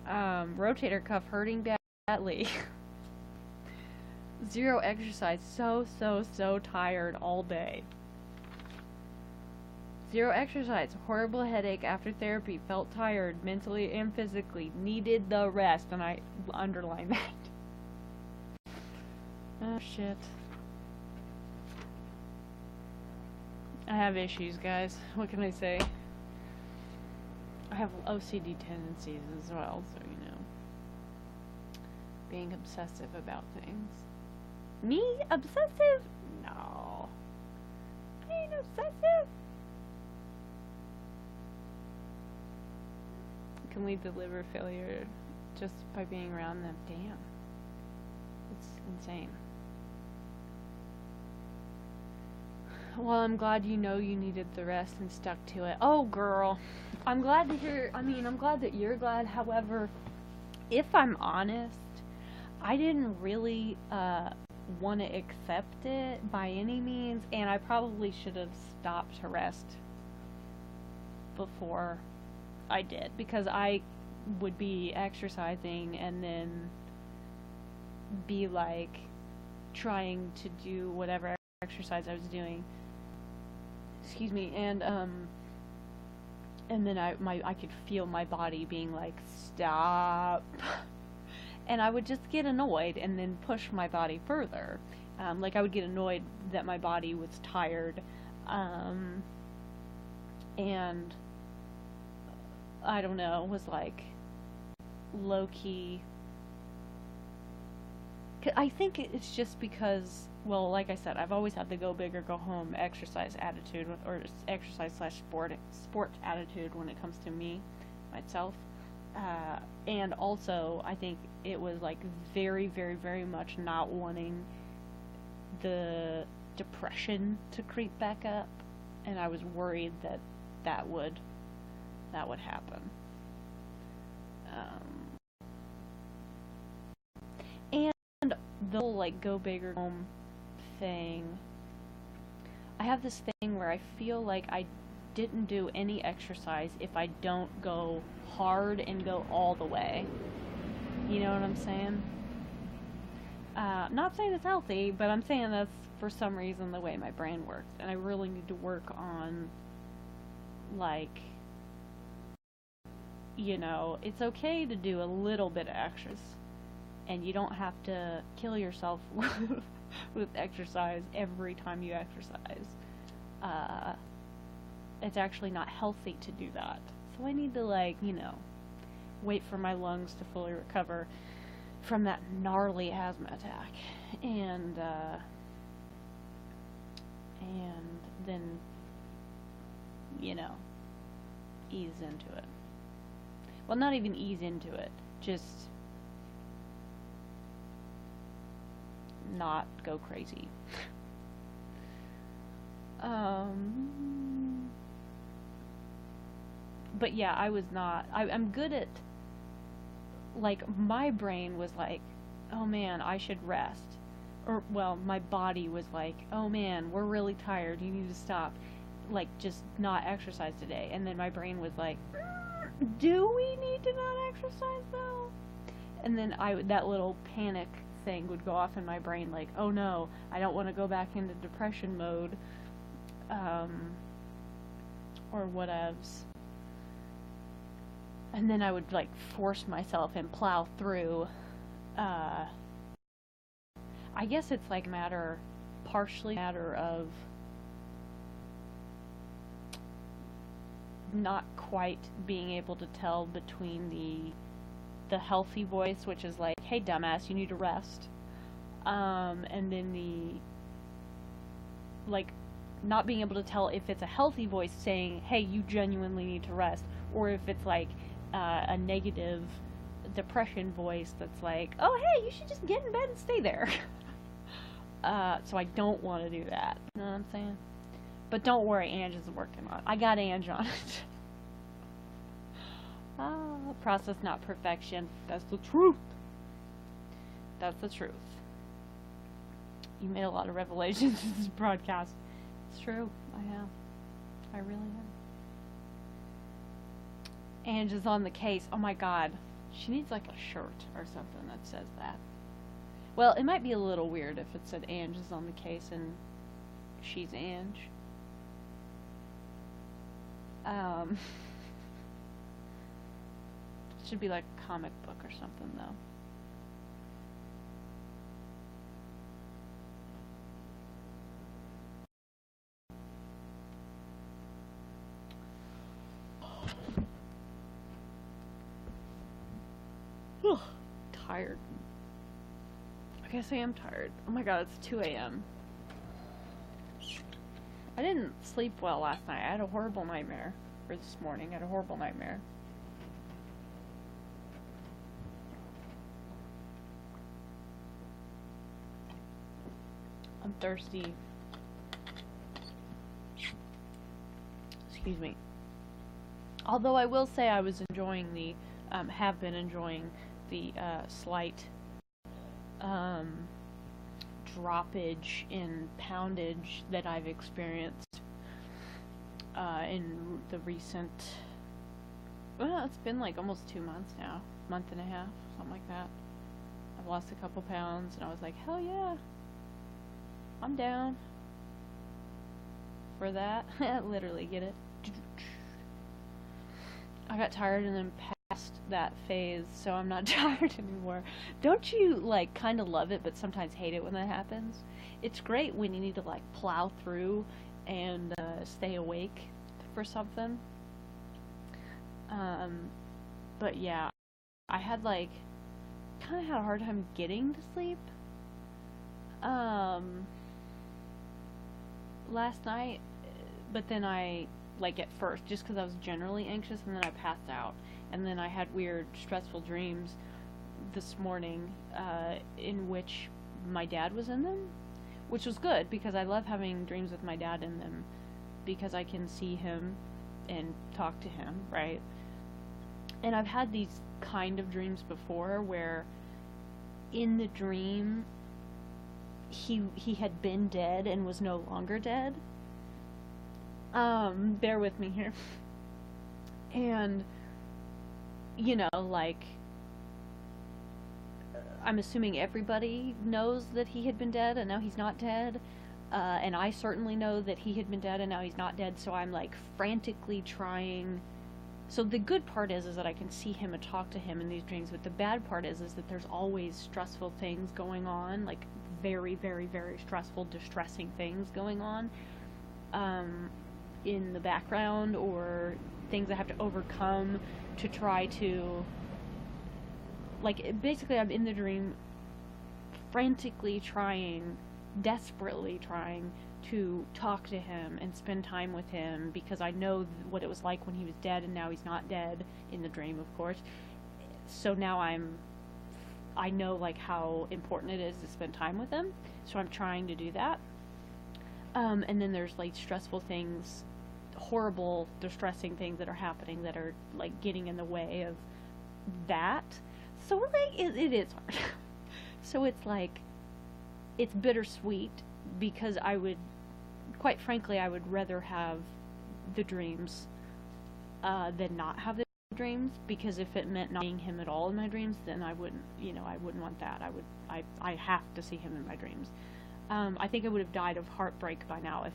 Rotator cuff hurting badly. Zero exercise. So tired all day. Zero exercise. Horrible headache after therapy. Felt tired mentally and physically. Needed the rest. And I underline that. Oh, shit. I have issues, guys. What can I say? I have OCD tendencies as well, so you know. Being obsessive about things. Me? Obsessive? No. I ain't obsessive. Can lead to liver failure just by being around them. Damn. It's insane. Well, I'm glad you know you needed the rest and stuck to it. Oh, girl. I'm glad to hear, I'm glad that you're glad. However, if I'm honest, I didn't really want to accept it by any means, and I probably should have stopped to rest before I did, because I would be exercising and then be like trying to do whatever exercise I was doing. Excuse me, and then I could feel my body being like, stop. And I would just get annoyed and then push my body further. Like I would get annoyed that my body was tired, and I don't know, was like low-key. I think it's just because, well, like I said, I've always had the go big or go home exercise attitude, or exercise slash sport attitude when it comes to me, myself. And also, I think it was like very, very, very much not wanting the depression to creep back up, and I was worried that that would happen. And the whole like go big or home thing, I have this thing where I feel like I didn't do any exercise if I don't go hard and go all the way. You know what I'm saying? Not saying it's healthy, but I'm saying that's for some reason the way my brain works, and I really need to work on, like, you know, it's okay to do a little bit of exercise, and you don't have to kill yourself with exercise every time you exercise. It's actually not healthy to do that. So I need to, like, you know, wait for my lungs to fully recover from that gnarly asthma attack, and then, you know, ease into it. Well, not even ease into it, just not go crazy. But yeah, I was not, I'm good at, like, my brain was like, oh man, I should rest. Or, well, my body was like, oh man, we're really tired, you need to stop. Like, just not exercise today. And then my brain was like, do we need to not exercise though? And then that little panic thing would go off in my brain, like, oh no, I don't want to go back into depression mode, or whatevs. And then I would, like, force myself and plow through. I guess it's like partially matter of not quite being able to tell between the healthy voice, which is like, hey dumbass, you need to rest, and then the, like, not being able to tell if it's a healthy voice saying, hey, you genuinely need to rest, or if it's like a negative depression voice that's like, oh hey, you should just get in bed and stay there. So I don't want to do that. You know what I'm saying? But don't worry, Ange is working on it. I got Ange on it. Process, not perfection. That's the truth. That's the truth. You made a lot of revelations in this broadcast. It's true. I have. I really have. Ange is on the case. Oh my god. She needs like a shirt or something that says that. Well, it might be a little weird if it said Ange is on the case and she's Ange. Um, it should be like a comic book or something, though. Ugh, tired. I guess I am tired. Oh my god, it's 2 a.m. I didn't sleep well last night. I had a horrible nightmare. Or this morning, I had a horrible nightmare. I'm thirsty. Excuse me. Although I will say I was enjoying have been enjoying the slight droppage in poundage that I've experienced in the recent, well, it's been like almost 2 months now, month and a half, something like that. I've lost a couple pounds, and I was like, hell yeah, I'm down for that. Literally, get it? I got tired and then passed that phase, so I'm not tired anymore. Don't you, like, kind of love it, but sometimes hate it when that happens? It's great when you need to, like, plow through and stay awake for something. But yeah, I had, like, kind of had a hard time getting to sleep. Last night, but then like at first, just because I was generally anxious, and then I passed out. And then I had weird, stressful dreams this morning, in which my dad was in them, which was good, because I love having dreams with my dad in them, because I can see him and talk to him, right? And I've had these kind of dreams before, where in the dream, he had been dead and was no longer dead. Bear with me here. And, you know, like, I'm assuming everybody knows that he had been dead and now he's not dead. And I certainly know that he had been dead and now he's not dead, so I'm, like, frantically trying. So the good part is that I can see him and talk to him in these dreams, but the bad part is that there's always stressful things going on, like, very, very, very stressful, distressing things going on. In the background, or things I have to overcome to try to, like, basically I'm in the dream frantically trying, desperately trying to talk to him and spend time with him, because I know what it was like when he was dead and now he's not dead, in the dream, of course. So now I know, like, how important it is to spend time with him, so I'm trying to do that. And then there's, like, stressful things, horrible, distressing things that are happening that are, like, getting in the way of that. So, like, it is hard. So it's, like, it's bittersweet, because quite frankly, I would rather have the dreams than not have the dreams, because if it meant not seeing him at all in my dreams, then I wouldn't want that. I have to see him in my dreams. I think I would have died of heartbreak by now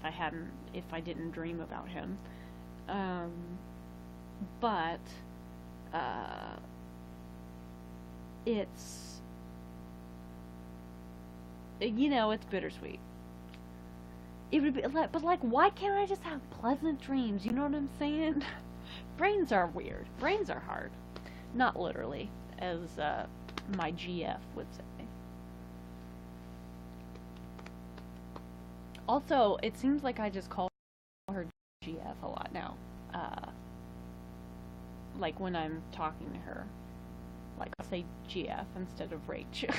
if I didn't dream about him. But it's, it's bittersweet. It would be like, but, like, why can't I just have pleasant dreams? You know what I'm saying? Brains are weird. Brains are hard. Not literally, as my GF would say. Also, it seems like I just call her GF a lot now. Like, when I'm talking to her. Like, I'll say GF instead of Rach.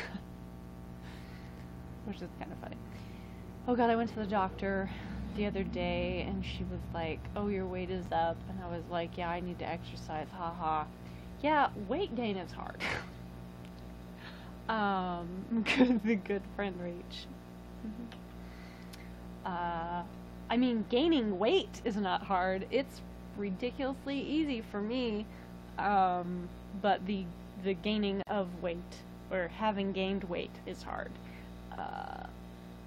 Which is kind of funny. Oh god, I went to the doctor the other day, and she was like, oh, your weight is up. And I was like, yeah, I need to exercise, haha. Yeah, weight gain is hard. The good friend Rach. I mean, gaining weight is not hard. It's ridiculously easy for me. But the gaining of weight or having gained weight is hard. Uh,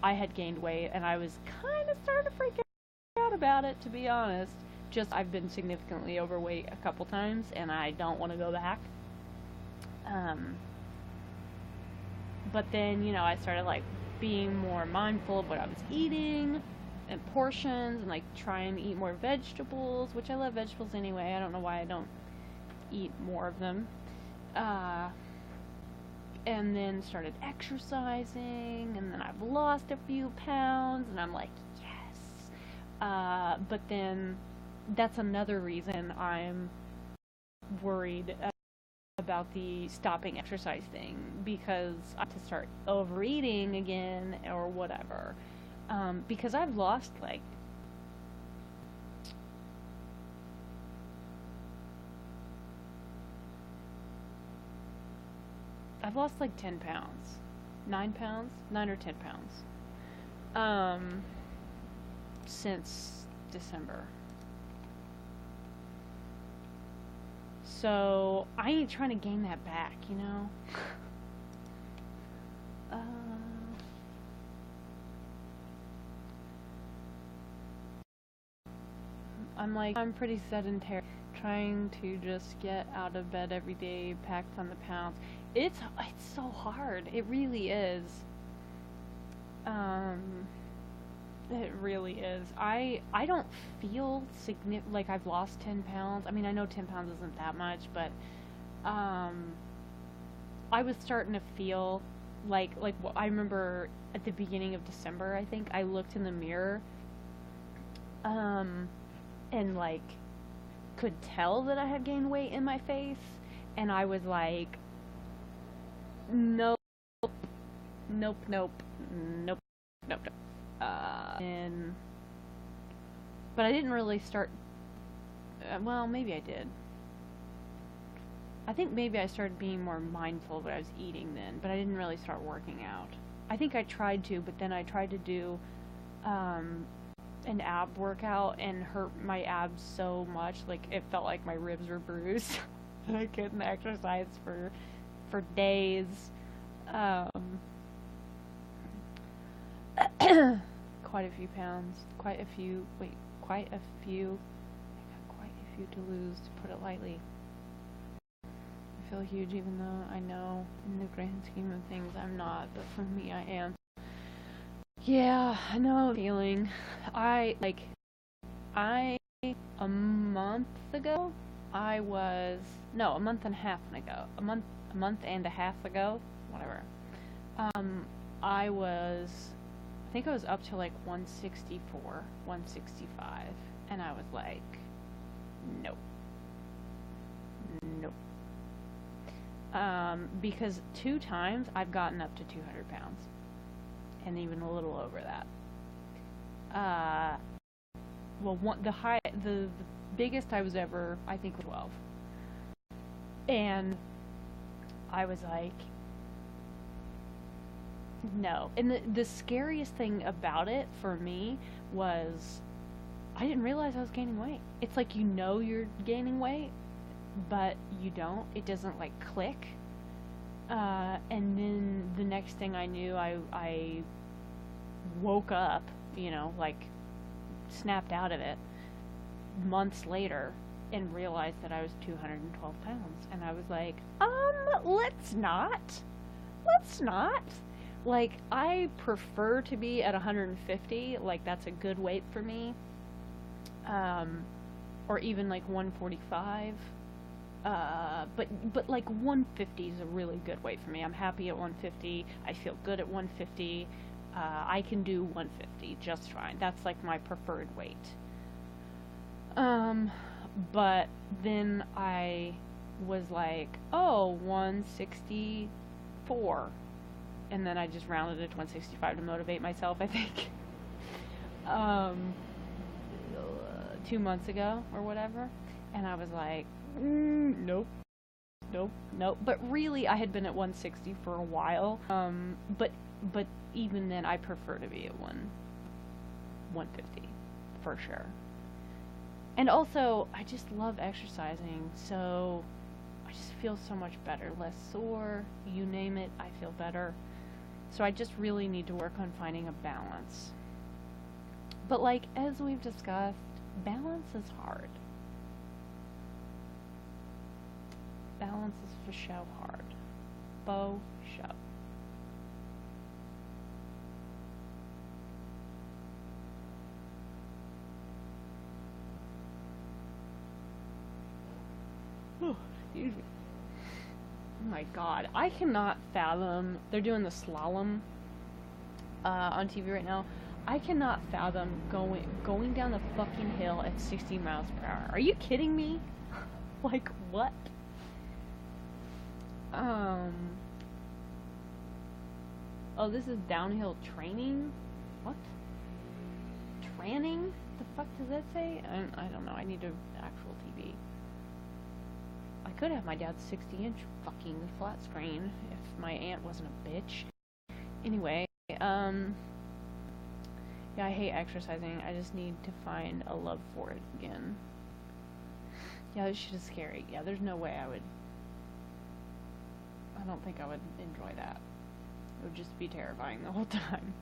I had gained weight, and I was kind of starting to freak out about it, to be honest. Just I've been significantly overweight a couple times, and I don't want to go back. Um, but then, I started like being more mindful of what I was eating and portions, and like trying to eat more vegetables, which I love vegetables anyway. I don't know why I don't eat more of them. Uh, and then started exercising, and then I've lost a few pounds, and I'm like, yes. But then that's another reason I'm worried about the stopping exercise thing, because I have to start overeating again or whatever. Because I've lost like I've lost like 10 pounds. 9 pounds? 9 or 10 pounds. Since December. So, I ain't trying to gain that back, uh, I'm pretty sedentary. Trying to just get out of bed every day, packed on the pounds. It's so hard. It really is. It really is. I don't feel like I've lost 10 pounds. I mean, I know 10 pounds isn't that much, but I was starting to feel like I remember at the beginning of December, I think I looked in the mirror and like could tell that I had gained weight in my face, and I was like, nope, nope, nope, nope, nope, nope. And but I didn't really start. Well, maybe I did. I think maybe I started being more mindful of what I was eating then, but I didn't really start working out. I think I tried to, but then I tried to do an ab workout and hurt my abs so much, like it felt like my ribs were bruised. And I couldn't exercise for days. Quite a few pounds. Quite a few. I got quite a few to lose, to put it lightly. I feel huge, even though I know in the grand scheme of things I'm not, but for me I am. Yeah, I know the feeling. A month ago, a month and a half ago, a month and a half ago, whatever. I think I was up to like 164, 165, and I was like, nope. Nope. Because 2 times I've gotten up to 200 pounds. And even a little over that. The biggest I was ever, I think, was 12. And I was like, no. And the scariest thing about it for me was I didn't realize I was gaining weight. It's like you're gaining weight, but you don't. It doesn't like click. And then the next thing I knew, I woke up, like snapped out of it months later and realized that I was 212 pounds. And I was like, let's not. Like, I prefer to be at 150. Like, that's a good weight for me. Or even like 145. But like 150 is a really good weight for me. I'm happy at 150. I feel good at 150. I can do 150 just fine. That's like my preferred weight. But then I was like, 164. And then I just rounded it to 165 to motivate myself, I think. 2 months ago or whatever. And I was like, nope. But really, I had been at 160 for a while. But even then, I prefer to be at 150 for sure. And also, I just love exercising, so I just feel so much better. Less sore, you name it, I feel better. So I just really need to work on finding a balance. But like, as we've discussed, balance is hard. Balance is for show hard. Bo show. Oh, excuse me. Oh my god, I cannot fathom. They're doing the slalom on TV right now. I cannot fathom going down the fucking hill at 60 miles per hour. Are you kidding me? Like, what? Oh, this is downhill training? What? Tranning? The fuck does that say? I don't know. I need an actual TV. I could have my dad's 60-inch fucking flat screen if my aunt wasn't a bitch. Anyway, yeah, I hate exercising. I just need to find a love for it again. Yeah, this shit is scary. Yeah, there's no way I don't think I would enjoy that. It would just be terrifying the whole time.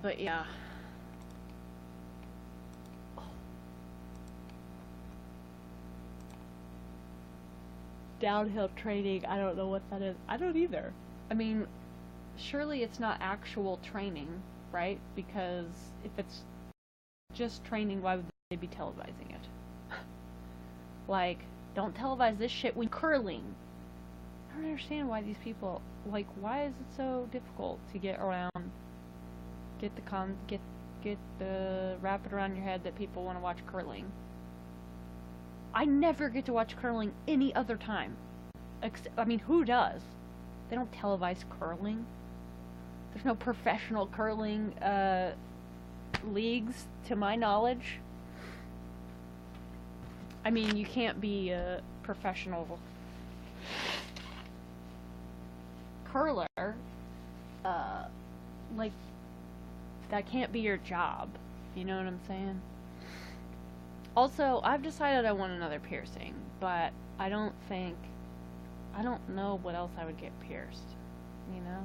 But yeah. Downhill training, I don't know what that is. I don't either. I mean, surely it's not actual training, right? Because if it's just training, why would they be televising it? Like, don't televise this shit when curling. I don't understand why these people, like, why is it so difficult to get around, get the wrap it around your head that people want to watch curling. I never get to watch curling any other time. I mean, who does? They don't televise curling. There's no professional curling leagues, to my knowledge. I mean, you can't be a professional curler. Like, that can't be your job. You know what I'm saying? Also, I've decided I want another piercing, but I don't know what else I would get pierced, you know?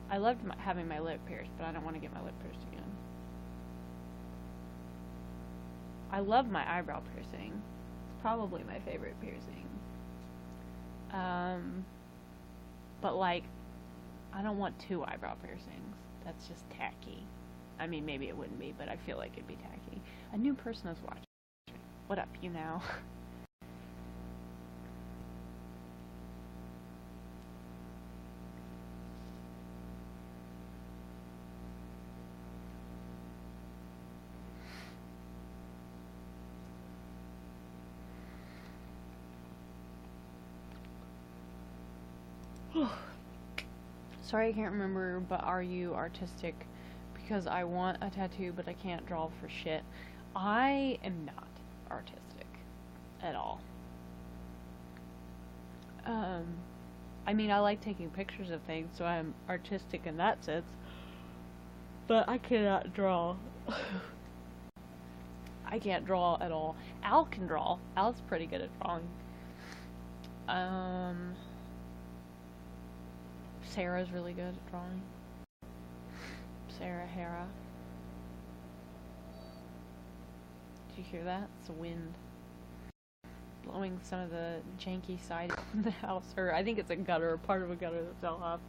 I loved having my lip pierced, but I don't want to get my lip pierced again. I love my eyebrow piercing. It's probably my favorite piercing. But like, I don't want 2 eyebrow piercings. That's just tacky. I mean, maybe it wouldn't be, but I feel like it'd be tacky. A new person is watching. What up, YouNow? Sorry, I can't remember, but are you artistic? Because I want a tattoo, but I can't draw for shit. I am not artistic at all. I mean, I like taking pictures of things, so I'm artistic in that sense. But I cannot draw. I can't draw at all. Al can draw. Al's pretty good at drawing. Sarah's really good at drawing. Sarah Hara. Did you hear that? It's the wind blowing some of the janky side of the house, or I think it's a gutter, part of a gutter that fell off.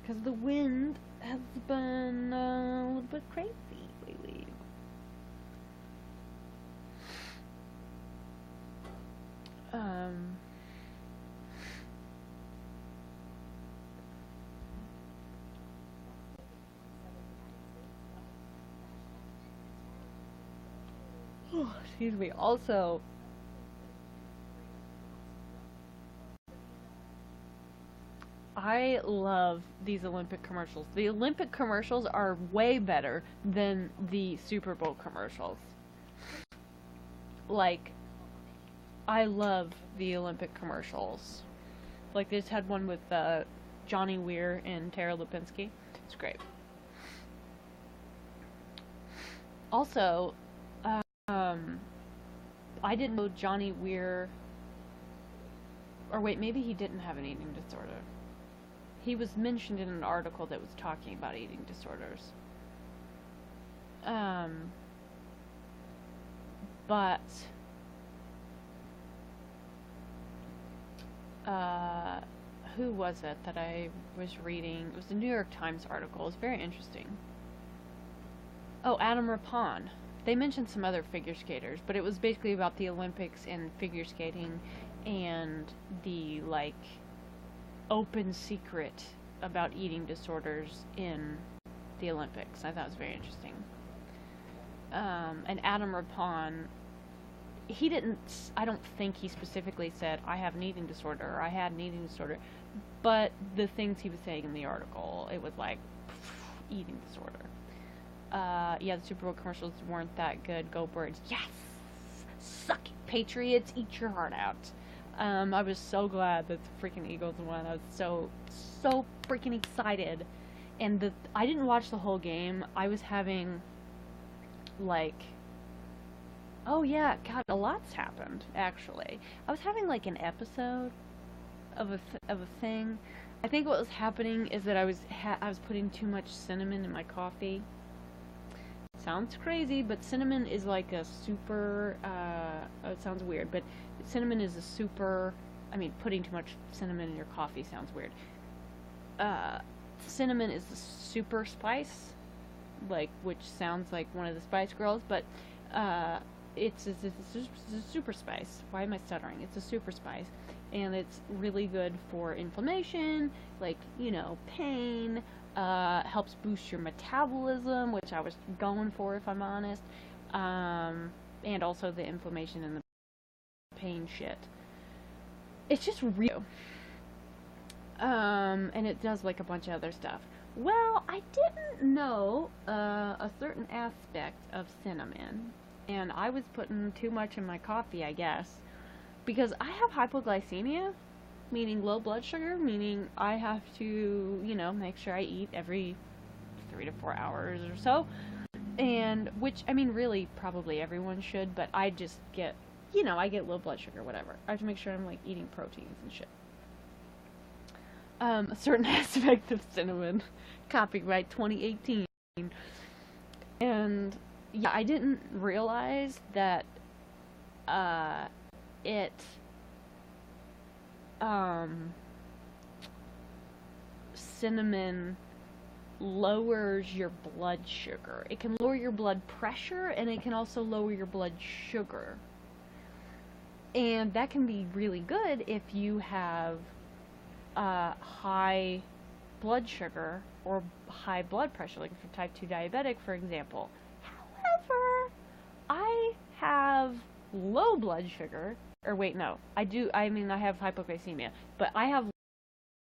Because the wind has been a little bit crazy lately. Oh, excuse me. Also, I love these Olympic commercials. The Olympic commercials are way better than the Super Bowl commercials. Like, I love the Olympic commercials. Like, they just had one with Johnny Weir and Tara Lipinski. It's great. Also, um, I didn't know Johnny Weir, or wait, maybe he didn't have an eating disorder. He was mentioned in an article that was talking about eating disorders. Um, but uh, who was it that I was reading? It was a New York Times article. It was very interesting. Oh, Adam Rippon. They mentioned some other figure skaters, but it was basically about the Olympics and figure skating and the like open secret about eating disorders in the Olympics. I thought it was very interesting. And Adam Rippon, he didn't, I don't think he specifically said, I have an eating disorder or I had an eating disorder, but the things he was saying in the article, it was like, eating disorder. Yeah, the Super Bowl commercials weren't that good. Go Birds. Yes! Suck it, Patriots. Eat your heart out. I was so glad that the freaking Eagles won. I was so freaking excited. And I didn't watch the whole game. I was having, like, oh yeah, God, a lot's happened, actually. I was having, like, an episode of a thing. I think what was happening is that I was putting too much cinnamon in my coffee. Sounds crazy, but cinnamon is like a super, it sounds weird, but cinnamon is a super, I mean, putting too much cinnamon in your coffee sounds weird. Cinnamon is the super spice, like, which sounds like one of the Spice Girls, but, it's a super spice. Why am I stuttering? It's a super spice, and it's really good for inflammation, like, pain, helps boost your metabolism, which I was going for, if I'm honest, and also the inflammation and the pain shit. It's just real. And it does, like, a bunch of other stuff. Well, I didn't know a certain aspect of cinnamon, and I was putting too much in my coffee, I guess, because I have hypoglycemia, meaning low blood sugar, meaning I have to, make sure I eat every 3 to 4 hours or so, and which, I mean, really, probably everyone should, but I just get, I get low blood sugar, whatever. I have to make sure I'm, like, eating proteins and shit. A certain aspect of cinnamon, copyright 2018, and yeah, I didn't realize that it cinnamon lowers your blood sugar. It can lower your blood pressure, and it can also lower your blood sugar. And that can be really good if you have high blood sugar or high blood pressure, like if you're type 2 diabetic, for example. However, I have low blood sugar, or wait, no, I have hypoglycemia, but I have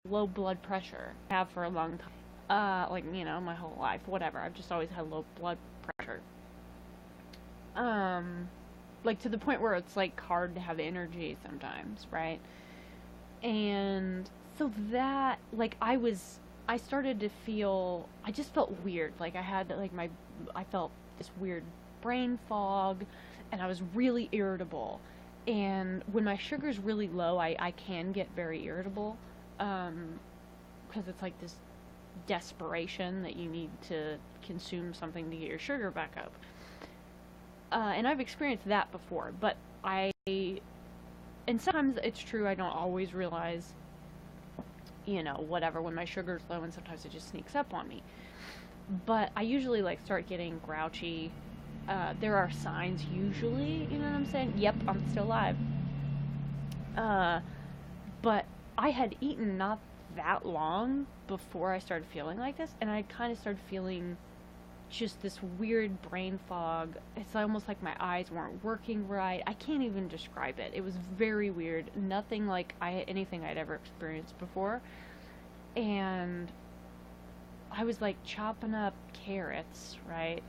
low blood pressure. I have for a long time. My whole life, whatever. I've just always had low blood pressure. Like, to the point where it's, like, hard to have energy sometimes, right? And so that, like, I started to feel, I just felt weird. Like, I had, like, I felt this weird brain fog, and I was really irritable. And when my sugar's really low, I can get very irritable, because it's like this desperation that you need to consume something to get your sugar back up. And I've experienced that before, but and sometimes it's true, I don't always realize, whatever, when my sugar's low, and sometimes it just sneaks up on me. But I usually, like, start getting grouchy. There are signs usually, you know what I'm saying? Yep, I'm still alive. But I had eaten not that long before I started feeling like this, and I kind of started feeling just this weird brain fog. It's almost like my eyes weren't working right. I can't even describe it. It was very weird. Nothing like anything I'd ever experienced before. And I was, like, chopping up carrots, right?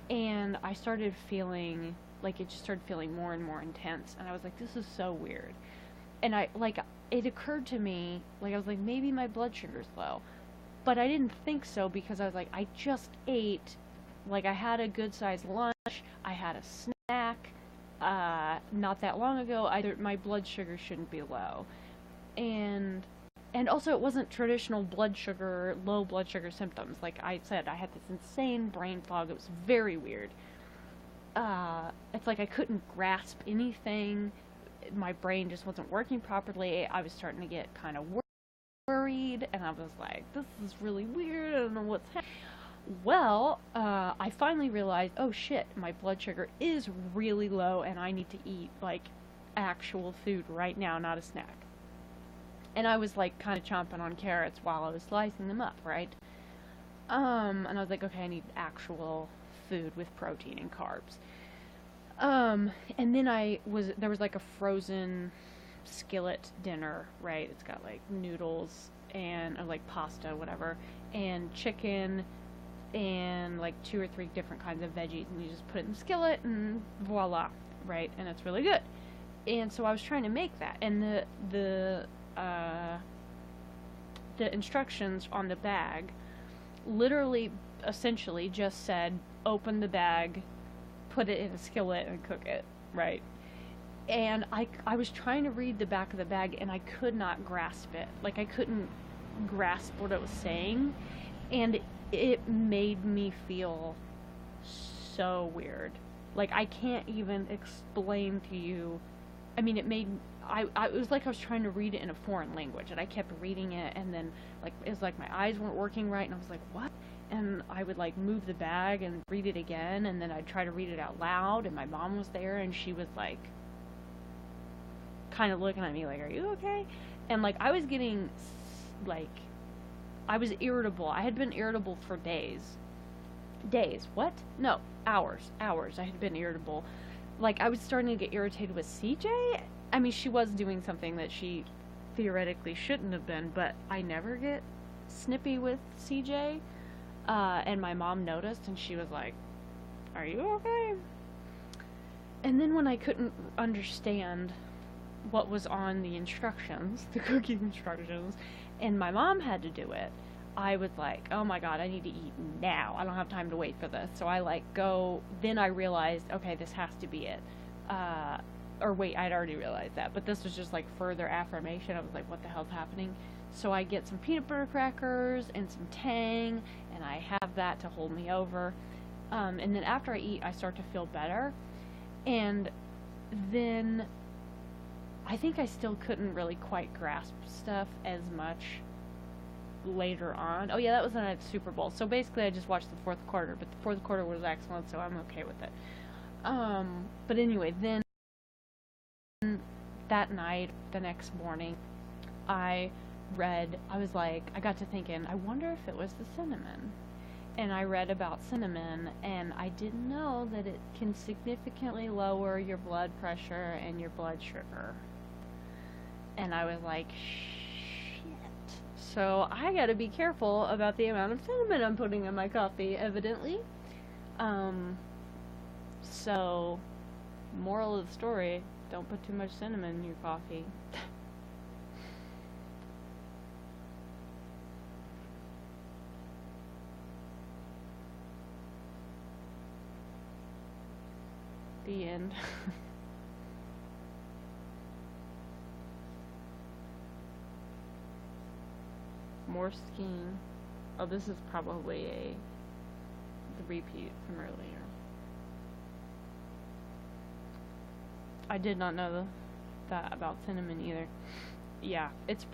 And I started feeling, like, it just started feeling more and more intense. And I was like, this is so weird. And it occurred to me, like, I was like, maybe my blood sugar's low. But I didn't think so, because I was like, I just ate Like, I had a good sized lunch, I had a snack. Not that long ago, my blood sugar shouldn't be low, and also it wasn't traditional low blood sugar symptoms. Like I said, I had this insane brain fog. It was very weird. It's like I couldn't grasp anything. My brain just wasn't working properly. I was starting to get kind of worried, and I was like, this is really weird. I don't know what's happening. Well, I finally realized, oh shit, my blood sugar is really low, and I need to eat, like, actual food right now, not a snack. And I was, like, kind of chomping on carrots while I was slicing them up, right? And I was like, okay, I need actual food with protein and carbs. And then there was, like, a frozen skillet dinner, right? It's got, like, noodles and, or, like, pasta, whatever, and chicken, and like 2 or 3 different kinds of veggies, and you just put it in the skillet and voila, right? And it's really good. And so I was trying to make that, and the instructions on the bag literally essentially just said open the bag, put it in a skillet, and cook it, right? And I was trying to read the back of the bag, and I could not grasp it. Like, I couldn't grasp what it was saying, and it made me feel so weird. Like, I can't even explain to you. I mean, it was like I was trying to read it in a foreign language, and I kept reading it, and then, like, it was like my eyes weren't working right, and I was like, what? And I would, like, move the bag and read it again, and then I'd try to read it out loud, and my mom was there, and she was, like, kind of looking at me like, are you okay? And, like, I was getting, like, I was irritable. I had been irritable for days. Days? What? No, hours. Hours. I had been irritable. Like, I was starting to get irritated with CJ. I mean, she was doing something that she theoretically shouldn't have been, but I never get snippy with CJ. And my mom noticed, and she was like, are you okay? And then when I couldn't understand what was on the instructions, the cooking instructions, and my mom had to do it, I was like, oh my god, I need to eat now. I don't have time to wait for this. So I, like, then I realized, okay, this has to be it. Or wait, I'd already realized that, but this was just, like, further affirmation. I was like, what the hell's happening? So I get some peanut butter crackers and some Tang, and I have that to hold me over. And then after I eat, I start to feel better. And then I think I still couldn't really quite grasp stuff as much later on. Oh yeah, that was at the Super Bowl. So basically I just watched the fourth quarter, but the fourth quarter was excellent, so I'm okay with it. But anyway, then that night, the next morning, I got to thinking, I wonder if it was the cinnamon. And I read about cinnamon, and I didn't know that it can significantly lower your blood pressure and your blood sugar. And I was like, shit. So I gotta be careful about the amount of cinnamon I'm putting in my coffee, evidently. So, moral of the story, don't put too much cinnamon in your coffee. The end. More skiing. Oh, this is probably the repeat from earlier. I did not know that about cinnamon either. Yeah, it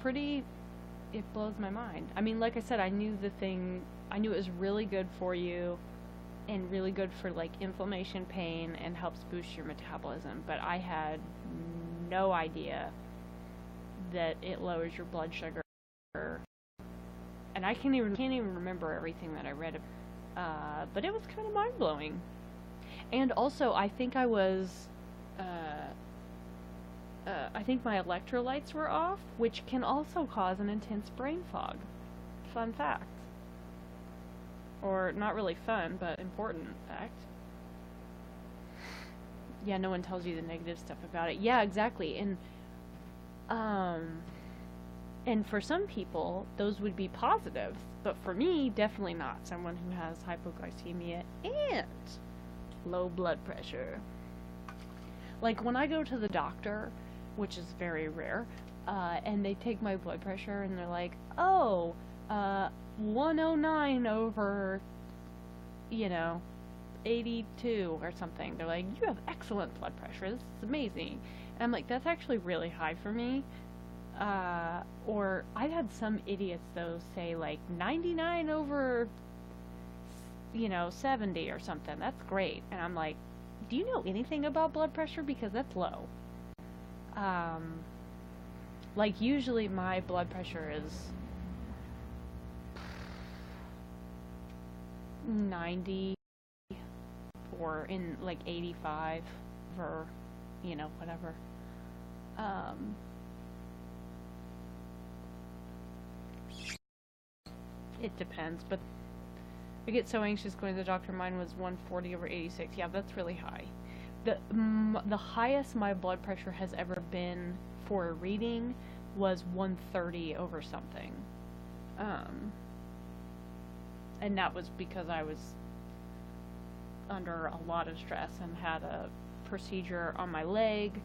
blows my mind. I mean, like I said, I knew it was really good for you and really good for, like, inflammation, pain, and helps boost your metabolism, but I had no idea that it lowers your blood sugar. And I can't even remember everything that I read, but it was kind of mind-blowing. And also, I think I think my electrolytes were off, which can also cause an intense brain fog. Fun fact. Or not really fun, but important fact. Yeah, no one tells you the negative stuff about it. Yeah, exactly. And And for some people, those would be positives, but for me, definitely not. Someone who has hypoglycemia and low blood pressure. Like when I go to the doctor, which is very rare, and they take my blood pressure and they're like, oh, 109 over, 82 or something. They're like, you have excellent blood pressure. This is amazing. And I'm like, that's actually really high for me. Or I've had some idiots though say like 99 over 70 or something. That's great. And I'm like, do you know anything about blood pressure? Because that's low. Like usually my blood pressure is 90 or in like 85 or whatever. It depends, but I get so anxious going to the doctor. Mine was 140 over 86. Yeah, that's really high. The highest my blood pressure has ever been for a reading was 130 over something. And that was because I was under a lot of stress and had a procedure on my leg,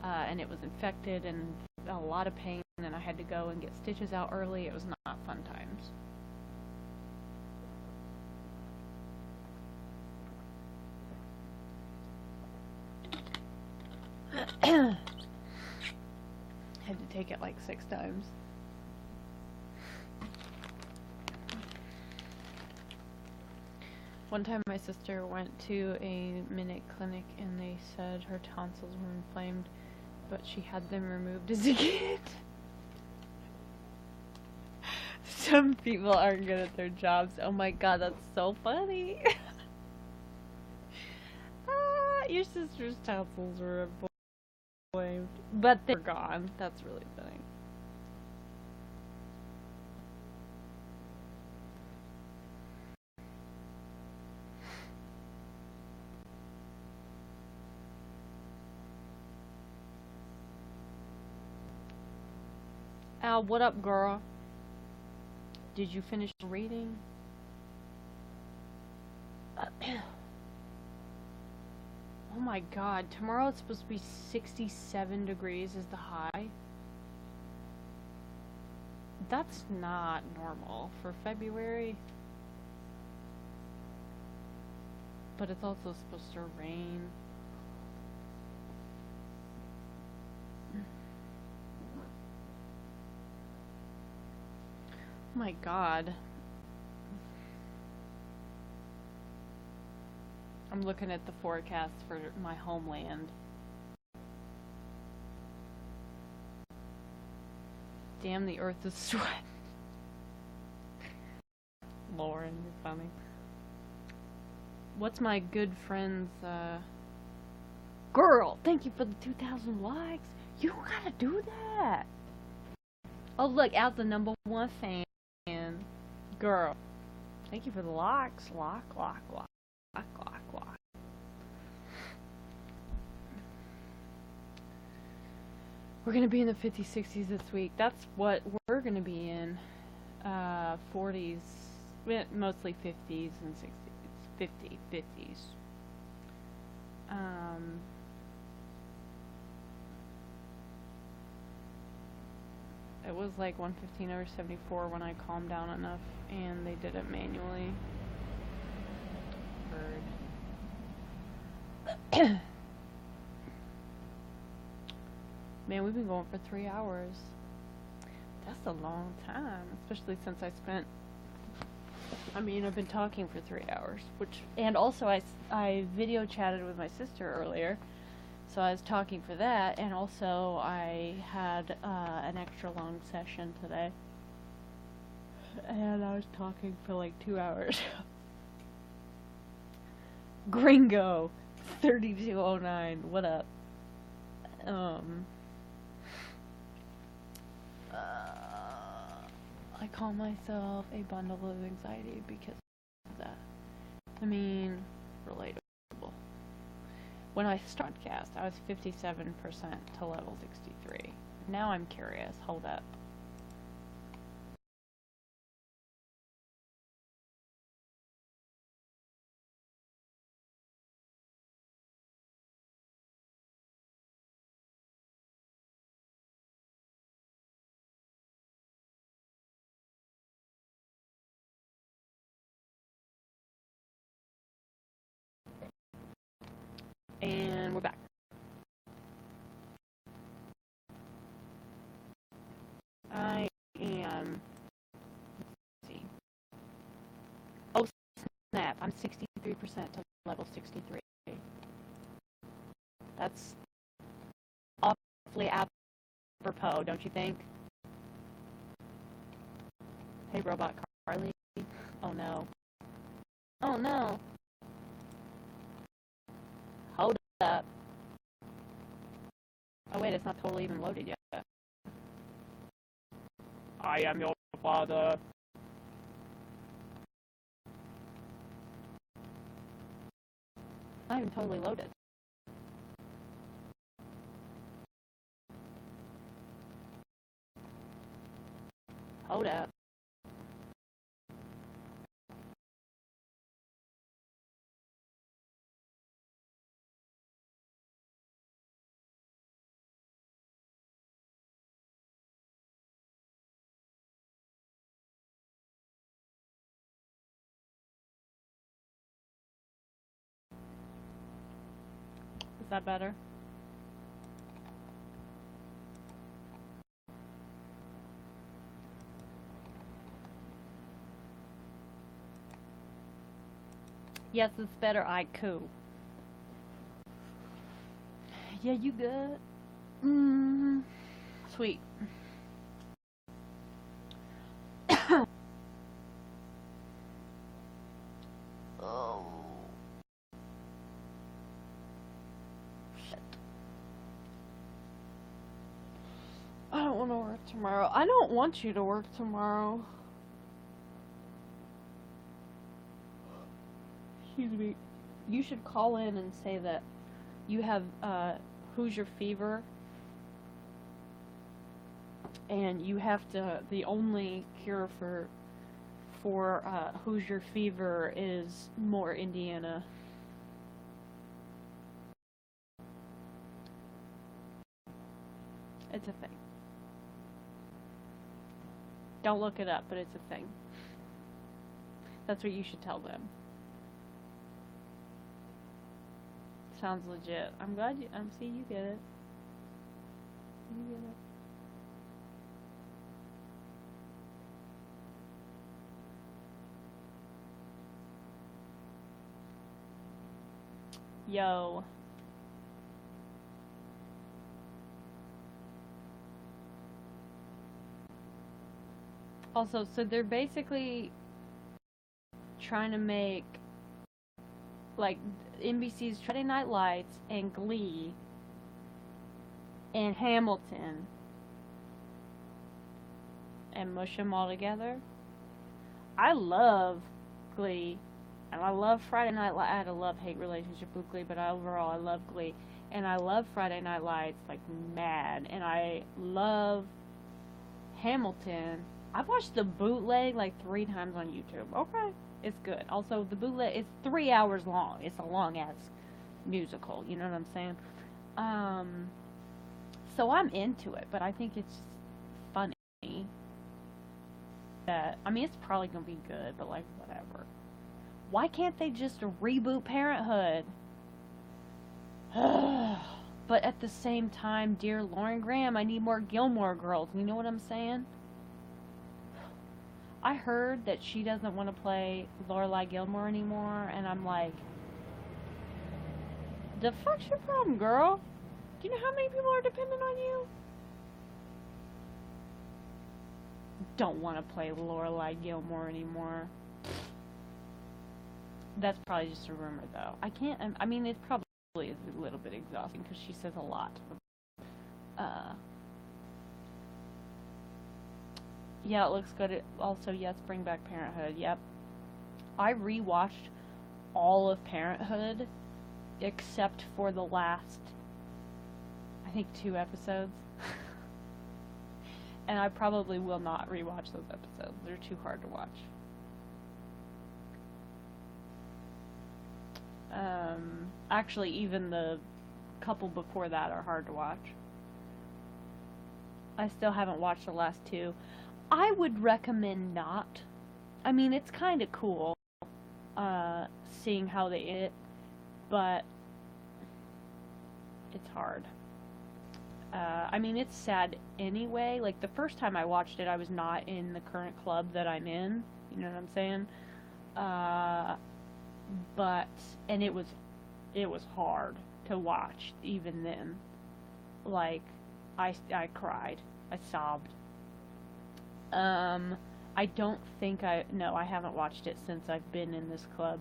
and it was infected and a lot of pain, and I had to go and get stitches out early. It was not fun times. Had to take it like 6 times. One time my sister went to a minute clinic and they said her tonsils were inflamed, but she had them removed as a kid. Some people aren't good at their jobs. Oh my god, that's so funny. Your sister's tonsils were inflamed, but they're gone. That's really funny. Al, what up, girl? Did you finish reading? Oh my god, tomorrow it's supposed to be 67 degrees is the high. That's not normal for February. But it's also supposed to rain. Oh my god. I'm looking at the forecast for my homeland. Damn, the earth is sweating. Lauren, you're funny. What's my good friend's, Girl, thank you for the 2,000 likes. You gotta do that. Oh, look, Al's the #1 fan. Girl, thank you for the likes. Lock. We're gonna be in the 50s, 60s this week. That's what we're gonna be in. 40s, mostly 50s and 60s. 50s. It was like 115 over 74 when I calmed down enough and they did it manually. Bird. Man, we've been going for 3 hours. That's a long time, especially since I've been talking for 3 hours, and also I video chatted with my sister earlier, so I was talking for that, and also I had an extra long session today, and I was talking for like 2 hours. Gringo 3209, what up? I call myself a bundle of anxiety because of that. Relatable. When I started cast, I was 57% to level 63. Now I'm curious. Hold up. And we're back. I am. Let's see. Oh, snap. I'm 63% to level 63. That's awfully apropos, don't you think? Hey, Robot Carly. Oh no. Oh no. Hold up. Oh wait, it's not totally even loaded yet. I am your father. Not even totally loaded. Hold up. Is that better? Yes, it's better. Cool. Yeah, you good? Mm-hmm. Sweet. Oh. Shit. I don't want to work tomorrow. I don't want you to work tomorrow. Excuse me. You should call in and say that you have Hoosier fever, and you have to. The only cure for Hoosier fever is more Indiana. It's a thing. Don't look it up, but it's a thing. That's what you should tell them. Sounds legit. I'm glad you. See, you get it. You get it. Yo. Also, so they're basically trying to make like NBC's Friday Night Lights and Glee and Hamilton and mush them all together. I love Glee and I love Friday Night Lights. I had a love-hate relationship with Glee, but overall I love Glee and I love Friday Night Lights like mad, and I love Hamilton. I've watched the bootleg like 3 times on YouTube. Okay, it's good. Also, the bootleg is 3 hours long. It's a long ass musical. You know what I'm saying? So I'm into it, but I think it's funny that it's probably gonna be good, but like whatever. Why can't they just reboot Parenthood? But at the same time, dear Lauren Graham, I need more Gilmore Girls. You know what I'm saying? I heard that she doesn't want to play Lorelai Gilmore anymore, and I'm like, the fuck's your problem, girl? Do you know how many people are dependent on you? Don't want to play Lorelai Gilmore anymore. That's probably just a rumor, though. I can't. It probably is a little bit exhausting because she says a lot. Yeah, it looks good. Also, yes, bring back Parenthood. Yep. I rewatched all of Parenthood except for the last, I think, 2 episodes. And I probably will not rewatch those episodes. They're too hard to watch. Actually, even the couple before that are hard to watch. I still haven't watched the last 2. I would recommend not. It's kind of cool, seeing how they it, but it's hard. I mean, it's sad anyway. Like, the first time I watched it, I was not in the current club that I'm in. You know what I'm saying? Uh, but, and it was hard to watch even then. Like, I cried. I sobbed. I don't think no, I haven't watched it since I've been in this club.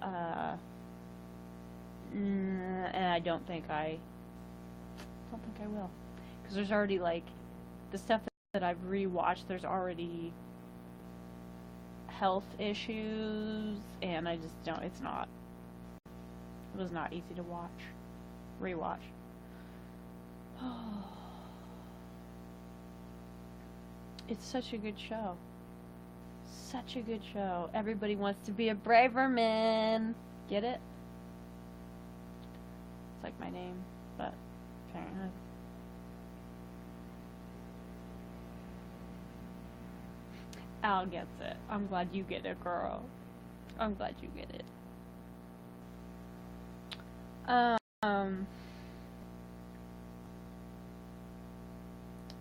Uh, and I don't think I will. Because there's already, like, the stuff that I've rewatched, there's already health issues, and I just don't, it was not easy to rewatch. It's such a good show. Such a good show. Everybody wants to be a Braverman. Get it? It's like my name, but apparently. Al gets it. I'm glad you get it, girl. I'm glad you get it.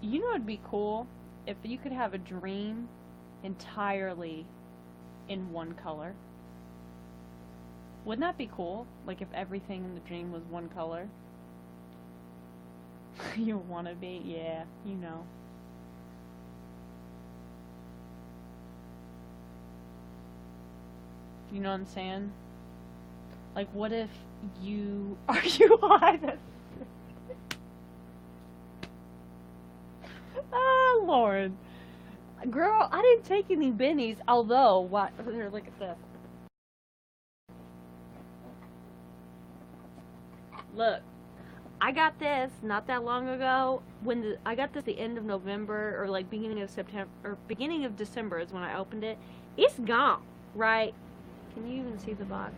You know it'd be cool if you could have a dream entirely in one color. Wouldn't that be cool? Like, if everything in the dream was one color. You wanna be? Yeah, you know. You know what I'm saying? Like, what if you... Are you high? Ah, Lord. Girl, I didn't take any bennies, although, what? Here, look at this. Look. I got this not that long ago. I got this at the end of November, or like beginning of September, or beginning of December is when I opened it. It's gone, right? Can you even see the box?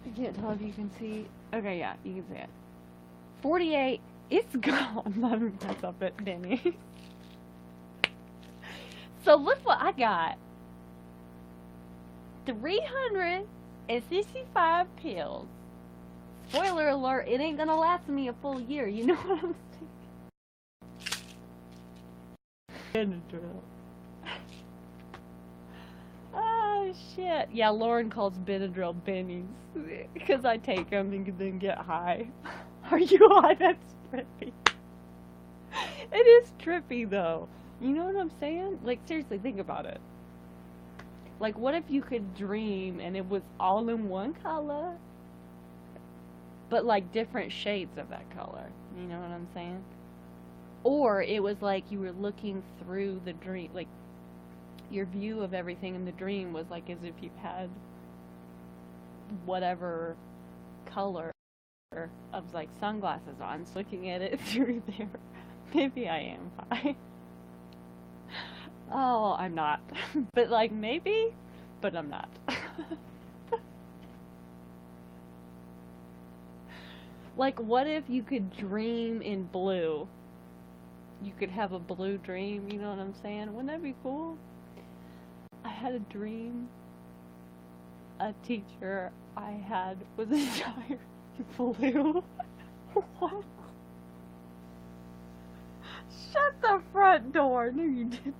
I can't tell if you can see. Okay, yeah, you can see it. 48. It's gone. Let me mess up it, Benny. So look what I got. 365 pills. Spoiler alert, it ain't gonna last me a full year. You know what I'm saying? Benadryl. Oh, shit. Yeah, Lauren calls Benadryl bennies. Because I take them and then get high. Are you high? That's trippy. It is trippy, though. You know what I'm saying? Like, seriously, think about it. Like, what if you could dream and it was all in one color? But, like, different shades of that color. You know what I'm saying? Or it was like you were looking through the dream. Like, your view of everything in the dream was like as if you had whatever color of, like, sunglasses on, so looking at it through there. Maybe I am high. Oh, I'm not. But, like, maybe, but I'm not. Like, what if you could dream in blue? You could have a blue dream, you know what I'm saying? Wouldn't that be cool? I had a dream. A teacher I had was entirely blue. What? Shut the front door. No, you did not.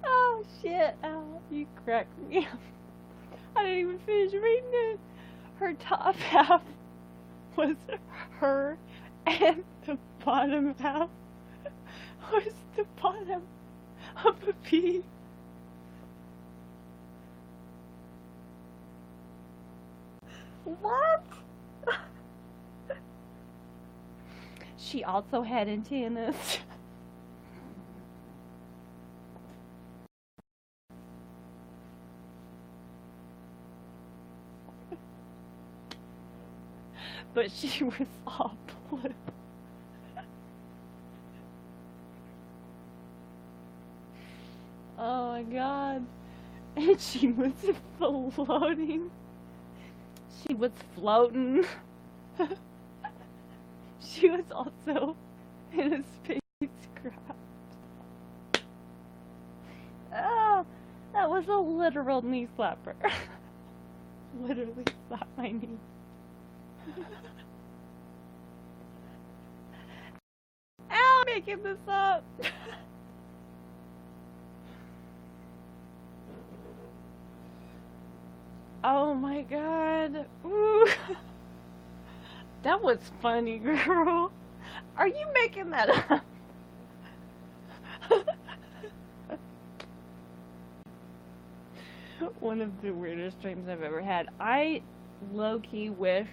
Oh, shit. Al, you cracked me up. I didn't even finish reading it. Her top half was her, and the bottom half was the bottom of a pea. What? She also had antennas. But she was all blue. Oh my god. And she was floating. She was floating. She was also in a spacecraft. Oh, that was a literal knee slapper. Literally slapped my knee. Ow, I'm making this up. Oh my god. Ooh. That was funny, girl. Are you making that up? One of the weirdest dreams I've ever had. I low-key wish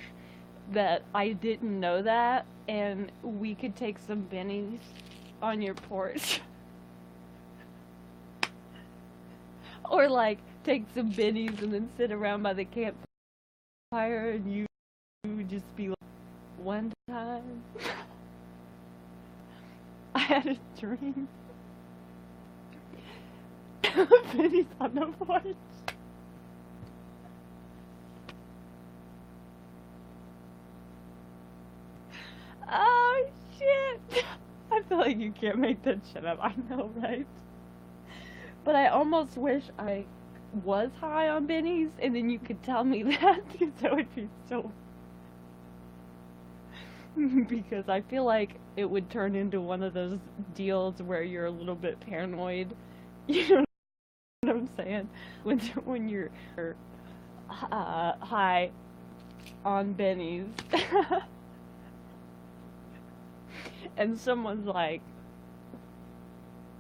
that I didn't know that and we could take some bennies on your porch. Or like take some bennies and then sit around by the campfire and you would just be like, one time I had a dream. Bennies on the porch. Oh shit! I feel like you can't make that shit up. I know, right? But I almost wish I was high on bennies, and then you could tell me that, because that would be so. Because I feel like it would turn into one of those deals where you're a little bit paranoid. You know what I'm saying? When you're high on bennies. And someone's like,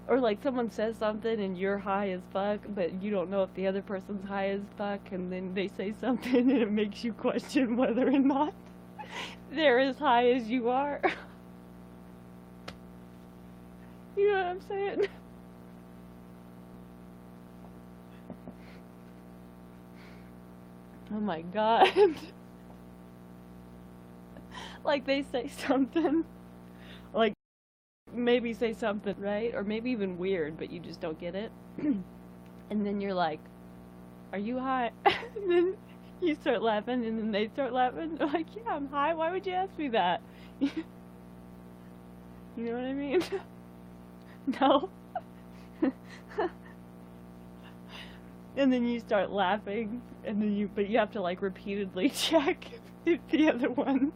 or like someone says something and you're high as fuck, but you don't know if the other person's high as fuck, and then they say something and it makes you question whether or not they're as high as you are. You know what I'm saying? Oh my god. Like they say something, like maybe say something right, or maybe even weird, but you just don't get it. And then you're like, are you high? And then you start laughing, and then they start laughing. They're like, yeah, I'm high. Why would you ask me that? You know what I mean? No? And then you start laughing, and then but you have to like repeatedly check if the other one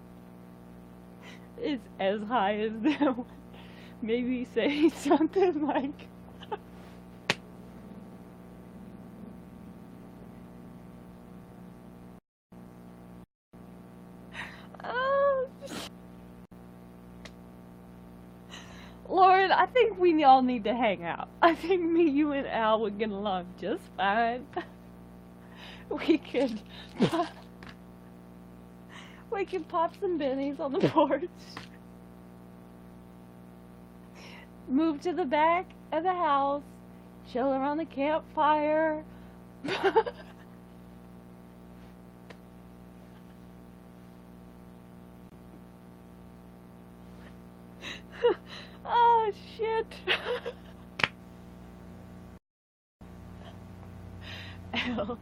is as high as them. Maybe say something like, oh, Lord, I think we all need to hang out. I think me, you, and Al would get along just fine. We could, we could pop some bennies on the porch. Move to the back of the house, chill around the campfire. Oh shit. Ow.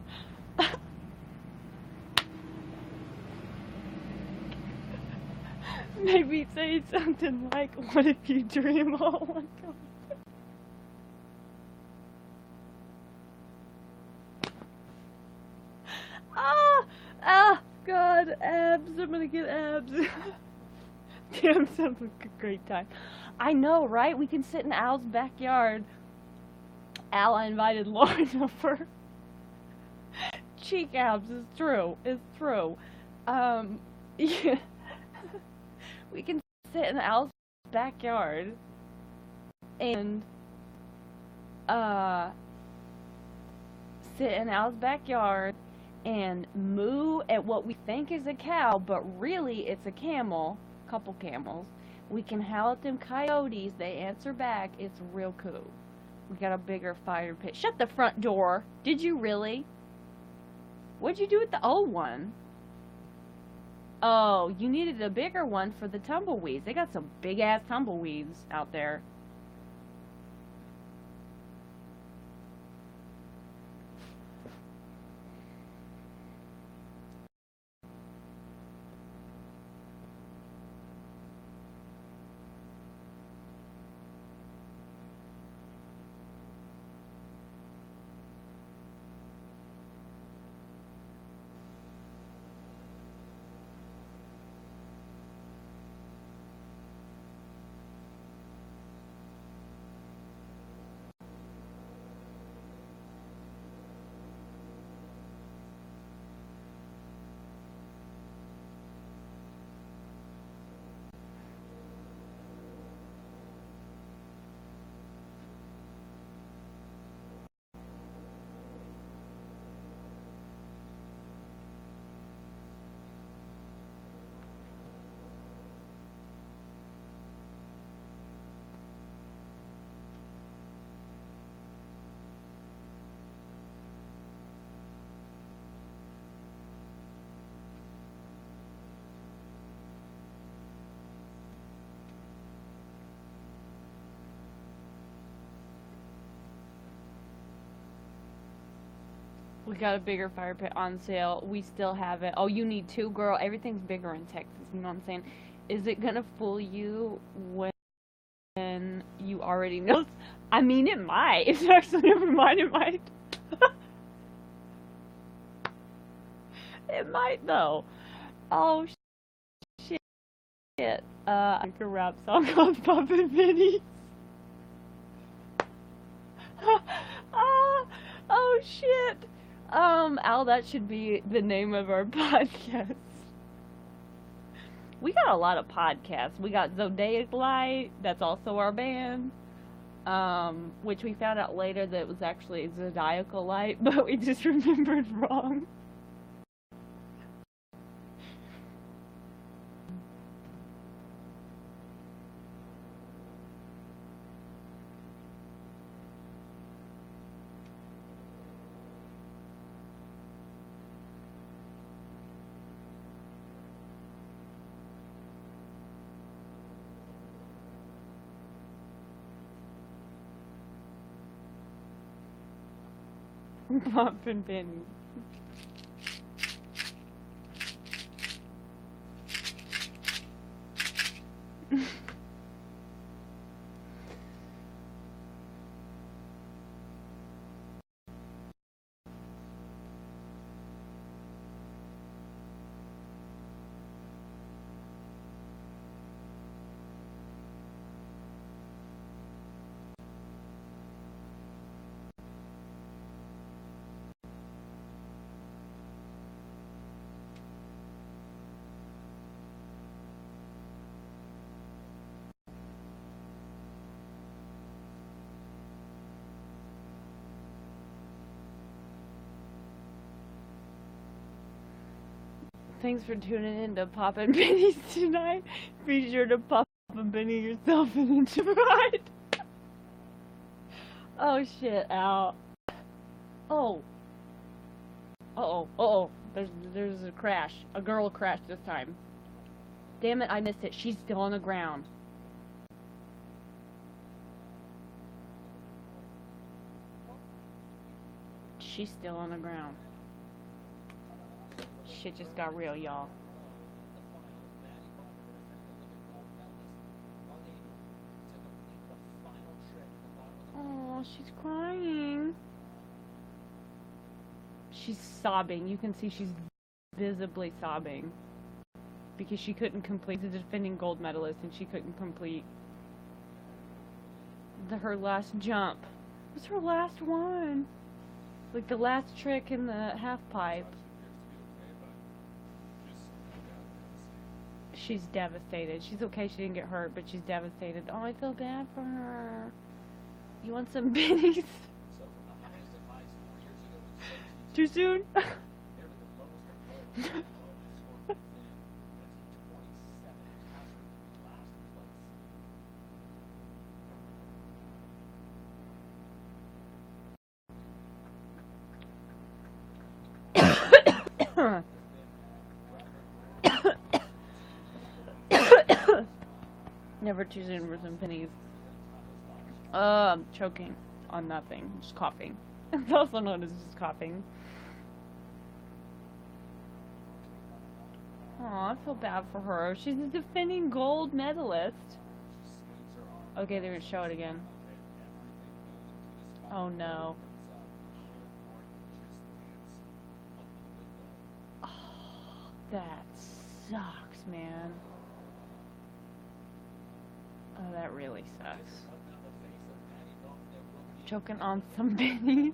Maybe say something like, what if you dream all my god. Ah, god, abs, I'm gonna get abs. Damn, sounds like a great time. I know, right? We can sit in Al's backyard. Al, I invited Lauren over. Cheek abs, it's true, it's true. Yeah. We can sit in Al's backyard and sit in Al's backyard and moo at what we think is a cow, but really it's a camel, couple camels. We can howl at them coyotes, they answer back. It's real cool. We got a bigger fire pit. Shut the front door. Did you really? What'd you do with the old one? Oh, you needed a bigger one for the tumbleweeds. They got some big ass tumbleweeds out there. We got a bigger fire pit on sale. We still have it. Oh, you need two, girl. Everything's bigger in Texas. You know what I'm saying? Is it gonna fool you when you already know? I mean, it might. It's actually, never mind. It might. It might though. Oh shit. I could rap song called Puppet Pennies. Ah, oh shit. Al, that should be the name of our podcast. We got a lot of podcasts. We got Zodiac Light, that's also our band. Which we found out later that it was actually Zodiacal Light, but we just remembered wrong. Poppin' pennies. Thanks for tuning in to Poppin' Pennies tonight. Be sure to pop a penny yourself and enjoy it. Oh shit, Al. Oh. Uh-oh. There's a crash. A girl crashed this time. Damn it, I missed it. She's still on the ground. She's still on the ground. Shit just got real, y'all. Oh, she's crying. She's sobbing. You can see she's visibly sobbing. Because she couldn't complete the defending gold medalist and she couldn't complete her last jump. It was her last one. Like the last trick in the half pipe. She's devastated. She's okay, she didn't get hurt, but she's devastated. Oh, I feel bad for her. You want some pennies? Too soon? Never too soon for some pennies. I'm choking on nothing. Just coughing. It's also known as just coughing. Aw, I feel bad for her. She's a defending gold medalist. Okay, they're gonna show it again. Oh no. Oh, that sucks, man. Oh, that really sucks. Choking on some pennies.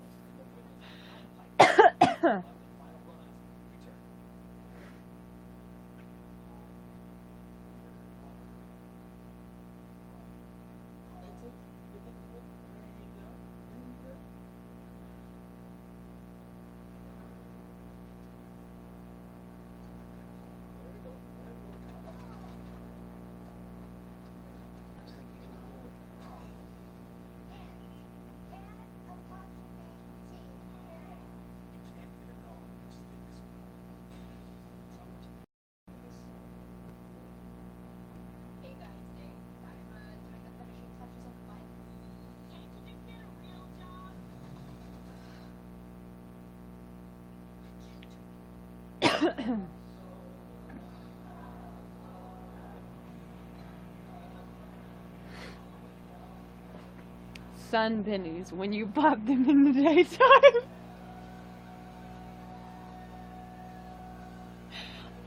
Sun pennies when you pop them in the daytime.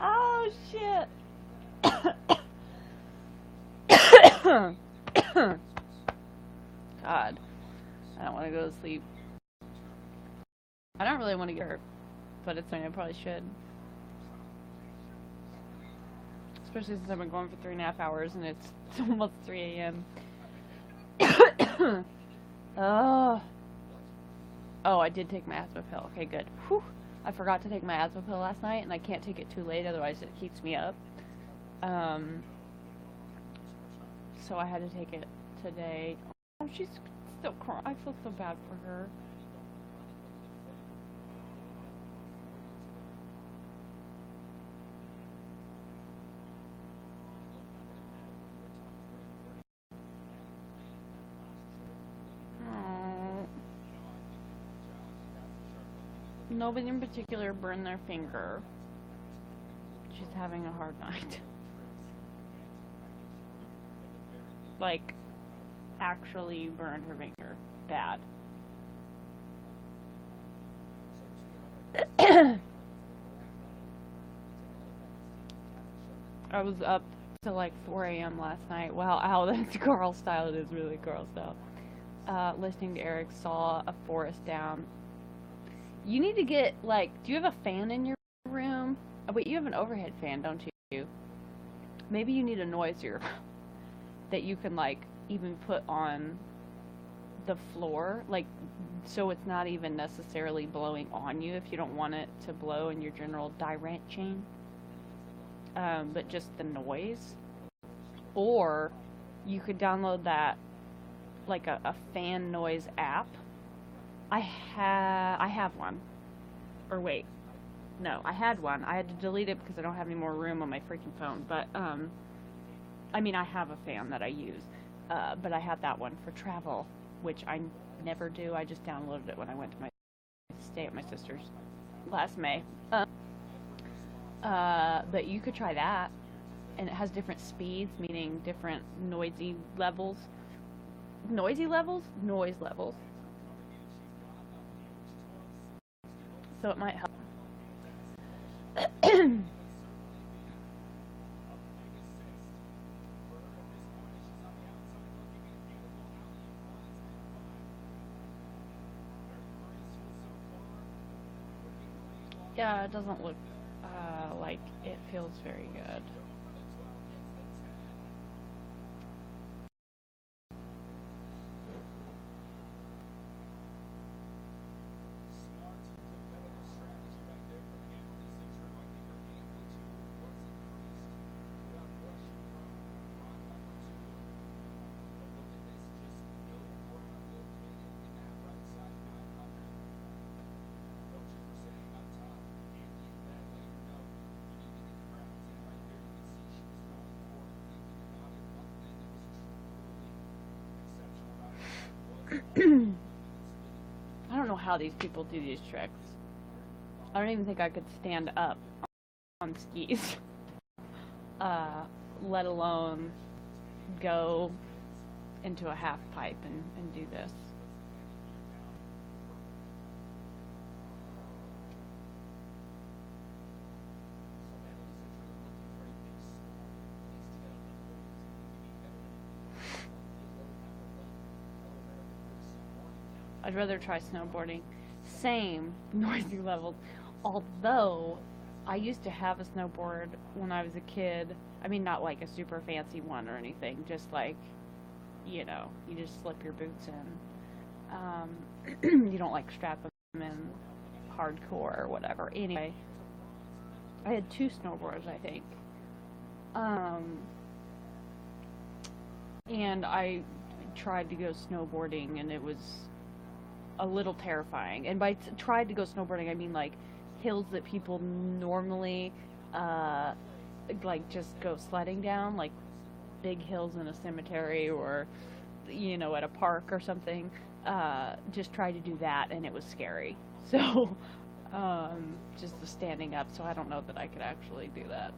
Oh shit. God, I don't want to go to sleep. I don't really want to get hurt, but it's something I probably should. Especially since I've been going for 3.5 hours and it's almost 3 a.m. Oh. Oh, I did take my asthma pill. Okay, good. Whew. I forgot to take my asthma pill last night, and I can't take it too late, otherwise it keeps me up. So I had to take it today. Oh, she's still crying. I feel so bad for her. Nobody in particular burned their finger. She's having a hard night. Like, actually burned her finger. Bad. I was up till like 4 a.m. last night. Wow, ow, that's girl style. It is really girl style. Listening to Eric Saw a Forest Down. You need to get, like, do you have a fan in your room? Oh, wait, you have an overhead fan, don't you? Maybe you need a noiser that you can, like, even put on the floor, like, so it's not even necessarily blowing on you if you don't want it to blow in your general direction, but just the noise. Or you could download that, like, a fan noise app. I have one. Or wait. No, I had one. I had to delete it because I don't have any more room on my freaking phone. But, I mean, I have a fan that I use. But I had that one for travel, which I never do. I just downloaded it when I went to stay at my sister's last May. But you could try that. And it has different speeds, meaning different noisy levels. Noisy levels? Noise levels. So it might help. Yeah, it doesn't look like it feels very good. I don't know how these people do these tricks. I don't even think I could stand up on skis. Let alone go into a half pipe and do this. I'd rather try snowboarding. Same noisy levels. Although, I used to have a snowboard when I was a kid. I mean, not like a super fancy one or anything. Just like, you know, you just slip your boots in. You don't like strap them in hardcore or whatever. Anyway, I had 2 snowboards, I think. And I tried to go snowboarding, and it was a little terrifying. And by tried to go snowboarding, I mean like hills that people normally like just go sledding down, like big hills in a cemetery or, you know, at a park or something. Just tried to do that, and it was scary. So Just the standing up, so I don't know that I could actually do that.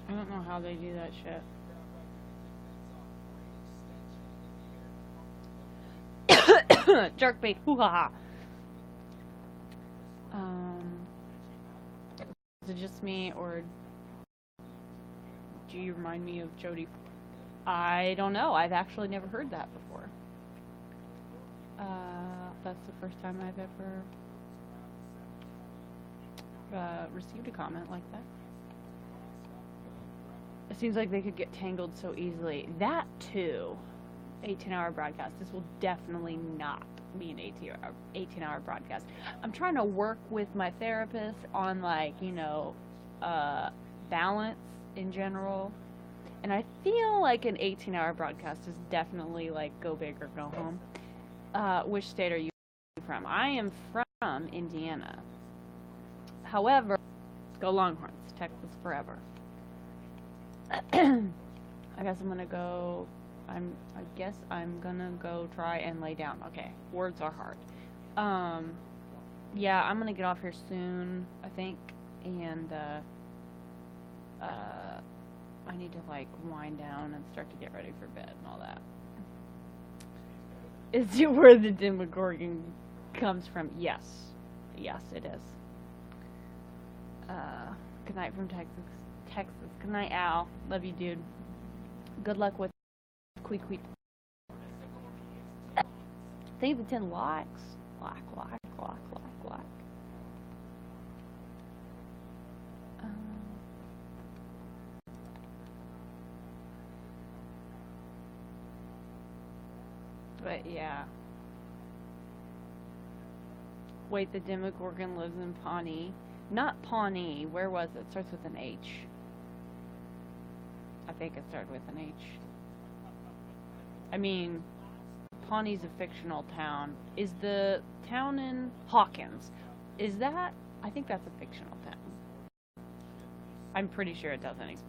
I don't know how they do that shit. Jerkbait, hoo ha ha. Is it just me, or do you remind me of Jodie? I don't know. I've actually never heard that before. That's the first time I've ever received a comment like that. It seems like they could get tangled so easily. That too. 18-hour broadcast. This will definitely not be an 18-hour broadcast. I'm trying to work with my therapist on, like, balance in general. And I feel like an 18-hour broadcast is definitely like go big or go home. Which state are you from? I am from Indiana. However, go Longhorns. Texas forever. I guess I'm gonna go. I guess I'm gonna go try and lay down. Okay, words are hard. Yeah, I'm gonna get off here soon, I think, and I need to like wind down and start to get ready for bed and all that. Is it where the Demogorgon comes from? Yes, yes, it is. Good night from Texas. Good night, Al. Love you, dude. Good luck with Queek. Thank you for 10 likes. Like. But yeah. Wait, the Demogorgon lives in Pawnee. Not Pawnee. Where was it? It starts with an H. I think it started with an H. I mean, Pawnee's a fictional town. Is the town in Hawkins? Is that? I think that's a fictional town. I'm pretty sure it doesn't exist.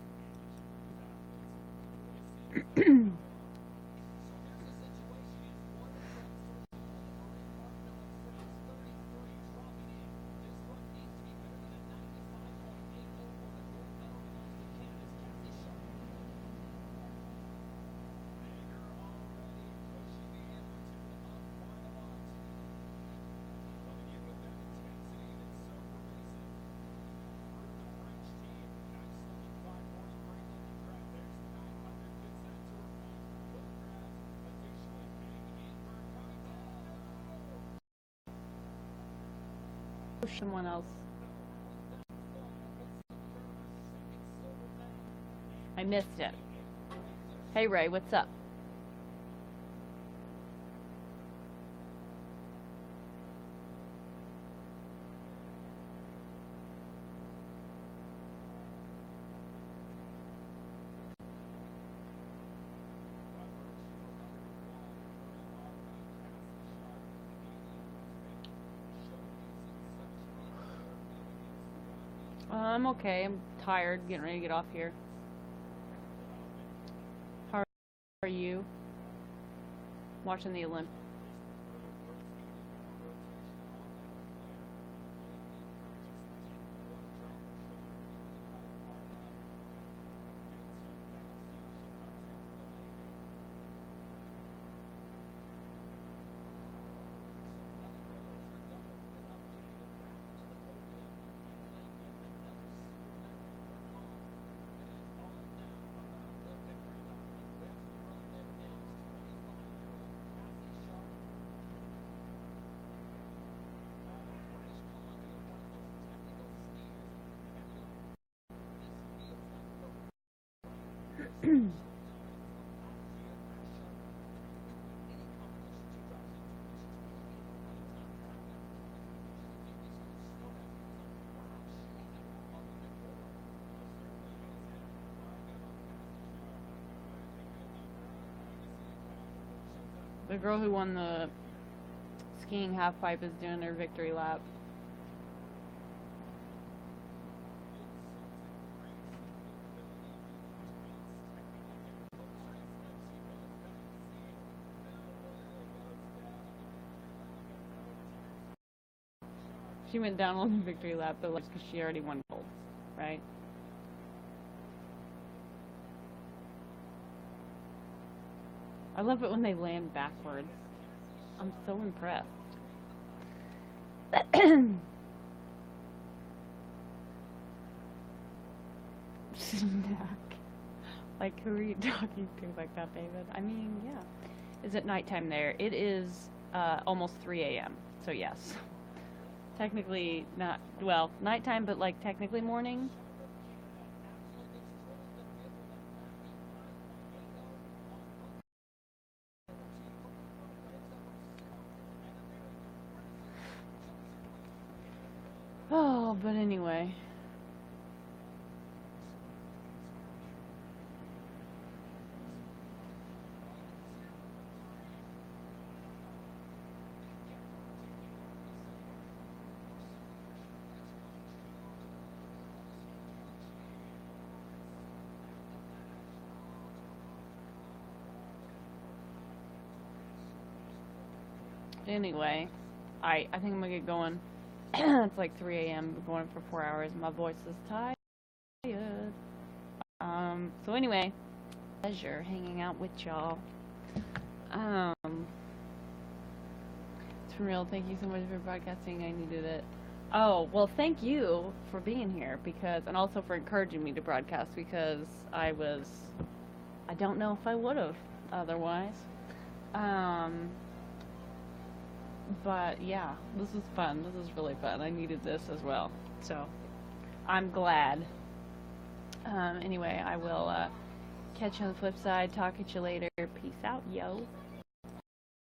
Someone else. I missed it. Hey Ray, what's up? I'm okay. I'm tired, getting ready to get off here. How are you? Watching the Olympics. The girl who won the skiing half pipe is doing her victory lap. She went down on the victory lap, but like, 'cause she already won gold, right? I love it when they land backwards. I'm so impressed. Snack. Like, who are you talking to like that, David? I mean, yeah. Is it nighttime there? It is almost 3 a.m., so yes. Technically not, well, nighttime, but like technically morning. Oh, but anyway. Anyway, I think I'm gonna get going. It's like 3 a.m. Been going for 4 hours. My voice is tired. So anyway, pleasure hanging out with y'all. It's real. Thank you so much for broadcasting. I needed it. Oh, well, thank you for being here and also for encouraging me to broadcast because I don't know if I would have otherwise. But yeah, this is fun. This is really fun. I needed this as well. So I'm glad. Anyway, I will catch you on the flip side. Talk at you later. Peace out, yo.